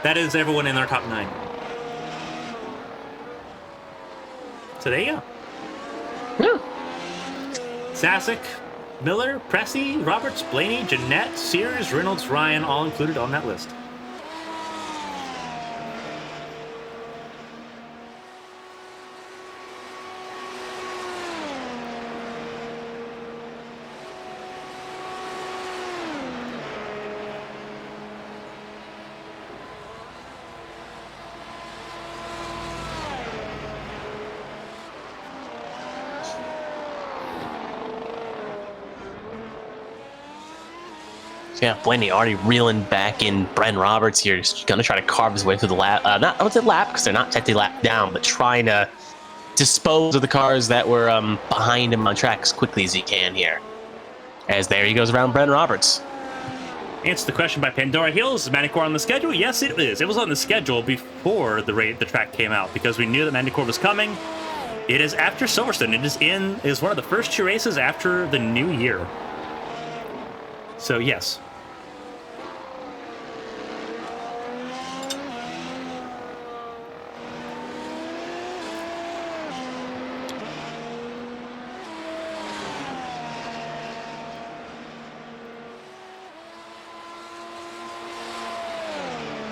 That is everyone in their top 9. So there you go. Yeah. Sasek, Miller, Pressy, Roberts, Blaney, Jeanette, Sears, Reynolds, Ryan, all included on that list. Yeah, Blaney already reeling back in Bren Roberts here. He's going to try to carve his way through the lap. I would say lap because they're not technically lap down, but trying to dispose of the cars that were behind him on track as quickly as he can here. As there he goes around Bren Roberts. Answer the question by Pandora Hills. Is Manticore on the schedule? Yes, it is. It was on the schedule before the track came out because we knew that Manticore was coming. It is after Silverstone. It is one of the first 2 races after the new year. So yes.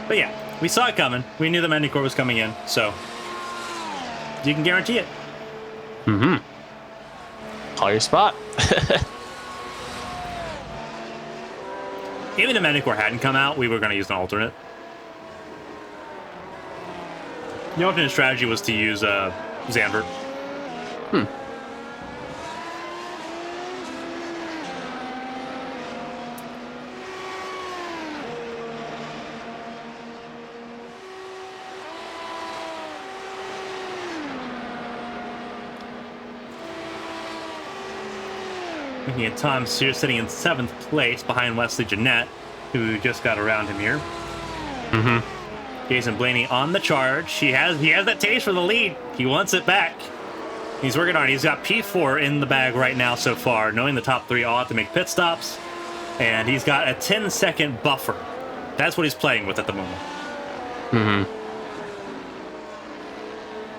But yeah, we saw it coming. We knew the Manticore was coming in, so you can guarantee it. Mm-hmm. Call your spot. Even if Manticore hadn't come out, we were going to use an alternate. The alternate strategy was to use Zandvoort. Looking at Tom Sears sitting in 7th place behind Wesley Jeanette, who just got around him here. Jason Blaney on the charge. He has that taste for the lead. He wants it back. He's working on it. He's got P4 in the bag right now so far, knowing the top 3 all have to make pit stops. And he's got a 10-second buffer. That's what he's playing with at the moment.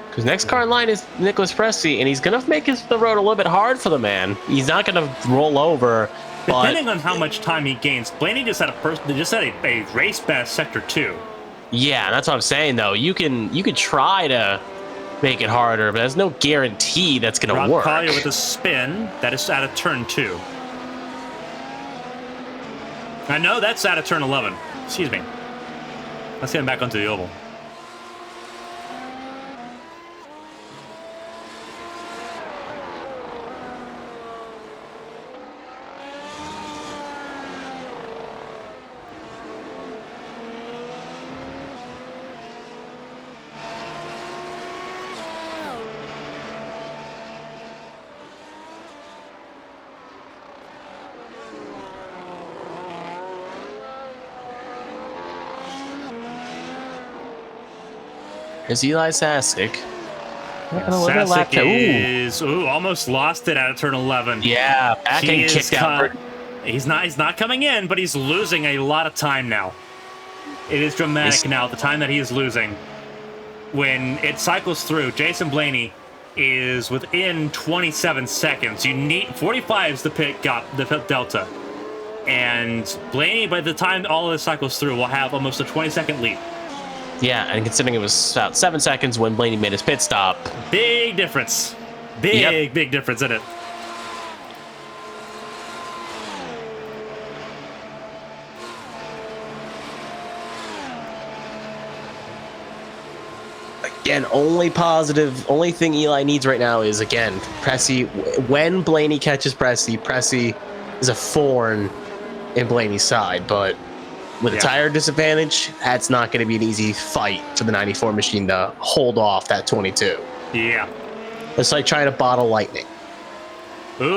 Because next car in line is Nicholas Presti, and he's going to make the road a little bit hard for the man. He's not going to roll over. Depending on how much time he gains, Blaney just had a race best sector 2. Yeah, that's what I'm saying, though. You could try to make it harder, but there's no guarantee that's going to work. Collier with a spin. That is out of turn 2. I know that's out of turn 11. Excuse me. Let's get him back onto the oval. Here's Eli Sasek. Sasek is almost lost it out of turn 11. Yeah, back and kicked out. He's not coming in, but he's losing a lot of time now. It is dramatic now, the time that he is losing. When it cycles through, Jason Blaney is within 27 seconds. You need 45 is the pit delta. And Blaney, by the time all of this cycles through, will have almost a 20-second lead. Yeah, and considering it was about 7 seconds when Blaney made his pit stop. Big difference. Big difference in it. Again, only thing Eli needs right now is, again, Presti. When Blaney catches Presti is a thorn in Blaney's side, but with a tire disadvantage, that's not going to be an easy fight for the 94 machine to hold off that 22. Yeah. It's like trying to bottle lightning. Ooh,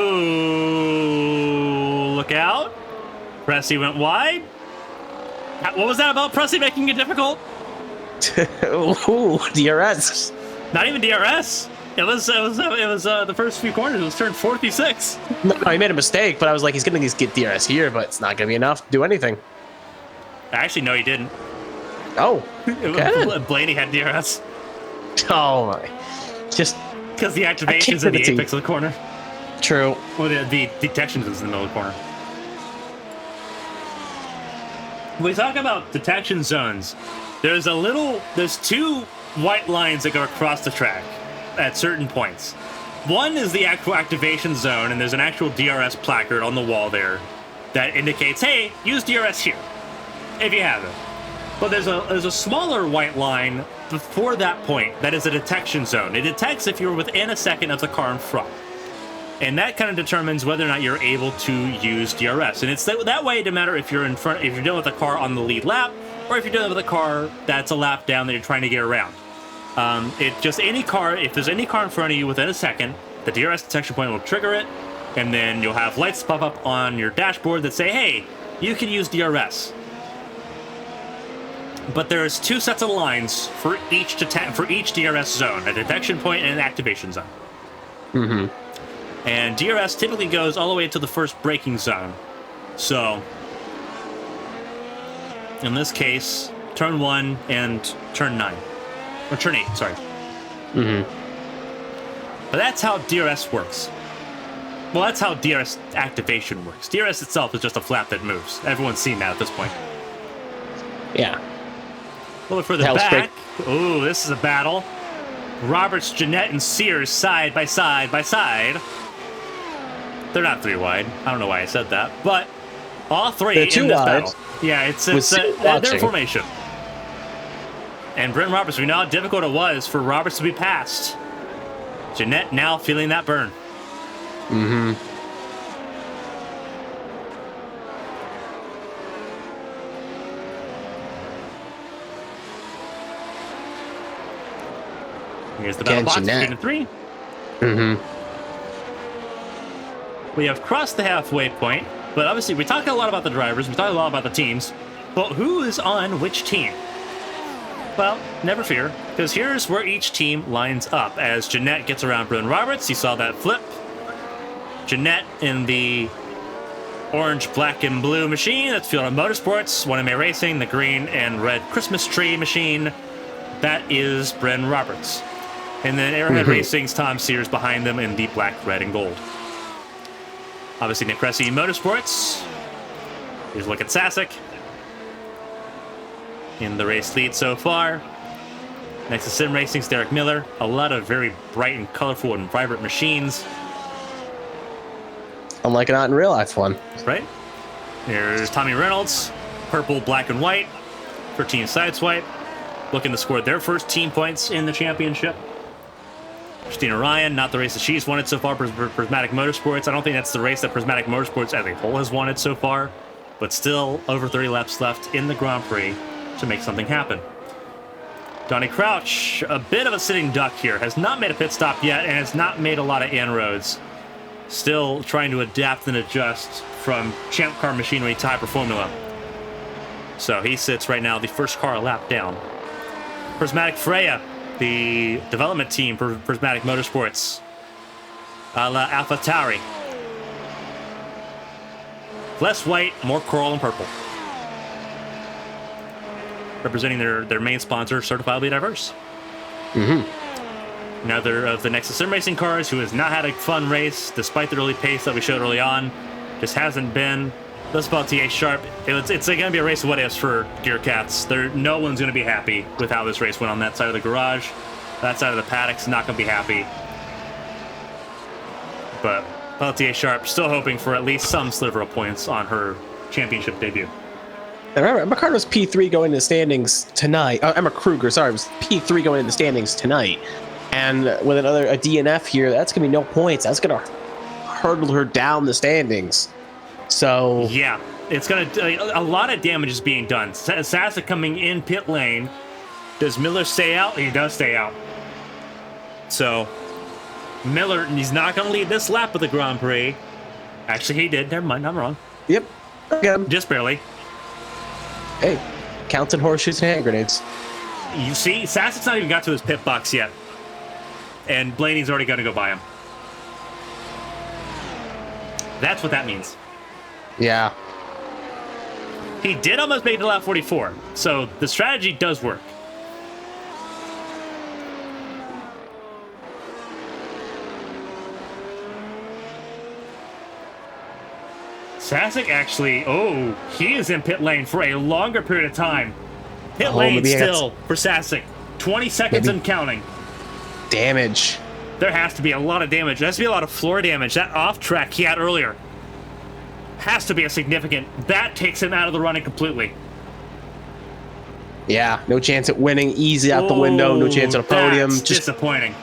look out. Presti went wide. What was that about Presti making it difficult? Ooh, DRS. Not even DRS. It was the first few corners. It was turn 46. No, he made a mistake, but I was like, he's going to get DRS here, but it's not going to be enough to do anything. Actually, no, he didn't. Oh, good. Blaney had DRS. Oh my! Just because the activation's in the apex of the corner. True. Well, the detection is in the middle of the corner. When we talk about detection zones, there's 2 white lines that go across the track at certain points. One is the actual activation zone, and there's an actual DRS placard on the wall there that indicates, hey, use DRS here, if you have it. But there's a smaller white line before that point that is a detection zone. It detects if you're within a second of the car in front. And that kind of determines whether or not you're able to use DRS. And it's that way, no matter if you're in front, if you're dealing with a car on the lead lap, or if you're dealing with a car that's a lap down that you're trying to get around. If there's any car in front of you within a second, the DRS detection point will trigger it, and then you'll have lights pop up on your dashboard that say, hey, you can use DRS. But there's 2 sets of lines for each DRS zone, a detection point and an activation zone. Mm-hmm. And DRS typically goes all the way to the first braking zone. So, in this case, turn 1 and turn 9. Or turn 8, sorry. Mm-hmm. But that's how DRS works. Well, that's how DRS activation works. DRS itself is just a flap that moves. Everyone's seen that at this point. Yeah. A little further back. Ooh, this is a battle. Roberts, Jeanette, and Sears side by side by side. They're not 3 wide. I don't know why I said that, but all 3 they're in this wide. battle. Yeah, their formation. And Brent Roberts, we know how difficult it was for Roberts to be passed. Jeanette now feeling that burn. Mm-hmm. Here's the battle box between the 3. Mm-hmm. We have crossed the halfway point, but obviously we talk a lot about the drivers, we talk a lot about the teams, but who is on which team? Well, never fear, because here's where each team lines up. As Jeanette gets around Bryn Roberts, you saw that flip. Jeanette in the orange, black, and blue machine. That's Field of Motorsports. 1MA Racing, the green and red Christmas tree machine. That is Bryn Roberts. And then Arrowhead Racing's Tom Sears behind them in the black, red, and gold. Obviously, Nick Cressy Motorsports. Here's a look at Sasek in the race lead so far. Next to Sim Racing's Derek Miller. A lot of very bright and colorful and vibrant machines. Unlike a not in real life one. Right? Here's Tommy Reynolds. Purple, black, and white for Team Sideswipe. Looking to score their first team points in the championship. Christina Ryan, not the race that she's wanted so far for Prismatic Motorsports. I don't think that's the race that Prismatic Motorsports as a whole has wanted so far. But still, over 30 laps left in the Grand Prix to make something happen. Donnie Crouch, a bit of a sitting duck here, has not made a pit stop yet and has not made a lot of inroads. Still trying to adapt and adjust from Champ Car Machinery to Hyper Formula. So he sits right now the first car a lap down. Prismatic Freya, the development team for Prismatic Motorsports. A la AlphaTauri. Less white, more coral and purple. Representing their main sponsor, Certifiably Diverse. Another of the Nexus Sim Racing cars who has not had a fun race, despite the early pace that we showed early on. Just hasn't been. Let's about TA Sharp. It's going to be a race of what ifs for Gear Cats. No one's going to be happy with how this race went on that side of the garage. That side of the paddock's not going to be happy. But Peltier Sharp still hoping for at least some sliver of points on her championship debut. And remember, Emma Carter was P3 going to the standings tonight. Emma Kruger, sorry, was P3 going to the standings tonight. And with a DNF here, that's going to be no points. That's going to hurdle her down the standings. So yeah, it's going to... A lot of damage is being done. Sasa coming in pit lane. Does Miller stay out? He does stay out. So Miller, he's not going to lead this lap of the Grand Prix. Actually, he did. Never mind, I'm wrong. Yep. Okay. Just barely. Hey, counting horseshoes and hand grenades. You see, Sassek's not even got to his pit box yet. And Blaney's already going to go by him. That's what that means. Yeah. He did almost make it to lap 44. So the strategy does work. Sasek actually, he is in pit lane for a longer period of time. Pit lane still for Sasek. 20 seconds and counting. Damage. There has to be a lot of damage. There has to be a lot of floor damage. That off track he had earlier has to be a significant. That takes him out of the running completely. Yeah, no chance at winning. Easy out the window. No chance at a podium. That's disappointing.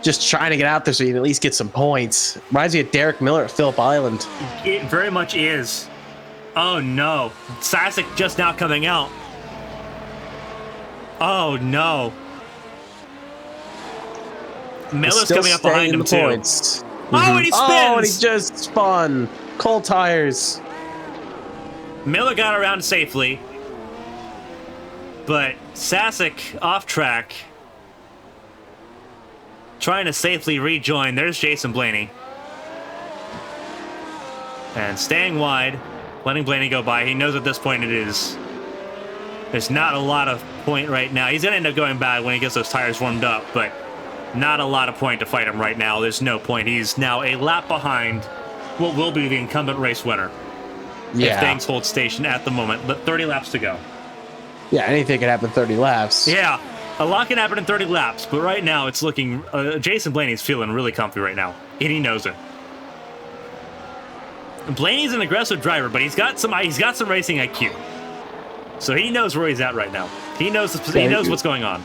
Just trying to get out there so you can at least get some points. Reminds me of Derek Miller at Phillip Island. It very much is. Oh no. Sasek just now coming out. Oh no. Miller's coming up behind him too. Points. Oh, and he spins! Oh, and he just spun. Cold tires. Miller got around safely. But Sasek off track. Trying to safely rejoin. There's Jason Blaney. And staying wide, letting Blaney go by. He knows at this point there's not a lot of point right now. He's going to end up going bad when he gets those tires warmed up, but not a lot of point to fight him right now. There's no point. He's now a lap behind what will be the incumbent race winner. Yeah. If things hold station at the moment, but 30 laps to go. Yeah, anything can happen in 30 laps. Yeah. A lot can happen in 30 laps, but right now it's looking... Jason Blaney's feeling really comfy right now, and he knows it. Blaney's an aggressive driver, but he's got some racing IQ. So he knows where he's at right now. He knows what's going on.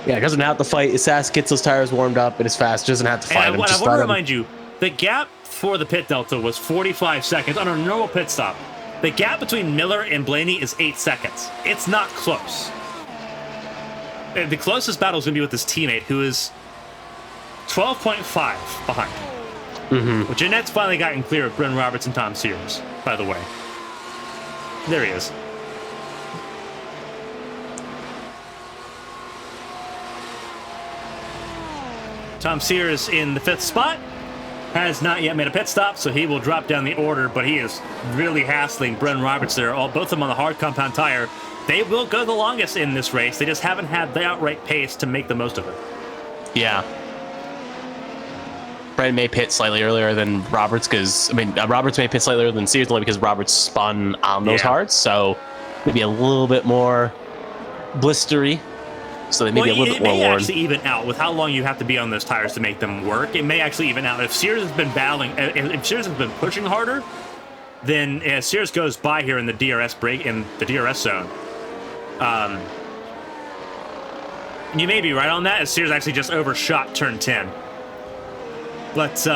Yeah, he doesn't have to fight. Sass gets those tires warmed up and is fast. Doesn't have to fight him. I want to remind you, the gap for the pit delta was 45 seconds on a normal pit stop. The gap between Miller and Blaney is 8 seconds. It's not close. The closest battle is going to be with his teammate, who is 12.5 behind. Well, Jeanette's finally gotten clear of Bryn Roberts and Tom Sears, by the way. There he is. Tom Sears in the 5th spot. Has not yet made a pit stop, so he will drop down the order, but he is really hassling Bryn Roberts there. Both of them on the hard compound tire. They will go the longest in this race. They just haven't had the outright pace to make the most of it. Yeah. Bryn may pit slightly earlier than Roberts because, Roberts may pit slightly earlier than Sears only because Roberts spun on those hards, so maybe a little bit more blistery. So they may be a little bit more worn. It may actually even out with how long you have to be on those tires to make them work. It may actually even out. If Sears has been battling, if Sears has been pushing harder, then as Sears goes by here in the DRS break, in the DRS zone, you may be right on that, as Sears actually just overshot turn 10. But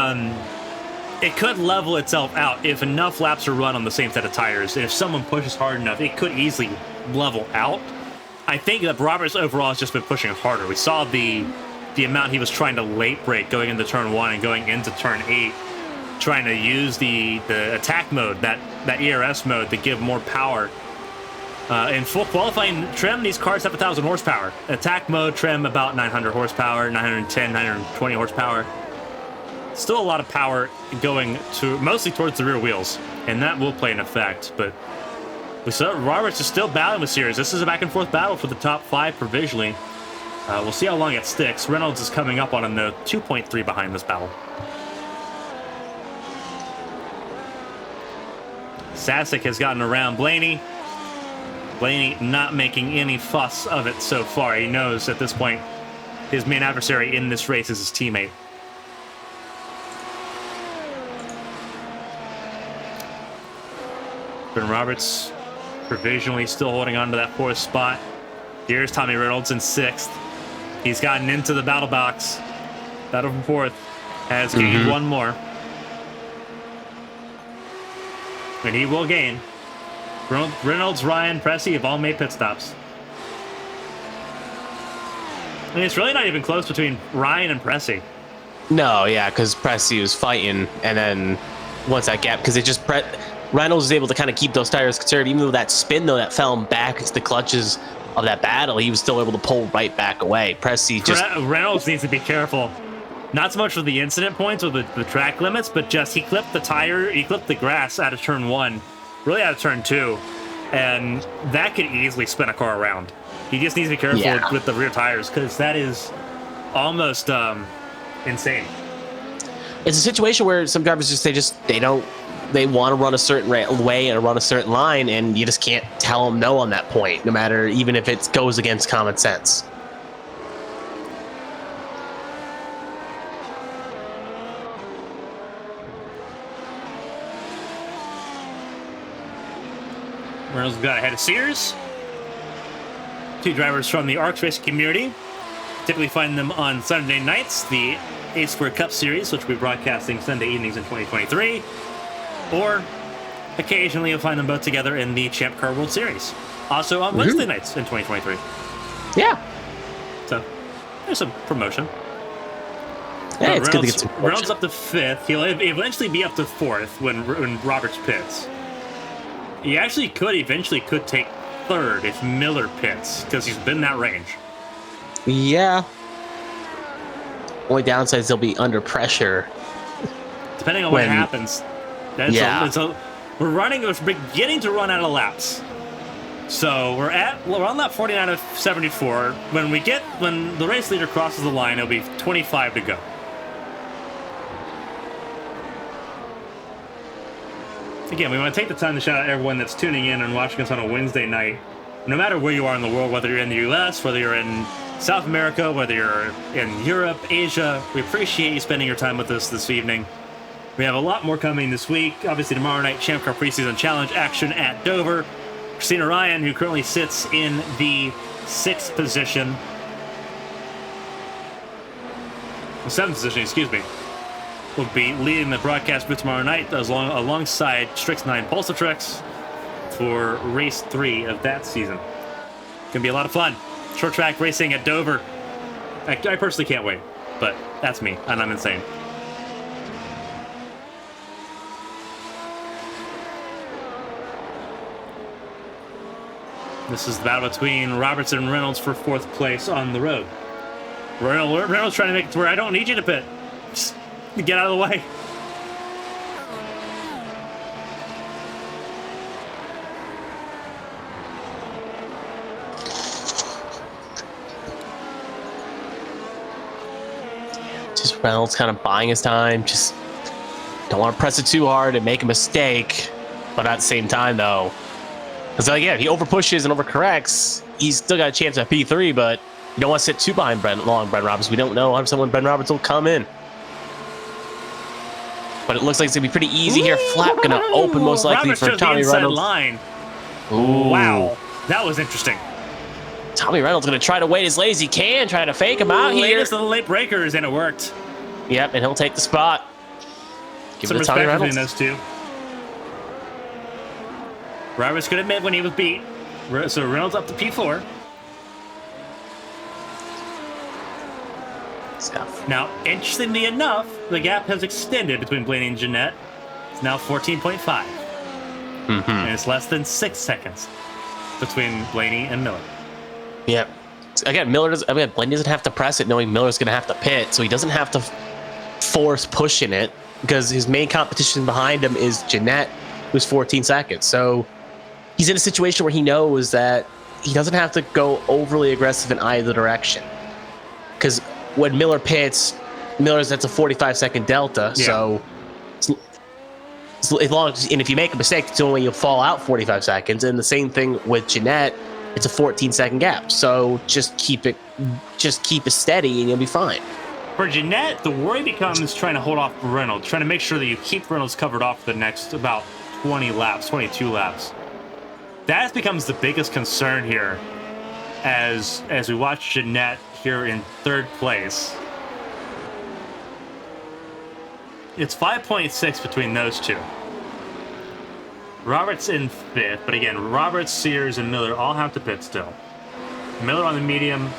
it could level itself out if enough laps are run on the same set of tires. And if someone pushes hard enough, it could easily level out. I think that Roberts overall has just been pushing harder. We saw the amount he was trying to late brake going into turn 1 and going into turn 8, trying to use the attack mode, that ERS mode, to give more power. In full qualifying trim, these cars have 1,000 horsepower. Attack mode trim about 900 horsepower, 910, 920 horsepower. Still a lot of power going to mostly towards the rear wheels, and that will play an effect. But we saw Roberts is still battling with Sears. This is a back-and-forth battle for the top 5 provisionally. We'll see how long it sticks. Reynolds is coming up on him, though, 2.3 behind this battle. Sasek has gotten around Blaney. Blaney not making any fuss of it so far. He knows at this point his main adversary in this race is his teammate. Bryn Roberts provisionally still holding on to that 4th spot. Here's Tommy Reynolds in 6th. He's gotten into the battle box. Battle for 4th. Has gained one more. And he will gain. Reynolds, Ryan, Pressey have all made pit stops. And it's really not even close between Ryan and Pressey. No, yeah, because Pressey was fighting, and then once that gap, because it just Reynolds was able to kind of keep those tires conserved, even though that spin though that fell him back into the clutches of that battle, he was still able to pull right back away. Pressey just Reynolds needs to be careful. Not so much for the incident points or the track limits, but just he clipped the grass out of turn 1, really out of turn 2, and that could easily spin a car around. He just needs to be careful with the rear tires, because that is almost insane. It's a situation where some drivers they want to run a certain way and run a certain line, and you just can't tell them no on that point, no matter, even if it goes against common sense. Reynolds got ahead of Sears. 2 drivers from the ARCS racing community. Typically find them on Sunday nights, the A Square Cup Series, which we'll be broadcasting Sunday evenings in 2023. Or occasionally you'll find them both together in the Champ Car World Series. Also on Wednesday nights in 2023. Yeah. So there's some promotion. Yeah, it's good to get some promotion. Reynolds up to 5th. He'll eventually be up to 4th when Roberts pits. He actually eventually could take 3rd if Miller pits, because he's been in that range. Yeah. Only downside is he'll be under pressure. Depending on what happens. We're beginning to run out of laps. So we're on lap 49 of 74. When the race leader crosses the line, it'll be 25 to go. Again, we want to take the time to shout out everyone that's tuning in and watching us on a Wednesday night. No matter where you are in the world, whether you're in the US, whether you're in South America, whether you're in Europe, Asia, we appreciate you spending your time with us this evening. We have a lot more coming this week. Obviously, tomorrow night, Champ Car Preseason Challenge action at Dover. Christina Ryan, who currently sits in the 6th position. The 7th position, excuse me. Will be leading the broadcast booth tomorrow night alongside Strix 9 Pulsatrix for race 3 of that season. Gonna be a lot of fun. Short track racing at Dover. I personally can't wait, but that's me, and I'm insane. This is the battle between Roberts and Reynolds for 4th place on the road. Reynolds trying to make it to where I don't need you to pit. Just get out of the way. Just Reynolds kind of buying his time. Just don't want to press it too hard and make a mistake. But at the same time, though, because like, yeah, if he overpushes and overcorrects, he's still got a chance at P3, but you don't want to sit too behind Brent Roberts. We don't know when Brent Roberts will come in. But it looks like it's going to be pretty easy here. Flap going to open most likely Roberts for Tommy the Reynolds. Line. Ooh. Wow, that was interesting. Tommy Reynolds going to try to wait as late as he can, try to fake him out here. Latest of the late breakers, and it worked. Yep, and he'll take the spot. Give Some it to Tommy respect Reynolds. between those two. Roberts could admit when he was beat. So Reynolds up to P4. Stuff. Now, interestingly enough, the gap has extended between Blaney and Jeanette. It's now 14.5. And it's less than 6 seconds between Blaney and Miller. Yep. Again, Blaney doesn't have to press it knowing Miller's going to have to pit, so he doesn't have to force pushing it because his main competition behind him is Jeanette, who's 14 seconds. So he's in a situation where he knows that he doesn't have to go overly aggressive in either direction. Because when Miller pits, that's a 45-second delta. Yeah. So as long as, and if you make a mistake, it's only you'll fall out 45 seconds. And the same thing with Jeanette, it's a 14-second gap. So just keep it steady, and you'll be fine. For Jeanette, the worry becomes trying to hold off Reynolds, trying to make sure that you keep Reynolds covered off for the next about 22 laps. That becomes the biggest concern here as we watch Jeanette here in 3rd place. It's 5.6 between those two. Roberts in 5th, but again, Roberts, Sears, and Miller all have to pit still. Miller on the medium,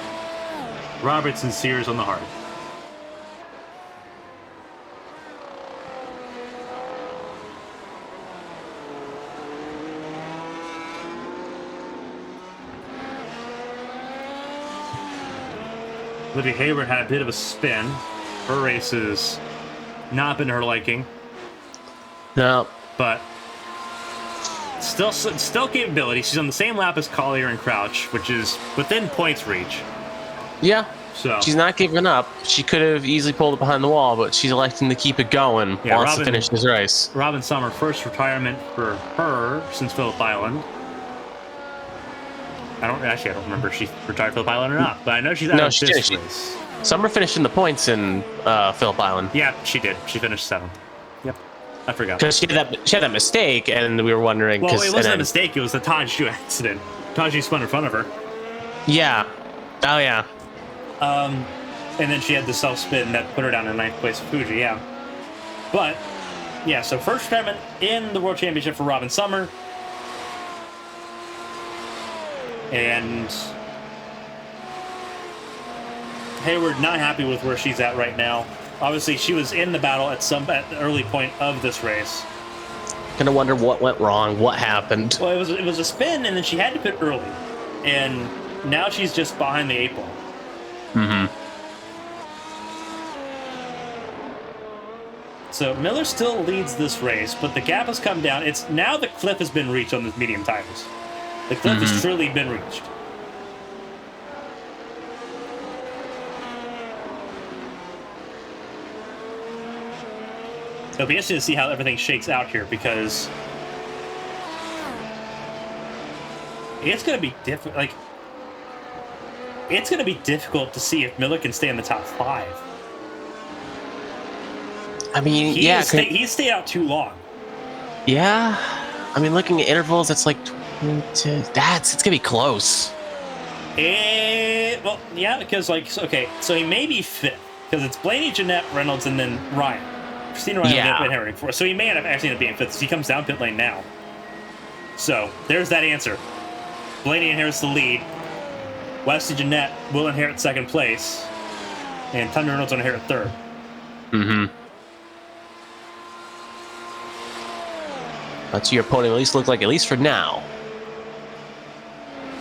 Roberts and Sears on the hard. Libby Hayward had a bit of a spin. Her race has not been to her liking. No. But still capability. She's on the same lap as Collier and Crouch, which is within points reach. Yeah. So she's not giving up. She could have easily pulled it behind the wall, but she's electing to keep it going. Yeah, wants to finish this race. Robin Summer, first retirement for her since Phillip Island. I don't remember if she retired Phillip Island or not, but I know she's out of this race. Summer finished in the points in Phillip Island. Yeah, she did. She finished 7th. Yep, I forgot. Because she had that mistake, and we were wondering. Well, it wasn't a mistake. It was the Taju accident. Taju spun in front of her. Yeah. Oh yeah. And then she had the self spin that put her down in 9th place at Fuji. Yeah. But yeah, so first retirement in the World Championship for Robin Summer. And Hayward not happy with where she's at right now. Obviously, she was in the battle at the early point of this race. Gonna wonder what went wrong, what happened. Well, it was a spin, and then she had to pit early, and now she's just behind the 8 ball. So Miller still leads this race, but the gap has come down. It's now the cliff has been reached on the medium tires. The cliff has truly been reached. It'll be interesting to see how everything shakes out here because it's going to be difficult. Like, it's going to be difficult to see if Miller can stay in the top 5. I mean, he's stayed out too long. Yeah, I mean, looking at intervals, it's like 22. It's gonna be close. Well, yeah, because okay, so he may be 5th because it's Blaney, Jeanette, Reynolds, and then Ryan. Christina Ryan and Henry 4th. So he may actually end up being 5th. He comes down pit lane now. So there's that answer. Blaney inherits the lead. Wesley Jeanette will inherit 2nd place, and Thunder Reynolds will inherit 3rd. That's your opponent at least look like, at least for now.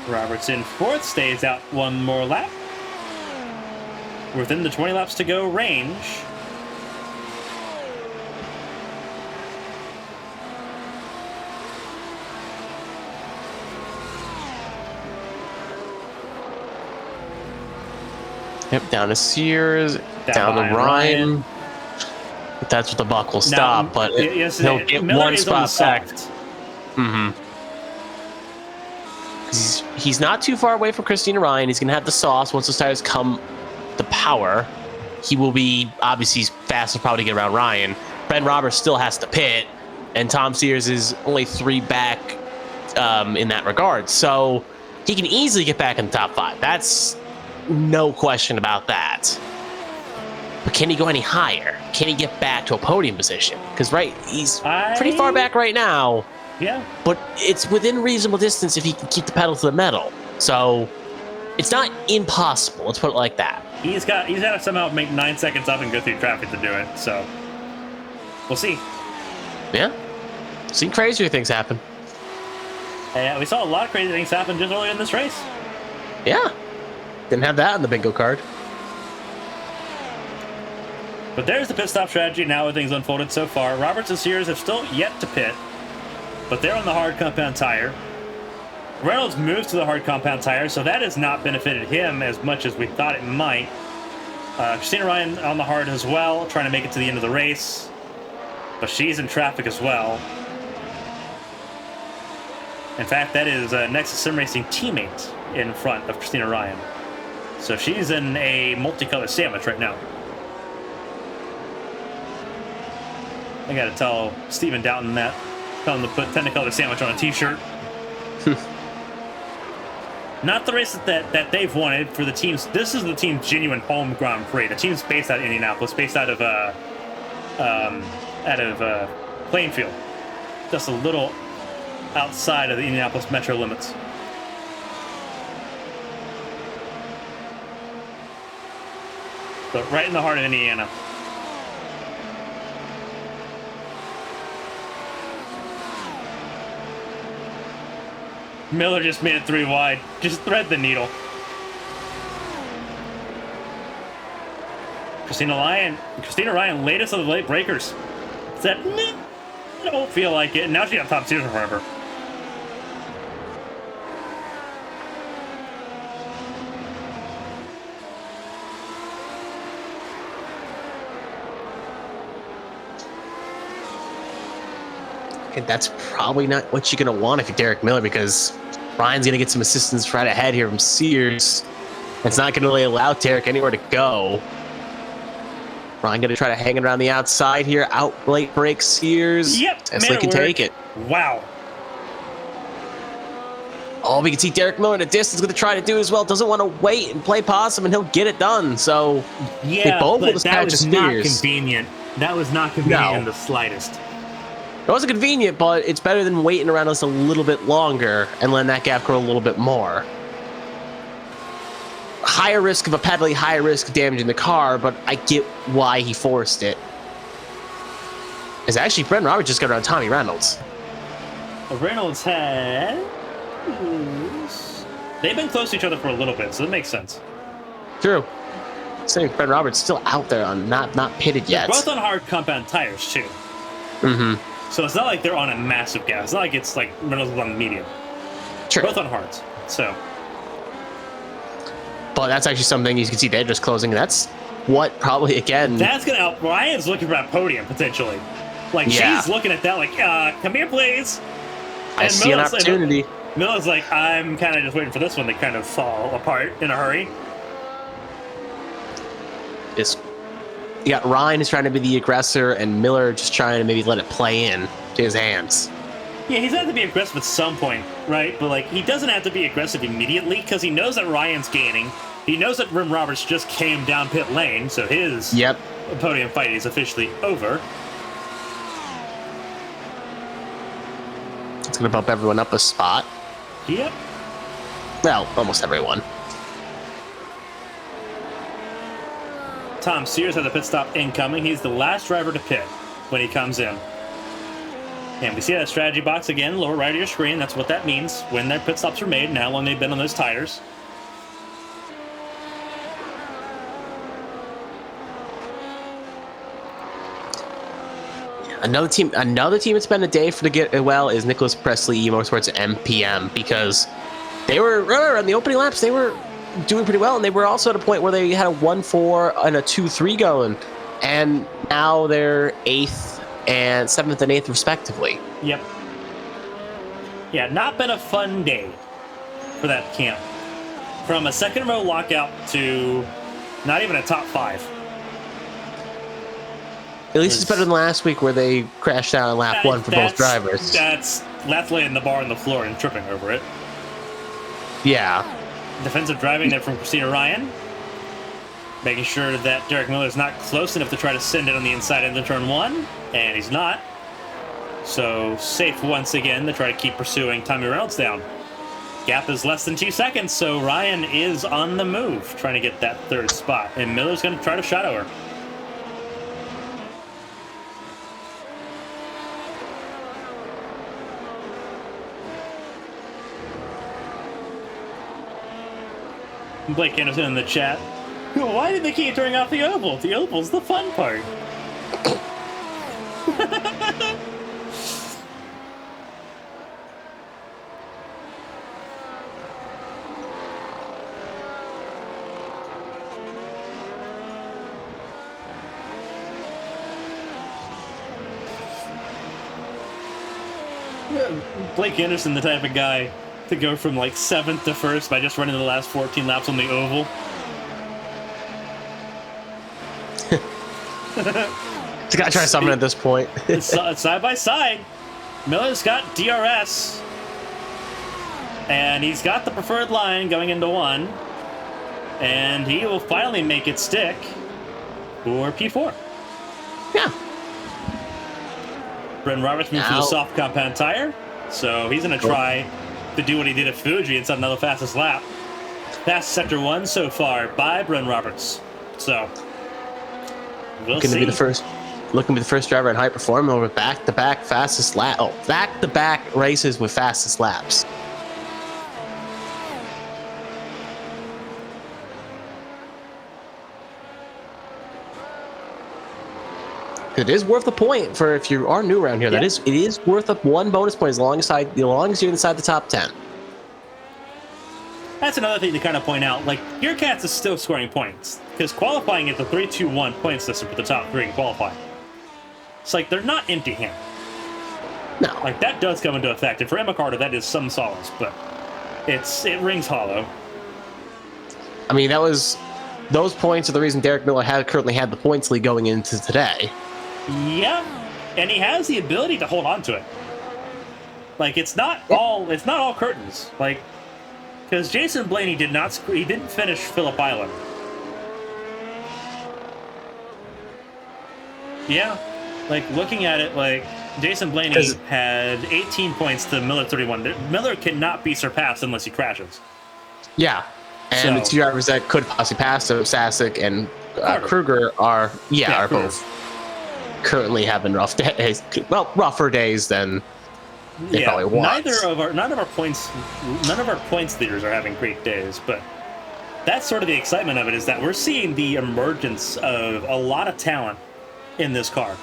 Roberts in fourth, stays out one more lap. Within the 20 laps to go range. Yep, down to Sears, down to Ryan. That's what the buck will stop, but he'll get Miller one spot back. He's not too far away from Christina Ryan. He's going to have the sauce once those tires come the power. He will be, obviously, fastest probably to get around Ryan. Ben Roberts still has to pit, and Tom Sears is only 3 back in that regard. So he can easily get back in the top 5. That's no question about that. But can he go any higher? Can he get back to a podium position? Because, he's pretty far back right now. Yeah. But it's within reasonable distance if he can keep the pedal to the metal. So it's not impossible. Let's put it like that. He's got to somehow make 9 seconds up and go through traffic to do it. So we'll see. Yeah. Seen crazier things happen. We saw a lot of crazy things happen just earlier in this race. Yeah. Didn't have that in the bingo card. But there's the pit stop strategy now with things unfolded so far. Roberts and Sears have still yet to pit, but they're on the hard compound tire. Reynolds moves to the hard compound tire, so that has not benefited him as much as we thought it might. Christina Ryan on the hard as well, trying to make it to the end of the race, but she's in traffic as well. In fact, that is Nexus Sim Racing teammate in front of Christina Ryan. So she's in a multicolored sandwich right now. I gotta tell Stephen Doughton that. Tell him to put Technicolor sandwich on a t-shirt. Not the race that they've wanted for the teams. This is the team's genuine home Grand Prix. The team's based out of Indianapolis, based out of Plainfield. Just a little outside of the Indianapolis metro limits. But right in the heart of Indiana. Miller just made it 3 wide. Just thread the needle. Christina Ryan, latest of the late breakers. Said, I don't feel like it. And now she's on top 2 forever. And that's probably not what you're going to want if you're Derek Miller, because Ryan's going to get some assistance right ahead here from Sears. It's not going to really allow Derek anywhere to go. Ryan going to try to hang it around the outside here. Out late break Sears. Yep. Tesla can take it. Wow. Oh, we can see Derek Miller in the distance going to try to do as well. Doesn't want to wait and play possum, and he'll get it done. So yeah, both but that was not Spears. Convenient. That was not convenient in the slightest. It wasn't convenient, but it's better than waiting around us a little bit longer and letting that gap grow a little bit more. Higher risk of a penalty, higher risk of damaging the car, but I get why he forced it. As actually, Brent Roberts just got around Tommy Reynolds. Reynolds has... They've been close to each other for a little bit, so that makes sense. True. Saying Brent Roberts still out there on not pitted yet. They're both on hard compound tires, too. Mm-hmm. So it's not like they're on a massive gap. It's not like it's like Reynolds is on the medium. Sure. Both on hards. So. But that's actually something you can see they're just closing. That's what probably, again... That's going to help. Ryan's looking for that podium, potentially. Like, she's looking at that like, come here, please. I see an opportunity. Miller's like, I'm kind of just waiting for this one to kind of fall apart in a hurry. You got Ryan who's trying to be the aggressor, and Miller just trying to maybe let it play in to his hands. Yeah, he's going to have to be aggressive at some point, right? But, like, he doesn't have to be aggressive immediately because he knows that Ryan's gaining. He knows that Rim Roberts just came down pit lane, so his podium fight is officially over. It's going to bump everyone up a spot. Yep. Well, almost everyone. Tom Sears has a pit stop incoming. He's the last driver to pit when he comes in. And we see that strategy box again, lower right of your screen. That's what that means when their pit stops are made and how long they've been on those tires. Another team that's been a day for to get well is Nicholas Presley Motorsports MPM, because they were on the opening laps. They were doing pretty well, and they were also at a point where they had a 1-4 and a 2-3 going, and now they're 8th and 7th and 8th respectively. Yep. Yeah, not been a fun day for that camp. From a second row lockout to not even a top 5. At least it's better than last week where they crashed out on lap 1 for both drivers. That's laying the bar on the floor and tripping over it. Yeah. Defensive driving there from Christina Ryan. Making sure that Derek Miller is not close enough to try to send it on the inside into turn 1. And he's not. So safe once again to try to keep pursuing Tommy Reynolds down. Gap is less than 2 seconds, so Ryan is on the move, trying to get that 3rd spot. And Miller's going to try to shadow her. Blake Anderson in the chat. Why did they keep turning off the oval? The oval's the fun part. Blake Anderson, the type of guy to go from like 7th to 1st by just running the last 14 laps on the oval. Just gotta try something at this point. It's side by side. Miller's got DRS. And he's got the preferred line going into 1. And he will finally make it stick for P4. Yeah. Brendan Roberts moved to the soft compound tire. So he's going to try to do what he did at Fuji and set another fastest lap. Fast sector 1 so far by Brendan Roberts. So we'll see. Looking to be the first driver in high performance over back-to-back fastest lap. Oh, back-to-back races with fastest laps. It is worth a point for if you are new around here. Yeah. It is worth 1 bonus point as long as you're inside the top 10. That's another thing to kind of point out. Like, your Cats is still scoring points because qualifying at the 3-2-1 point system for the top 3 in qualifying. It's like they're not empty-handed. No, like that does come into effect, and for Emma Carter, that is some solace, but it rings hollow. I mean, those points are the reason Derek Miller currently had the points lead going into today. Yeah, and he has the ability to hold on to it. Like it's not all curtains. Like because Jason Blaney didn't finish Phillip Island. Yeah, like looking at it, like Jason Blaney had 18 points to Miller 31. Miller cannot be surpassed unless he crashes. Yeah, and the 2 drivers that could possibly pass him, Sasic and Kruger, are both currently having rough days. Well, rougher days than they probably want. None of our points leaders are having great days, but that's sort of the excitement of it, is that we're seeing the emergence of a lot of talent in this car.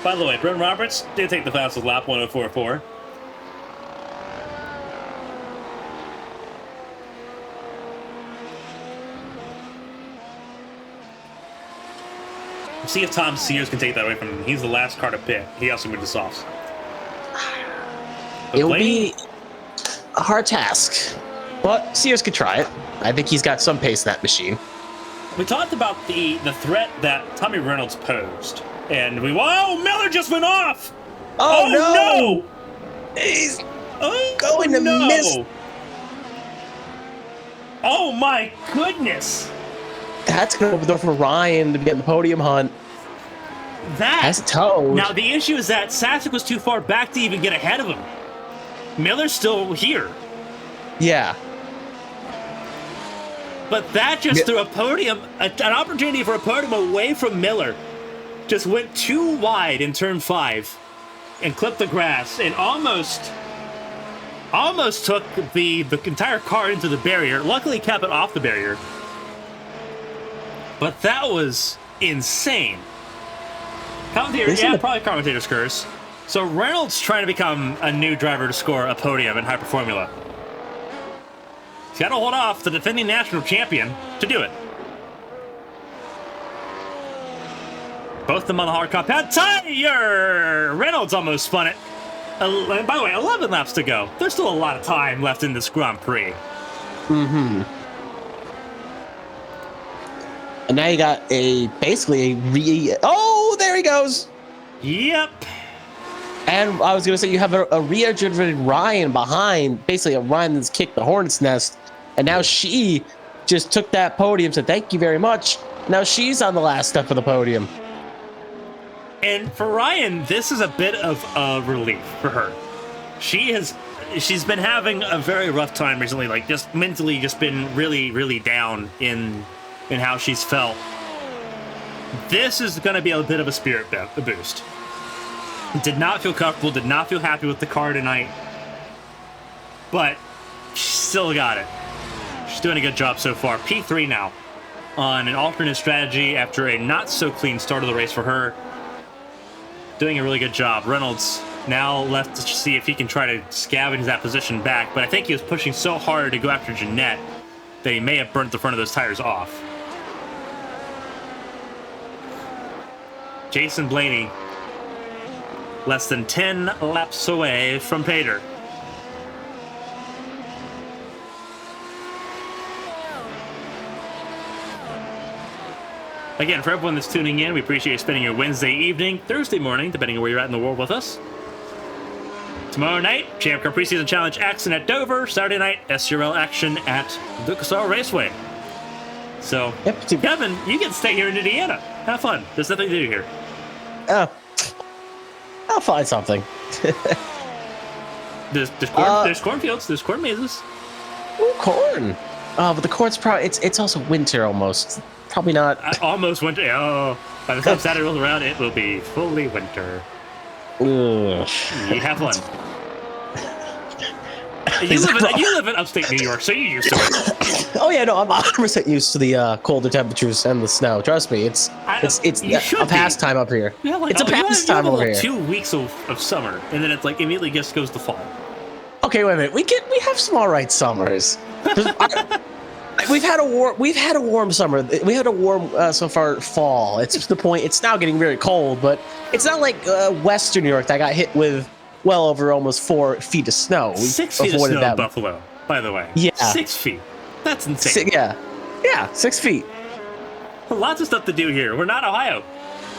By the way, Brendan Roberts did take the fastest lap, 1:04.4. We'll see if Tom Sears can take that away from him. He's the last car to pit. He also moved to softs. It will be a hard task, but Sears could try it. I think he's got some pace in that machine. We talked about the threat that Tommy Reynolds posed, and Miller just went off! Oh no! He's going to miss. Oh my goodness! That's going to open the door for Ryan to get in the podium hunt. That's towed. Now, the issue is that Sasic was too far back to even get ahead of him. Miller's still here. Yeah. But that just threw a podium, an opportunity for a podium away from Miller. Just went too wide in turn 5 and clipped the grass and almost took the entire car into the barrier. Luckily kept it off the barrier. But that was insane. Commentator, yeah, probably commentator's curse. So Reynolds trying to become a new driver to score a podium in Hyper Formula. He's got to hold off the defending national champion to do it. Both of them on the hard compound tire! Reynolds almost spun it. By the way, 11 laps to go. There's still a lot of time left in this Grand Prix. Mm-hmm. And now you got basically a oh, there he goes. Yep. And I was going to say, you have a regenerated Ryan behind, basically a Ryan that's kicked the hornet's nest. And now she just took that podium, said, thank you very much. Now she's on the last step of the podium. And for Ryan, this is a bit of a relief for her. She's been having a very rough time recently, like just mentally just been really, really down in how she's felt. This is going to be a bit of a spirit boost. Did not feel comfortable, did not feel happy with the car tonight, but she still got it. She's doing a good job so far. P3 now on an alternate strategy after a not so clean start of the race for her. Doing a really good job. Reynolds now left to see if he can try to scavenge that position back, but I think he was pushing so hard to go after Jeanette that he may have burnt the front of those tires off. Jason Blaney less than 10 laps away from Pater. Again, for everyone that's tuning in, we appreciate you spending your Wednesday evening, Thursday morning, depending on where you're at in the world with us. Tomorrow night, Champ Car Preseason Challenge action at Dover. Saturday night, SRL action at Lucas Oil Raceway. So, yep. Kevin, you get to stay here in Indiana. Have fun. There's nothing to do here. I'll find something. There's cornfields. There's corn mazes. Ooh, corn. Oh, but the corn's probably it's also winter almost. Probably not. Almost winter. Oh, by the time Saturday rolls around, it will be fully winter. Ugh. You have fun. You live in upstate New York, so you're used to it. Oh yeah, no, I'm 100% used to the colder temperatures and the snow. Trust me, it's a pastime up here. Yeah, like, it's a pastime over here. 2 weeks of summer, and then it's like immediately just goes to fall. Okay, wait a minute. We have some all right summers. We've had a warm summer. We had a warm so far fall. It's the point. It's now getting very cold, but it's not like Western New York that got hit with well over almost 4 feet of snow. 6 feet of snow in Buffalo, by the way. Yeah, 6 feet. That's insane. Yeah, 6 feet. Lots of stuff to do here. We're not Ohio.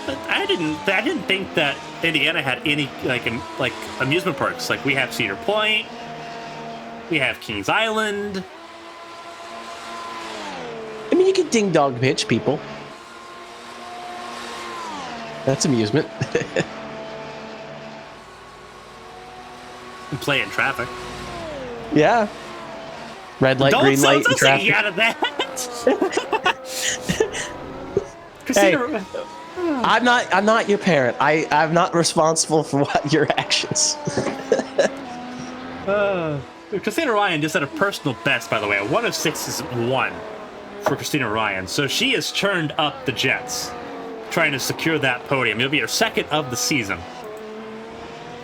But I didn't think that Indiana had any like amusement parks. Like we have Cedar Point, we have Kings Island. I mean, you can ding dong pitch people. That's amusement. And play in traffic. Yeah. Red light, green light, and traffic. Out of that. Christina, hey, I'm not your parent. I'm not responsible for your actions. Christina Ryan just had a personal best, by the way. A 106 is 1 for Christina Ryan. So she has turned up the Jets, trying to secure that podium. It'll be her second of the season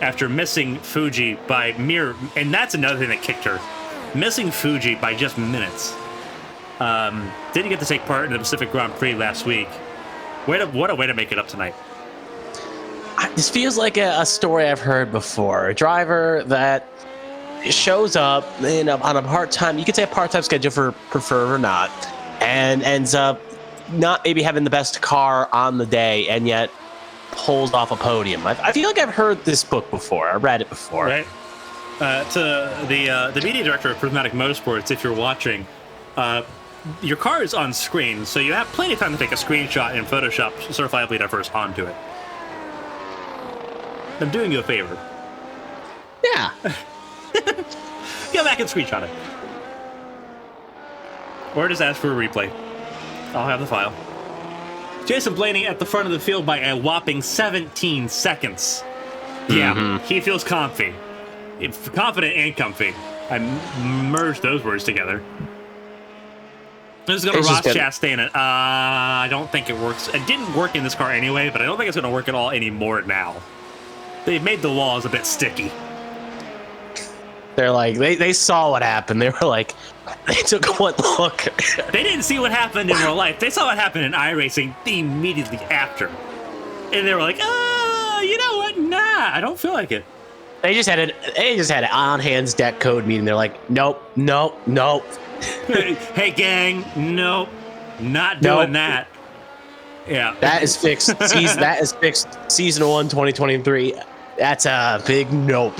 after missing Fuji by and that's another thing that kicked her. Missing Fuji by just minutes. Didn't get to take part in the Pacific Grand Prix last week. What a way to make it up tonight. This feels like a story I've heard before. A driver that shows up on a part-time, you could say a part-time schedule for prefer or not, and ends up not maybe having the best car on the day, and yet pulls off a podium. I feel like I've heard this book before. I read it before. Right. To the media director of Prismatic Motorsports, if you're watching, your car is on screen, so you have plenty of time to take a screenshot and Photoshop certifiably diverse onto it. I'm doing you a favor. Yeah. Go back and screenshot it. or just ask for a replay. I'll have the file. Jason Blaney at the front of the field by a whopping 17 seconds. Yeah, he feels comfy. Confident and comfy. I merged those words together. This is going to Ross Chastain it. I don't think it works. It didn't work in this car anyway, but I don't think it's going to work at all anymore now. They've made the walls a bit sticky. They're like, they saw what happened. They were like, they took one look. They didn't see what happened in real life. They saw what happened in iRacing immediately after. And they were like, you know what? Nah, I don't feel like it. They just had an on hands deck code meeting. They're like, nope. Hey gang, nope, not doing that. Yeah, that is fixed. That is fixed. Season 1, 2023. That's a big nope.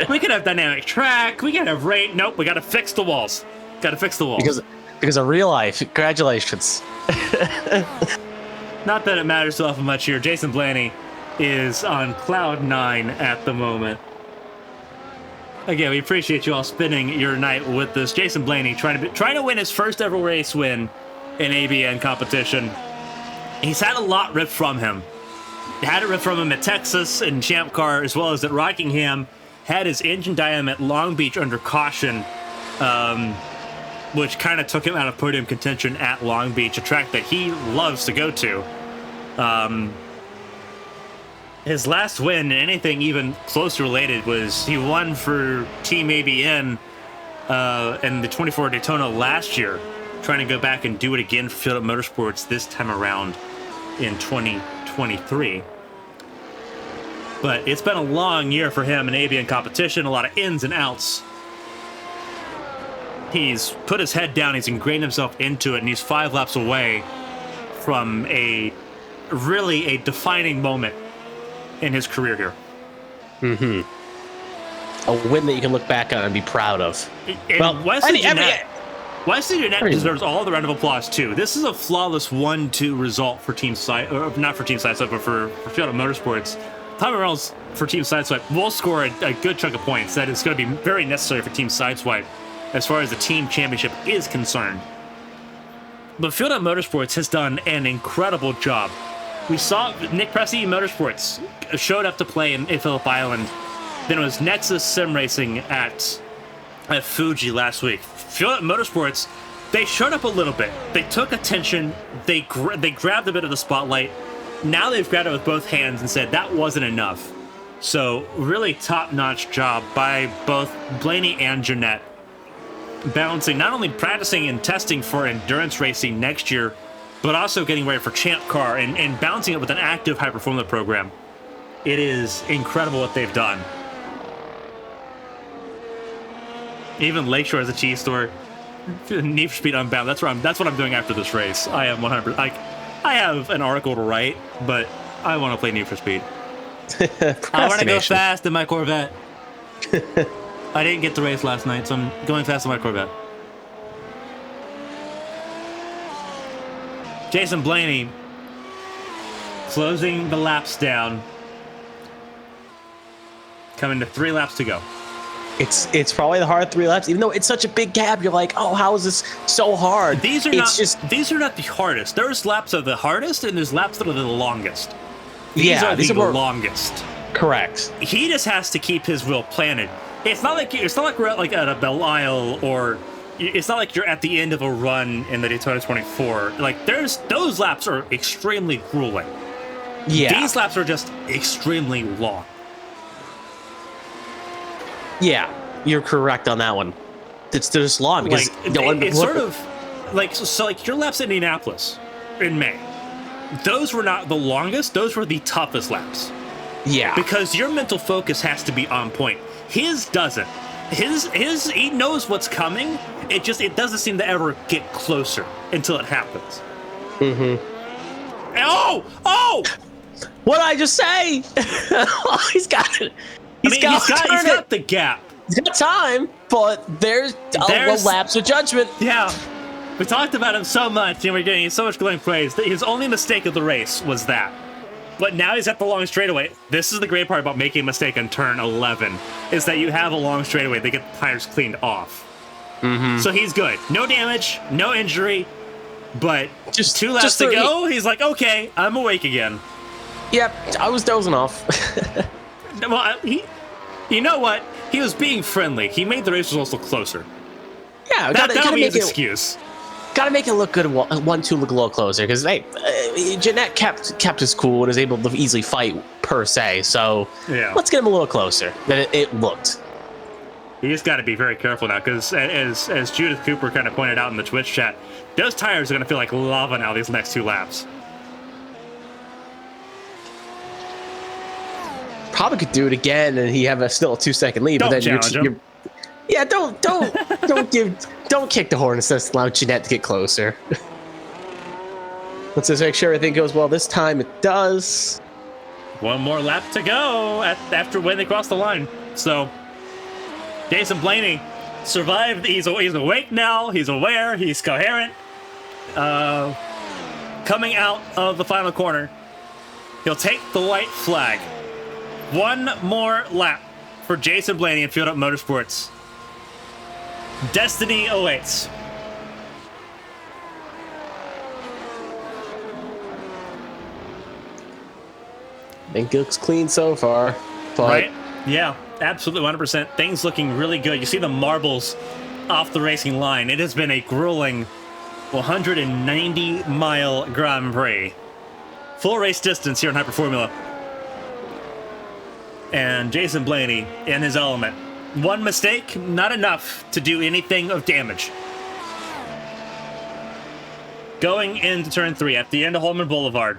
We could have dynamic track. We could have rate. Nope, we got to fix the walls. Got to fix the walls because of real life. Congratulations. Not that it matters so awful much here. Jason Blaney is on cloud 9 at the moment. Again, we appreciate you all spending your night with us. Jason Blaney trying to win his first ever race win in ABN competition. He's had a lot ripped from him. Had it ripped from him at Texas in Champ Car, as well as at Rockingham. Had his engine diam at Long Beach under caution, which kind of took him out of podium contention at Long Beach, a track that he loves to go to. His last win, anything even close related, was he won for Team ABN in the 24 Daytona last year, trying to go back and do it again for Field Up Motorsports this time around in 2023. But it's been a long year for him in ABN competition, a lot of ins and outs. He's put his head down, he's ingrained himself into it, and he's 5 laps away from a defining moment in his career here. A win that you can look back on and be proud of. And Wesley Jeanette deserves all the round of applause too. This is a flawless 1-2 result for Team Side, or not for Team Sideswipe, but for Field Up Motorsports. Tommy Reynolds for Team Sideswipe will score a good chunk of points. That is going to be very necessary for Team Sideswipe as far as the team championship is concerned. But Field Up Motorsports has done an incredible job. We saw Nick Pressey Motorsports showed up to play in Phillip Island. Then it was Nexus Sim Racing at Fuji last week. Field Up Motorsports, they showed up a little bit. They took attention. They grabbed a bit of the spotlight. Now they've grabbed it with both hands and said that wasn't enough. So really top-notch job by both Blaney and Jeanette. Balancing, not only practicing and testing for endurance racing next year, but also getting ready for Champ Car and balancing it with an active high-performance program. It is incredible what they've done. Even Lakeshore has a cheese store. Need for Speed Unbound. That's what I'm doing after this race. I am 100%. I have an article to write, but I want to play Need for Speed. I want to go fast in my Corvette. I didn't get the race last night, so I'm going fast in my Corvette. Jason Blaney closing the laps down. Coming to 3 laps to go. It's probably the hard 3 laps, even though it's such a big gap. You're like, oh, how is this so hard? These are not the hardest. There's laps that are the hardest, and there's laps that are the longest. These are the longest. Correct. He just has to keep his wheel planted. It's not like we're at a Belle or it's not like you're at the end of a run in the Daytona 24. Like those laps are extremely grueling. Yeah. These laps are just extremely long. Yeah, you're correct on that one. It's just long because it's sort of like your laps in Indianapolis in May. Those were not the longest. Those were the toughest laps. Yeah, because your mental focus has to be on point. His doesn't. His he knows what's coming. It doesn't seem to ever get closer until it happens. Oh! What did I just say? He's got it. He's got the gap. He's got time, but there's lapse of judgment. Yeah. We talked about him so much, and we're getting so much glowing praise. His only mistake of the race was that. But now he's at the long straightaway. This is the great part about making a mistake on turn 11, is that you have a long straightaway. They get the tires cleaned off. So he's good. No damage, no injury, but Just 2 laps just to go. He's like, okay, I'm awake again. Yep, I was dozing off. Well, you know what? He was being friendly. He made the race results look closer. Yeah, That'll be his excuse. Gotta make it look good. 1-2 look a little closer because hey, Jeanette kept his cool and was able to easily fight per se. So yeah, let's get him a little closer than it looked. You just got to be very careful now because, as Judith Cooper kind of pointed out in the Twitch chat, those tires are going to feel like lava now these next 2 laps. Probably could do it again, and he have still a 2-second lead. Don't but then challenge him. Yeah, don't kick the horn instead of allow Jeanette to get closer. Let's just make sure everything goes well this time. It does. 1 more lap to go after when they cross the line. So Jason Blaney survived. He's awake now. He's aware. He's coherent. Coming out of the final corner, he'll take the white flag. 1 more lap for Jason Blaney in Field Up Motorsports. Destiny awaits. I think it looks clean so far. But Right? Yeah, absolutely 100%. Things looking really good. You see the marbles off the racing line. It has been a grueling 190-mile Grand Prix. Full race distance here in Hyper Formula. And Jason Blaney in his element. 1 mistake, not enough to do anything of damage. Going into turn 3 at the end of Holman Boulevard.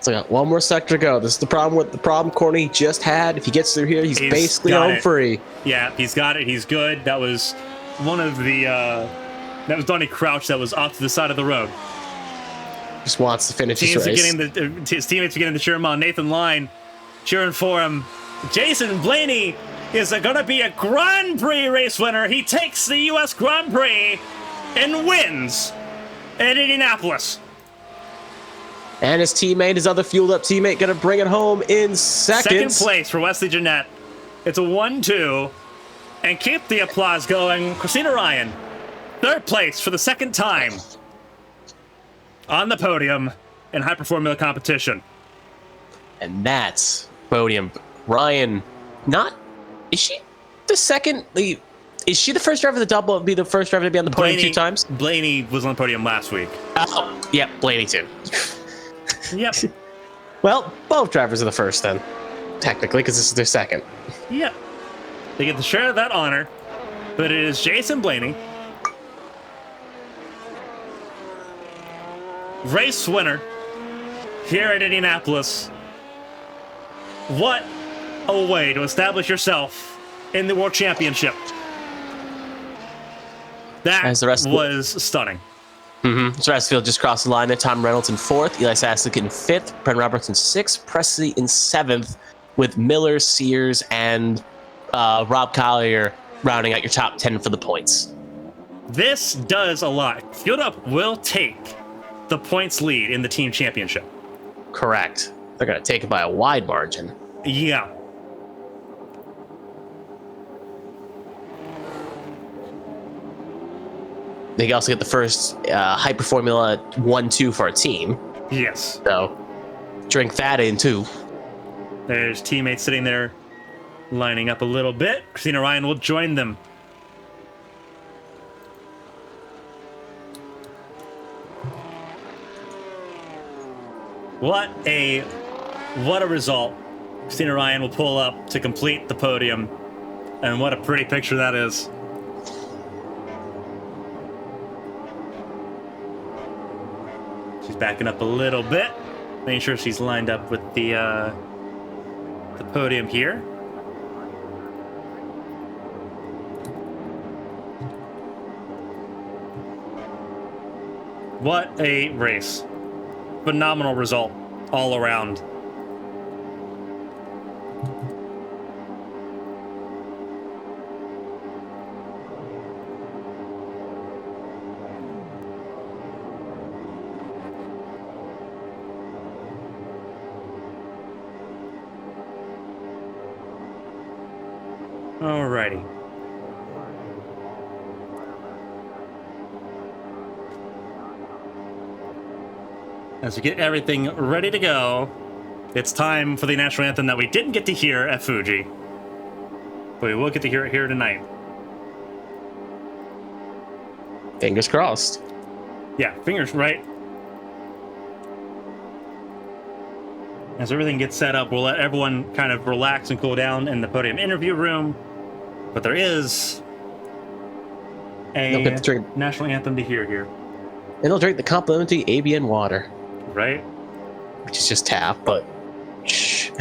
So got 1 more sector to go. This is the problem with the problem corner he just had. If he gets through here, he's basically home free. Yeah, he's got it. He's good. That was one of the that was Donnie Crouch that was off to the side of the road. Just wants to finish his race. His teammates are getting to cheer him on. Nathan Line cheering for him. Jason Blaney is going to be a Grand Prix race winner. He takes the U.S. Grand Prix and wins at Indianapolis. And his teammate, his other fueled up teammate, going to bring it home in Second place for Wesley Jeanette. It's a 1-2. And keep the applause going. Christina Ryan, 3rd place for the 2nd time on the podium in Hyper Formula competition. And that's podium. Ryan, is she the second? Is she the first driver to be the first driver to be on the podium 2 times? Blaney was on the podium last week. Oh, yep, Blaney too. Yep. Well, both drivers are the first then, technically, because this is their 2nd. Yep. They get to share that honor, but it is Jason Blaney, race winner here at Indianapolis. What a way to establish yourself in the World Championship. That was stunning. So Restfield just crossed the line there. Tom Reynolds in 4th, Eli Saslick in 5th, Brendan Roberts in 6th, Presley in 7th, with Miller, Sears, and Rob Collier rounding out your top 10 for the points. This does a lot. Field Up will take the points lead in the team championship. Correct. They're going to take it by a wide margin. Yeah. They also get the first Hyper Formula 1-2 for our team. Yes. So, drink that in too. There's teammates sitting there lining up a little bit. Christina Ryan will join them. What a result. Christina Ryan will pull up to complete the podium. And what a pretty picture that is. She's backing up a little bit, making sure she's lined up with the podium here. What a race. Phenomenal result all around. Alrighty. As we get everything ready to go, it's time for the national anthem that we didn't get to hear at Fuji, but we will get to hear it here tonight. Fingers crossed. Yeah, fingers right. As everything gets set up, we'll let everyone kind of relax and cool down in the podium interview room. But there is a national anthem to hear here. And they'll drink the complimentary ABN water. Right? Which is just tap, but shh.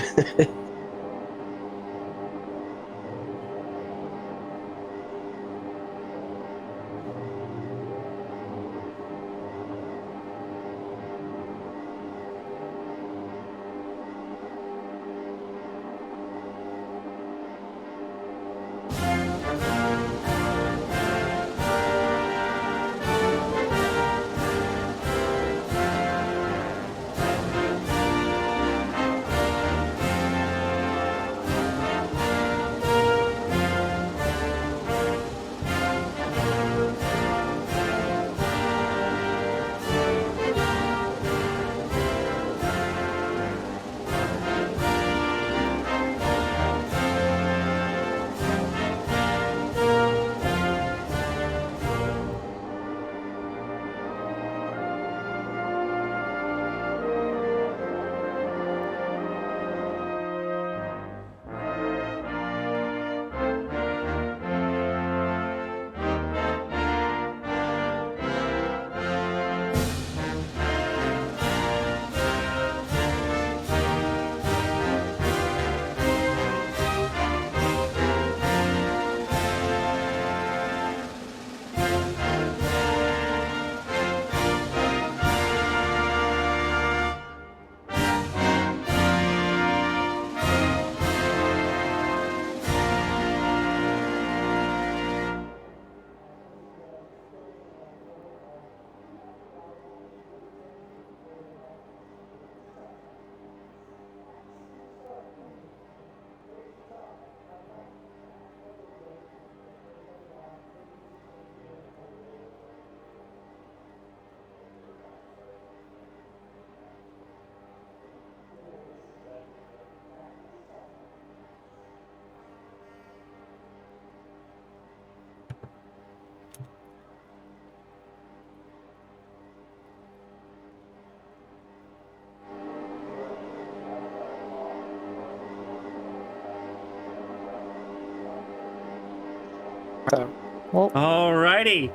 Alrighty.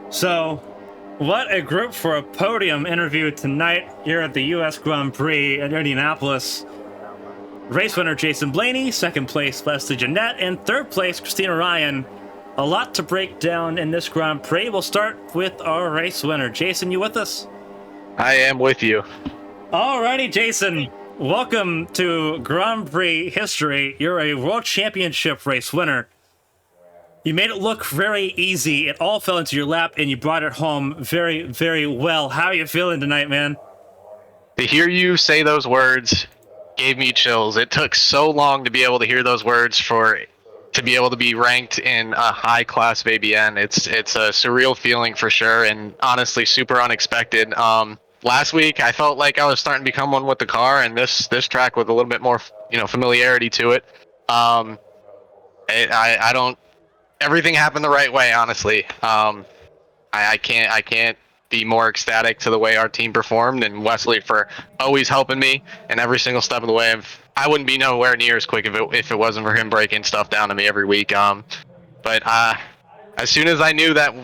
So, what a group for a podium interview tonight here at the U.S. Grand Prix in Indianapolis. Race winner Jason Blaney, second place Leslie Jeanette, and third place Christina Ryan. A lot to break down in this Grand Prix. We'll start with our race winner. Jason, you with us? I am with you. Alrighty, Jason. Welcome to Grand Prix history. You're a World Championship race winner. You made it look very easy. It all fell into your lap, and you brought it home very, very well. How are you feeling tonight, man? To hear you say those words gave me chills. It took so long to be able to hear those words to be able to be ranked in a high class of ABN. It's a surreal feeling for sure, and honestly super unexpected. Last week I felt like I was starting to become one with the car, and this track with a little bit more familiarity to it. I don't. Everything happened the right way, honestly. I can't be more ecstatic to the way our team performed, and Wesley for always helping me in every single step of the way. I wouldn't be nowhere near as quick if it wasn't for him breaking stuff down to me every week. But as soon as I knew that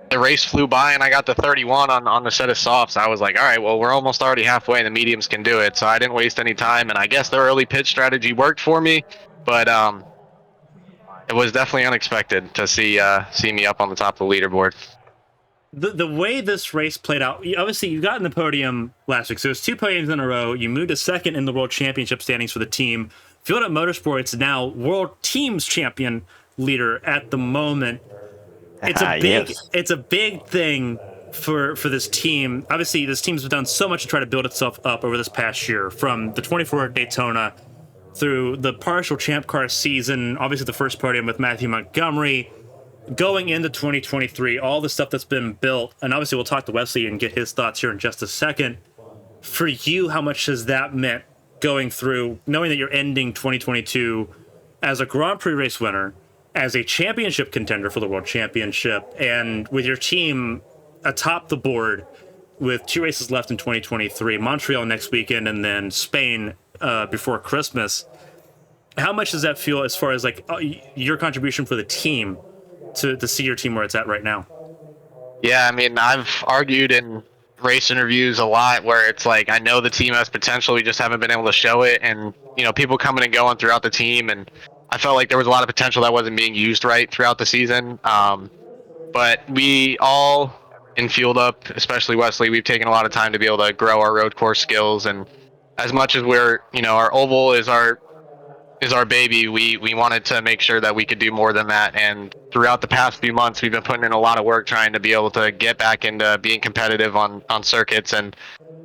the race flew by and I got to 31 on the set of softs, I was like, all right, well, we're almost already halfway and the mediums can do it. So I didn't waste any time, and I guess the early pit strategy worked for me, but it was definitely unexpected to see me up on the top of the leaderboard. The way this race played out, obviously you got in the podium last week, so it was 2 podiums in a row. You moved to second in the World Championship standings for the team. Field Up Motorsports now World Teams Champion leader at the moment. It's a big thing for this team. Obviously, this team's done so much to try to build itself up over this past year, from the 24 at Daytona through the partial Champ Car season, obviously the first podium with Matthew Montgomery, going into 2023, all the stuff that's been built. And obviously we'll talk to Wesley and get his thoughts here in just a second. For you, how much has that meant going through, knowing that you're ending 2022 as a Grand Prix race winner, as a championship contender for the World Championship, and with your team atop the board with 2 races left in 2023, Montreal next weekend, and then Spain before Christmas. How much does that feel as far as like your contribution for the team to see your team where it's at right now? Yeah, I mean, I've argued in race interviews a lot where it's like, I know the team has potential, we just haven't been able to show it. And, you know, people coming and going throughout the team. And I felt like there was a lot of potential that wasn't being used right throughout the season. But we all in Fueled Up, especially Wesley, we've taken a lot of time to be able to grow our road course skills. And as much as we're, you know, our oval is our baby, we wanted to make sure that we could do more than that. And throughout the past few months, we've been putting in a lot of work trying to be able to get back into being competitive on circuits. And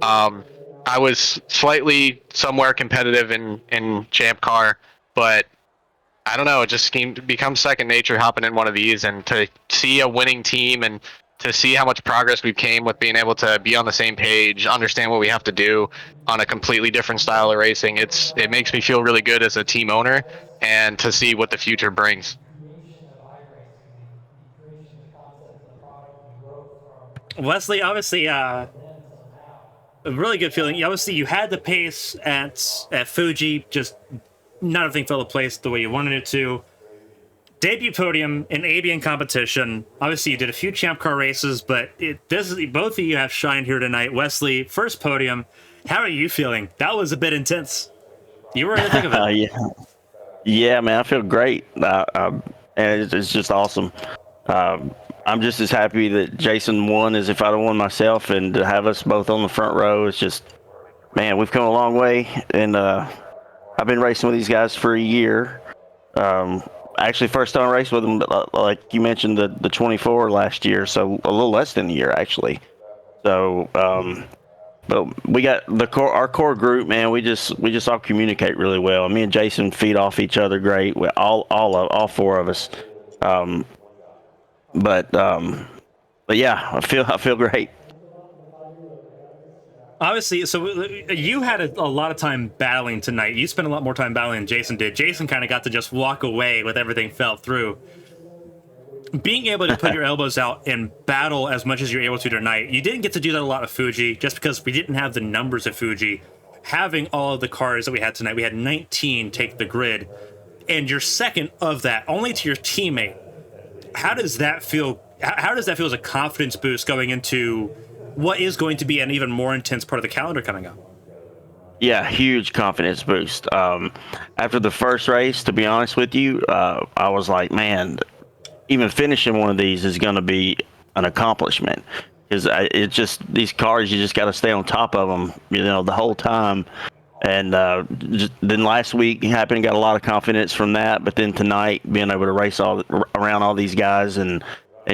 I was slightly somewhere competitive in Champ Car, but I don't know, it just becomes second nature hopping in one of these, and to see a winning team and to see how much progress we've came with being able to be on the same page, understand what we have to do on a completely different style of racing. It makes me feel really good as a team owner, and to see what the future brings. Wesley, obviously, a really good feeling. Obviously, you had the pace at Fuji, just not everything fell into place the way you wanted it to. Debut podium in ABN competition. Obviously, you did a few Champ Car races, but both of you have shined here tonight. Wesley, first podium. How are you feeling? That was a bit intense. You were in the thick of it. Yeah, man, I feel great. And it's just awesome. I'm just as happy that Jason won as if I'd have won myself, and to have us both on the front row is just, man, we've come a long way. And I've been racing with these guys for a year. Actually, first time I raced with them, like you mentioned, the 24 last year, so a little less than a year actually. So, but we got our core group, man. We just all communicate really well. Me and Jason feed off each other great. All 4 of us. But yeah, I feel great. Obviously, so you had a lot of time battling tonight. You spent a lot more time battling than Jason did. Jason kind of got to just walk away with everything fell through. Being able to put your elbows out and battle as much as you're able to tonight, you didn't get to do that a lot of Fuji, just because we didn't have the numbers of Fuji. Having all of the cars that we had tonight, we had 19 take the grid, and you're second of that, only to your teammate. How does that feel? How does that feel as a confidence boost going into what is going to be an even more intense part of the calendar coming up? Yeah, huge confidence boost. After the first race, to be honest with you, I was like, man, even finishing one of these is going to be an accomplishment, because it's just these cars, you just got to stay on top of them, you know, the whole time. And then last week happened, got a lot of confidence from that. But then tonight, being able to race around all these guys and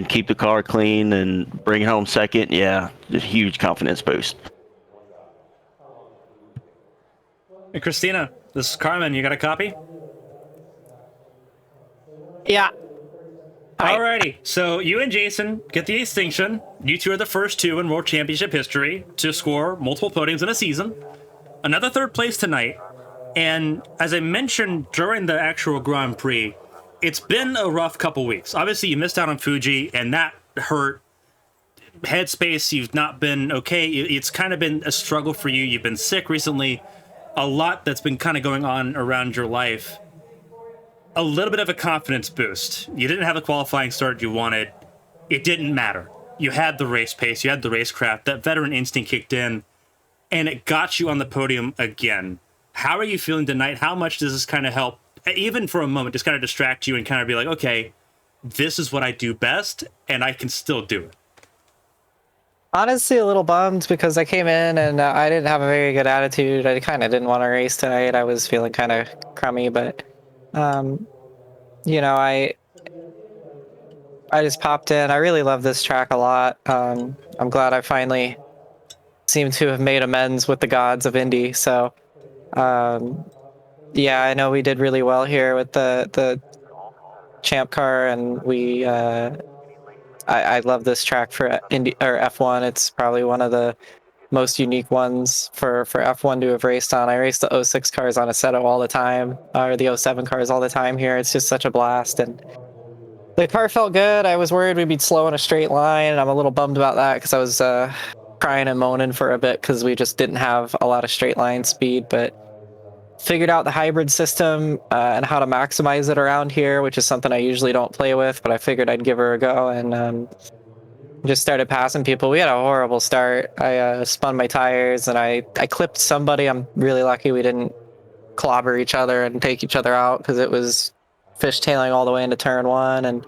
keep the car clean and bring it home second, yeah, just huge confidence boost. And Christina, this is Carmen. You got a copy? Yeah. Alrighty, so you and Jason get the distinction. You 2 are the first 2 in World Championship history to score multiple podiums in a season. Another 3rd place tonight. And as I mentioned during the actual Grand Prix, it's been a rough couple weeks. Obviously, you missed out on Fuji, and that hurt. Headspace, you've not been okay. It's kind of been a struggle for you. You've been sick recently. A lot that's been kind of going on around your life. A little bit of a confidence boost. You didn't have the qualifying start you wanted. It didn't matter. You had the race pace. You had the racecraft. That veteran instinct kicked in, and it got you on the podium again. How are you feeling tonight? How much does this kind of help, even for a moment, just kind of distract you and kind of be like, okay, this is what I do best, and I can still do it? Honestly, a little bummed because I came in and I didn't have a very good attitude. I kind of didn't want to race tonight. I was feeling kind of crummy, but you know, I just popped in. I really love this track a lot. I'm glad I finally seem to have made amends with the gods of Indy. So, yeah, I know we did really well here with the Champ Car, and I love this track for Indy or F1. It's probably one of the most unique ones for F1 to have raced on. I race the '06 cars on Assetto all the time, or the '07 cars all the time here. It's just such a blast, and the car felt good. I was worried we'd be slow in a straight line, and I'm a little bummed about that because I was crying and moaning for a bit because we just didn't have a lot of straight line speed, but figured out the hybrid system and how to maximize it around here, which is something I usually don't play with, but I figured I'd give her a go, and just started passing people. We had a horrible start. I spun my tires, and I clipped somebody. I'm really lucky we didn't clobber each other and take each other out because it was fishtailing all the way into turn one, and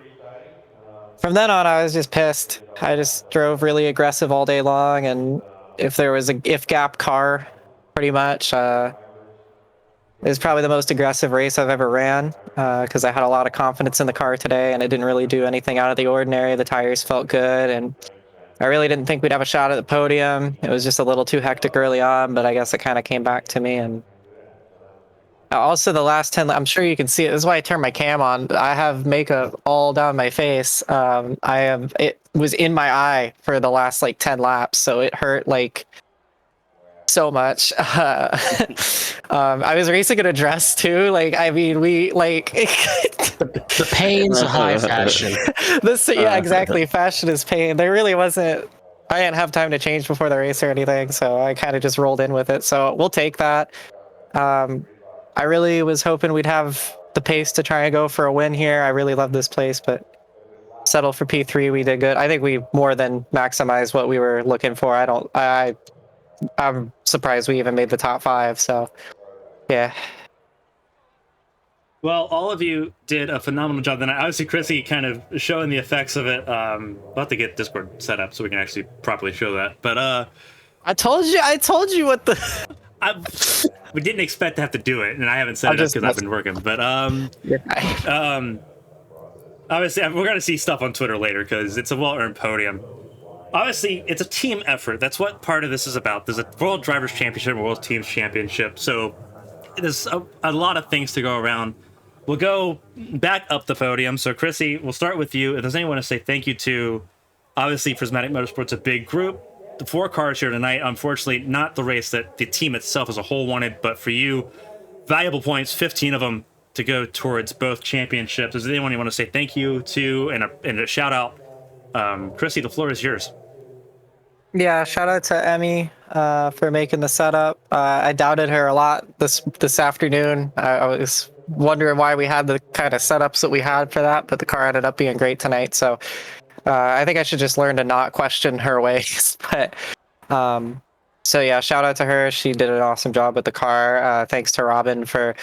from then on I was just pissed. I just drove really aggressive all day long, and if there was a if gap car, pretty much it was probably the most aggressive race I've ever ran because I had a lot of confidence in the car today, and it didn't really do anything out of the ordinary. The tires felt good, and I really didn't think we'd have a shot at the podium. It was just a little too hectic early on, but I guess it kind of came back to me. And also the last 10, I'm sure you can see it. This is why I turned my cam on. I have makeup all down my face. It was in my eye for the last like 10 laps, so it hurt like so much. I was racing in a dress too. Like, I mean, we like the pains of high fashion. Yeah, exactly. Fashion is pain. There really wasn't. I didn't have time to change before the race or anything, so I kind of just rolled in with it. So we'll take that. I really was hoping we'd have the pace to try and go for a win here. I really love this place, but settle for P3. We did good. I think we more than maximized what we were looking for. I'm surprised we even made the top 5. So, yeah. Well, all of you did a phenomenal job tonight. Obviously, Chrissy kind of showing the effects of it. We'll have to get Discord set up so we can actually properly show that. But I told you what the. We didn't expect to have to do it, and I haven't set it up because I've been working. But obviously, we're gonna see stuff on Twitter later because it's a well-earned podium. Obviously, it's a team effort. That's what part of this is about. There's a World Drivers' Championship and World Teams Championship, so there's a lot of things to go around. We'll go back up the podium. So, Chrissy, we'll start with you. If there's anyone to say thank you to, obviously, Prismatic Motorsports, a big group. The 4 cars here tonight, unfortunately, not the race that the team itself as a whole wanted, but for you, valuable points, 15 of them to go towards both championships. Is there anyone you want to say thank you to and a shout out? Chrissy, the floor is yours. Yeah, shout out to Emmy for making the setup. I doubted her a lot this afternoon. I was wondering why we had the kind of setups that we had for that, but the car ended up being great tonight. So I think I should just learn to not question her ways. But so yeah, shout out to her. She did an awesome job with the car. Thanks to Robin for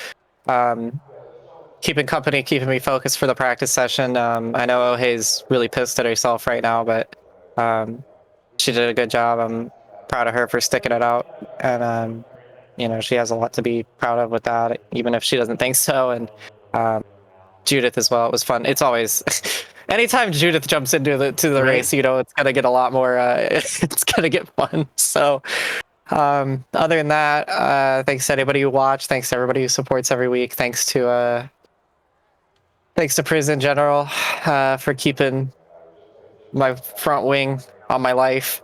keeping me focused for the practice session. I know Ohei's really pissed at herself right now, but she did a good job. I'm proud of her for sticking it out, and she has a lot to be proud of with that, even if she doesn't think so. And Judith as well. It was fun. It's always anytime Judith jumps into the race, it's gonna get a lot more. It's gonna get fun. So. Other than that, thanks to anybody who watched. Thanks to everybody who supports every week. Thanks to Prix in general for keeping my front wing on my life.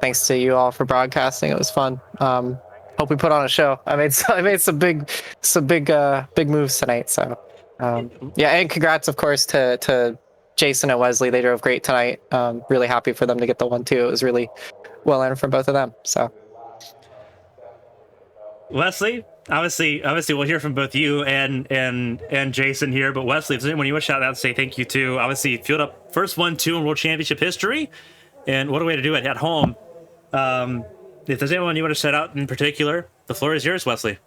Thanks to you all for broadcasting. It was fun. Hope we put on a show. I made some big moves tonight. So yeah, and congrats, of course, to Jason and Wesley. They drove great tonight. Really happy for them to get the 1-2. It was really well earned from both of them. So Wesley, obviously we'll hear from both you and Jason here, but Wesley, if there's anyone you want to shout out and say thank you to, obviously fueled up first 1-2 in World Championship history, and what a way to do it at home. If there's anyone you want to shout out in particular, the floor is yours, Wesley.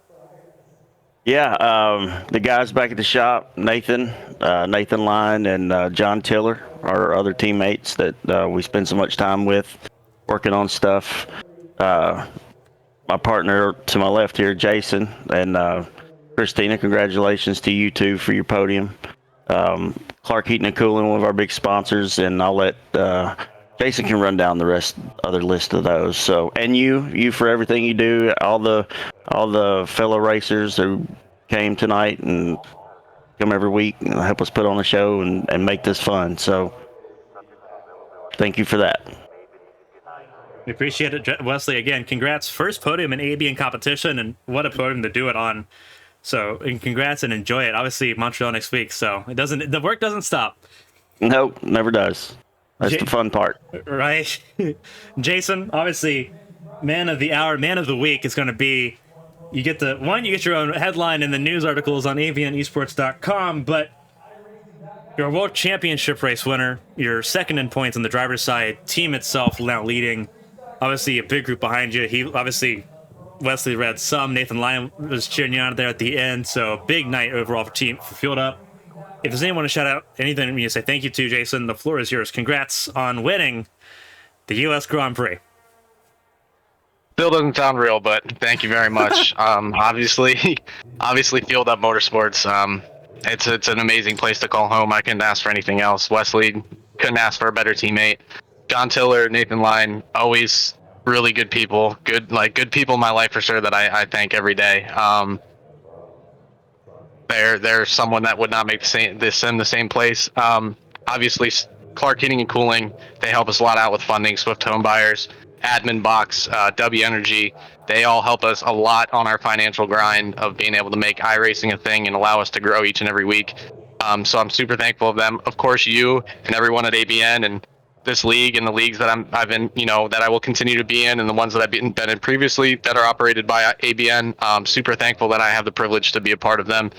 Yeah, the guys back at the shop, Nathan Line and John Tiller, our other teammates that we spend so much time with working on stuff. My partner to my left here, Jason, and Christina, congratulations to you two for your podium. Clark Heating and Cooling, one of our big sponsors, and I'll let Jason can run down the other list of those. So, and you for everything you do, all the fellow racers who came tonight and come every week and help us put on a show and make this fun. So, thank you for that. We appreciate it, Wesley. Again, congrats. First podium in ABN competition, and what a podium to do it on. So, and congrats and enjoy it. Obviously, Montreal next week, so the work doesn't stop. Nope, never does. That's the fun part. Right? Jason, obviously, man of the hour, man of the week is going to be, you get your own headline in the news articles on avnesports.com, but you're a world championship race winner. You're second in points on the driver's side. Team itself now leading. Obviously, a big group behind you. Wesley read some. Nathan Lyon was cheering you on there at the end. So big night overall for Fueled Up. If there's anyone to shout out anything you say thank you to, Jason, the floor is yours. Congrats on winning the U.S. Grand Prix. Still doesn't sound real, but thank you very much. Obviously, Fueled Up Motorsports. It's an amazing place to call home. I couldn't ask for anything else. Wesley, couldn't ask for a better teammate. John Tiller, Nathan Lyon, always really good people. Good people in my life for sure that I thank every day. They're someone that would not make this in the same place. Obviously, Clark Heating and Cooling, they help us a lot out with funding. Swift Home Buyers, Admin Box, W Energy, they all help us a lot on our financial grind of being able to make iRacing a thing and allow us to grow each and every week. So I'm super thankful of them. Of course, you and everyone at ABN and this league and the leagues that I've been, that I will continue to be in, and the ones that I've been in previously that are operated by ABN. I'm super thankful that I have the privilege to be a part of them.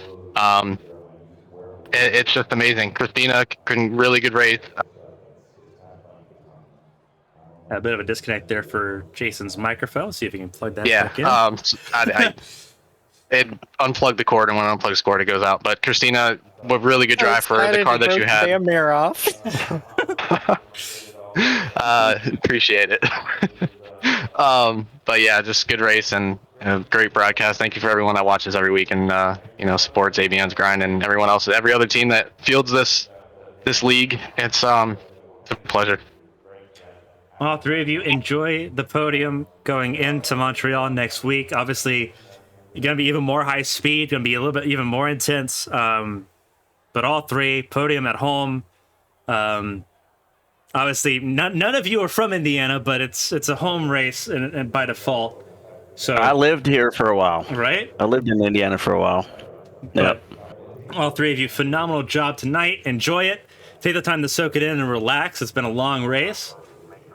It's just amazing. Christina, really good race. A bit of a disconnect there for Jason's microphone. See if you can plug that back in. It unplugged the cord, and when I unplug the cord, it goes out. But Christina, a really good drive for the car that you had. Damn mirror off. Appreciate it. But yeah, just good race and great broadcast. Thank you for everyone that watches every week and supports ABN's grind, and everyone else, every other team that fields this league. It's a pleasure. All three of you enjoy the podium going into Montreal next week. Obviously, you're going to be even more high speed, going to be a little bit even more intense. But all three, podium at home. Obviously, none of you are from Indiana, but it's a home race and by default. So I lived here for a while. Right? I lived in Indiana for a while. Yep. All three of you, phenomenal job tonight. Enjoy it. Take the time to soak it in and relax. It's been a long race,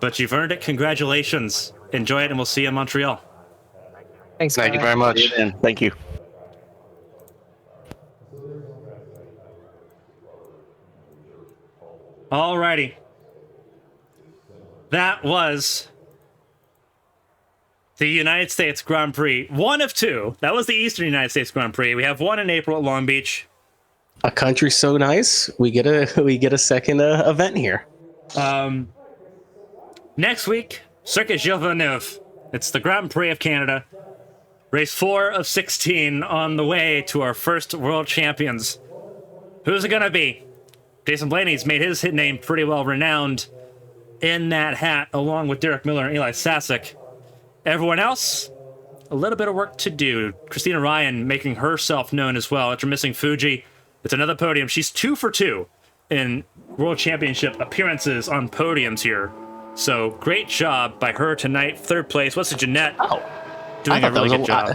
but you've earned it. Congratulations. Enjoy it, and we'll see you in Montreal. Thanks. Thank you very much. Thank you. Alrighty. That was the United States Grand Prix. One of two. That was the Eastern United States Grand Prix. We have one in April at Long Beach. A country so nice, we get a second event here. Next week, Circuit Gilles Villeneuve. It's the Grand Prix of Canada. Race 4 of 16 on the way to our first world champions. Who's it going to be? Jason Blaney's made his hit name pretty well renowned in that hat, along with Derek Miller and Eli Sasek. Everyone else, a little bit of work to do. Christina Ryan making herself known as well after missing Fuji. It's another podium. She's 2 for 2 in World Championship appearances on podiums here. So great job by her tonight. Third place. What's the Jeanette? Doing a really good job.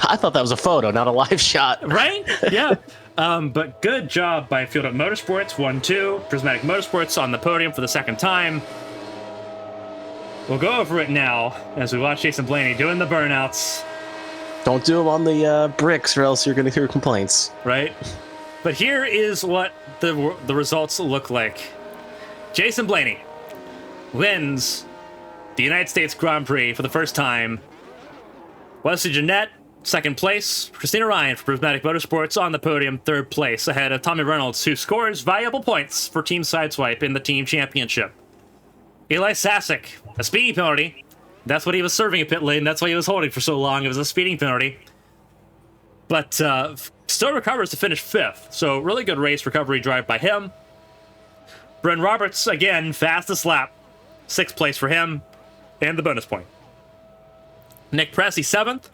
I thought that was a photo, not a live shot. Right? Yeah. But good job by Fueled Up Motorsports. 1-2. Prismatic Motorsports on the podium for the second time. We'll go over it now as we watch Jason Blaney doing the burnouts. Don't do them on the bricks, or else you're going to hear complaints. Right? But here is what the results look like. Jason Blaney wins the United States Grand Prix for the first time. Wesley Jeanette, second place. Christina Ryan for Prismatic Motorsports on the podium, third place, ahead of Tommy Reynolds, who scores valuable points for Team Sideswipe in the team championship. Eli Sasek, a speeding penalty. That's what he was serving at pit lane. That's why he was holding for so long. It was a speeding penalty. But still recovers to finish fifth. So really good race recovery drive by him. Bren Roberts, again, fastest lap. Sixth place for him. And the bonus point. Nick Pressey, seventh.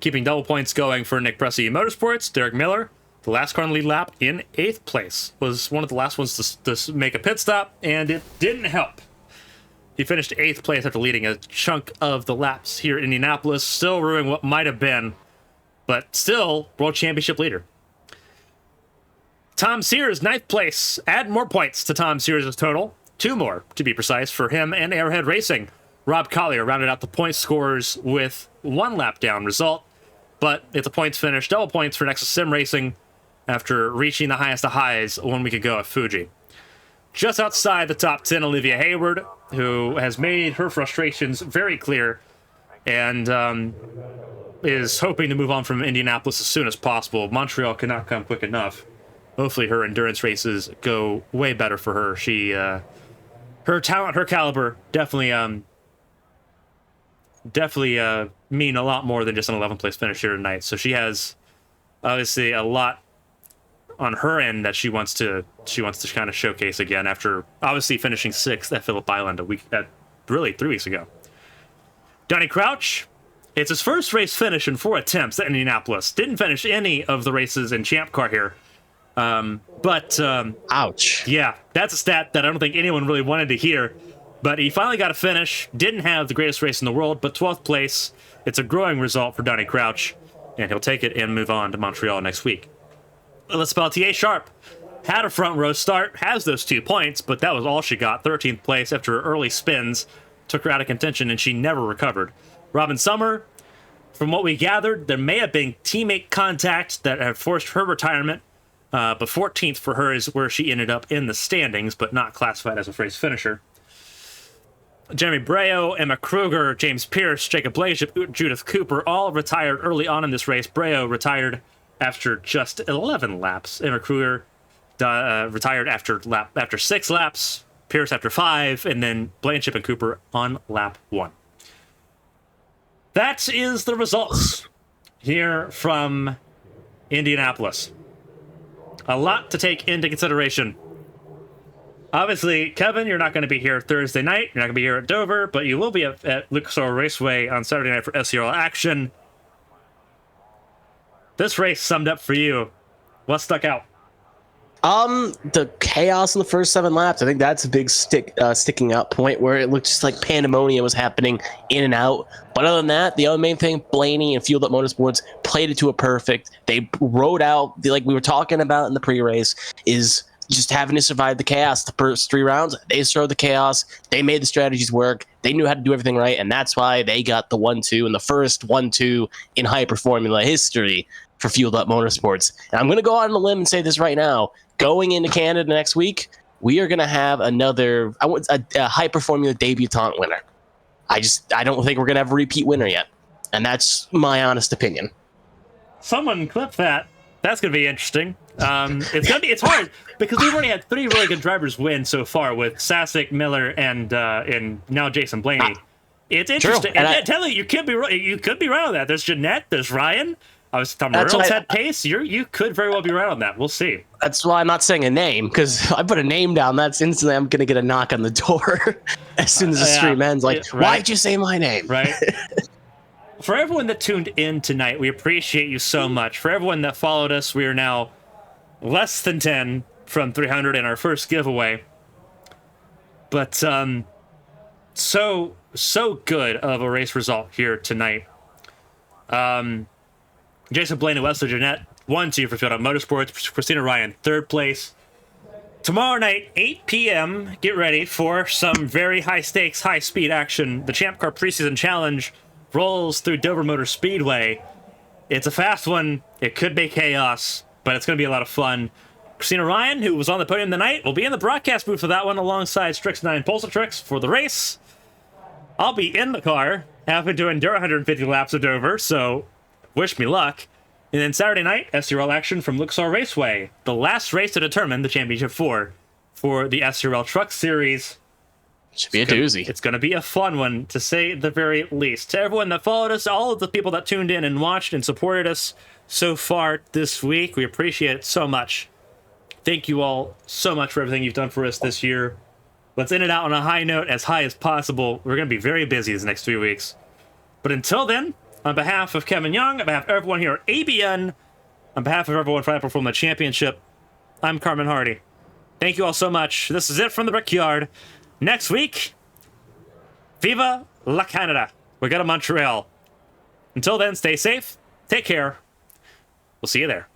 Keeping double points going for Nick Pressey Motorsports. Derek Miller, the last car in the lead lap, in eighth place. Was one of the last ones to make a pit stop, and it didn't help. He finished 8th place after leading a chunk of the laps here in Indianapolis, still ruining what might have been, but still world championship leader. Tom Sears, 9th place. Add more points to Tom Sears' total. 2 more, to be precise, for him and Arrowhead Racing. Rob Collier rounded out the point scorers with 1 lap down result, but it's a points finish, double points for Nexus Sim Racing after reaching the highest of highs 1 week ago at Fuji. Just outside the top 10, Olivia Hayward, who has made her frustrations very clear and is hoping to move on from Indianapolis as soon as possible. Montreal cannot come quick enough. Hopefully her endurance races go way better for her. She, her talent, her caliber definitely mean a lot more than just an 11th place finish here tonight. So she has obviously a lot on her end that she wants to kind of showcase again after obviously finishing 6th at Phillip Island really 3 weeks ago. Donnie Crouch, it's his first race finish in 4 attempts at Indianapolis. Didn't finish any of the races in Champ Car here. Ouch. Yeah, that's a stat that I don't think anyone really wanted to hear. But he finally got a finish. Didn't have the greatest race in the world, but 12th place. It's a growing result for Donnie Crouch, and he'll take it and move on to Montreal next week. Let's Pelletier Sharp had a front row start, has those 2 points, but that was all she got. 13th place after her early spins took her out of contention, and she never recovered. Robin Summer, from what we gathered, there may have been teammate contact that have forced her retirement. But 14th for her is where she ended up in the standings, but not classified as a race finisher. Jeremy Breo, Emma Kruger, James Pierce, Jacob Blanchett, Judith Cooper all retired early on in this race. Breo retired after just 11 laps. Emma Kruger retired after 6 laps. Pierce after 5, and then Blanchett and Cooper on lap 1. That is the results here from Indianapolis. A lot to take into consideration. Obviously, Kevin, you're not going to be here Thursday night. You're not going to be here at Dover, but you will be at Lucas Oil Raceway on Saturday night for SCRL action. This race summed up for you. What stuck out? The chaos in the first 7 laps. I think that's a big sticking out point where it looked just like pandemonium was happening in and out. But other than that, the other main thing, Blaney and Fueled Up Motorsports played it to a perfect. They rode out, like we were talking about in the pre-race, is just having to survive the chaos. The first 3 rounds, they strode the chaos. They made the strategies work. They knew how to do everything right, and that's why they got the 1-2 and the first 1-2 in Hyper Formula history for Fueled Up Motorsports. And I'm going to go out on a limb and say this right now. Going into Canada next week, we are going to have another a Hyper Formula debutante winner. I don't think we're going to have a repeat winner yet. And that's my honest opinion. Someone clip that. That's going to be interesting. It's hard because we've already had 3 really good drivers win so far with Sasek, Miller, and now Jason Blaney. It's interesting. And I tell you could be right. You could be right on that. There's Jeanette. There's Ryan. Tom Reynolds had pace. You could very well be right on that. We'll see. That's why I'm not saying a name, because I put a name down. That's instantly I'm going to get a knock on the door as soon as the stream ends. Like, right? Why'd you say my name? Right. For everyone that tuned in tonight, we appreciate you so much. For everyone that followed us, we are now less than 10 from 300 in our first giveaway. But so good of a race result here tonight. Jason Blaine and Wesley Jeanette, 1-2 for Field Up Motorsports. Christina Ryan, 3rd place. Tomorrow night, 8 p.m., get ready for some very high-stakes, high-speed action. The Champ Car Preseason Challenge rolls through Dover Motor Speedway. It's a fast one. It could be chaos, but it's going to be a lot of fun. Christina Ryan, who was on the podium tonight, will be in the broadcast booth for that one alongside Strix9 and Pulsatrix for the race. I'll be in the car, having to endure 150 laps of Dover, so wish me luck. And then Saturday night, SCRL action from Luxor Raceway. The last race to determine the championship for the SCRL Truck Series. Should be a doozy. It's going to be a fun one, to say the very least. To everyone that followed us, all of the people that tuned in and watched and supported us so far this week, we appreciate it so much. Thank you all so much for everything you've done for us this year. Let's end it out on a high note, as high as possible. We're going to be very busy these next 3 weeks. But until then, on behalf of Kevin Young, on behalf of everyone here at ABN, on behalf of everyone fighting for the championship, I'm Carmen Hardy. Thank you all so much. This is it from the Brickyard. Next week, Viva la Canada. We're going to Montreal. Until then, stay safe. Take care. We'll see you there.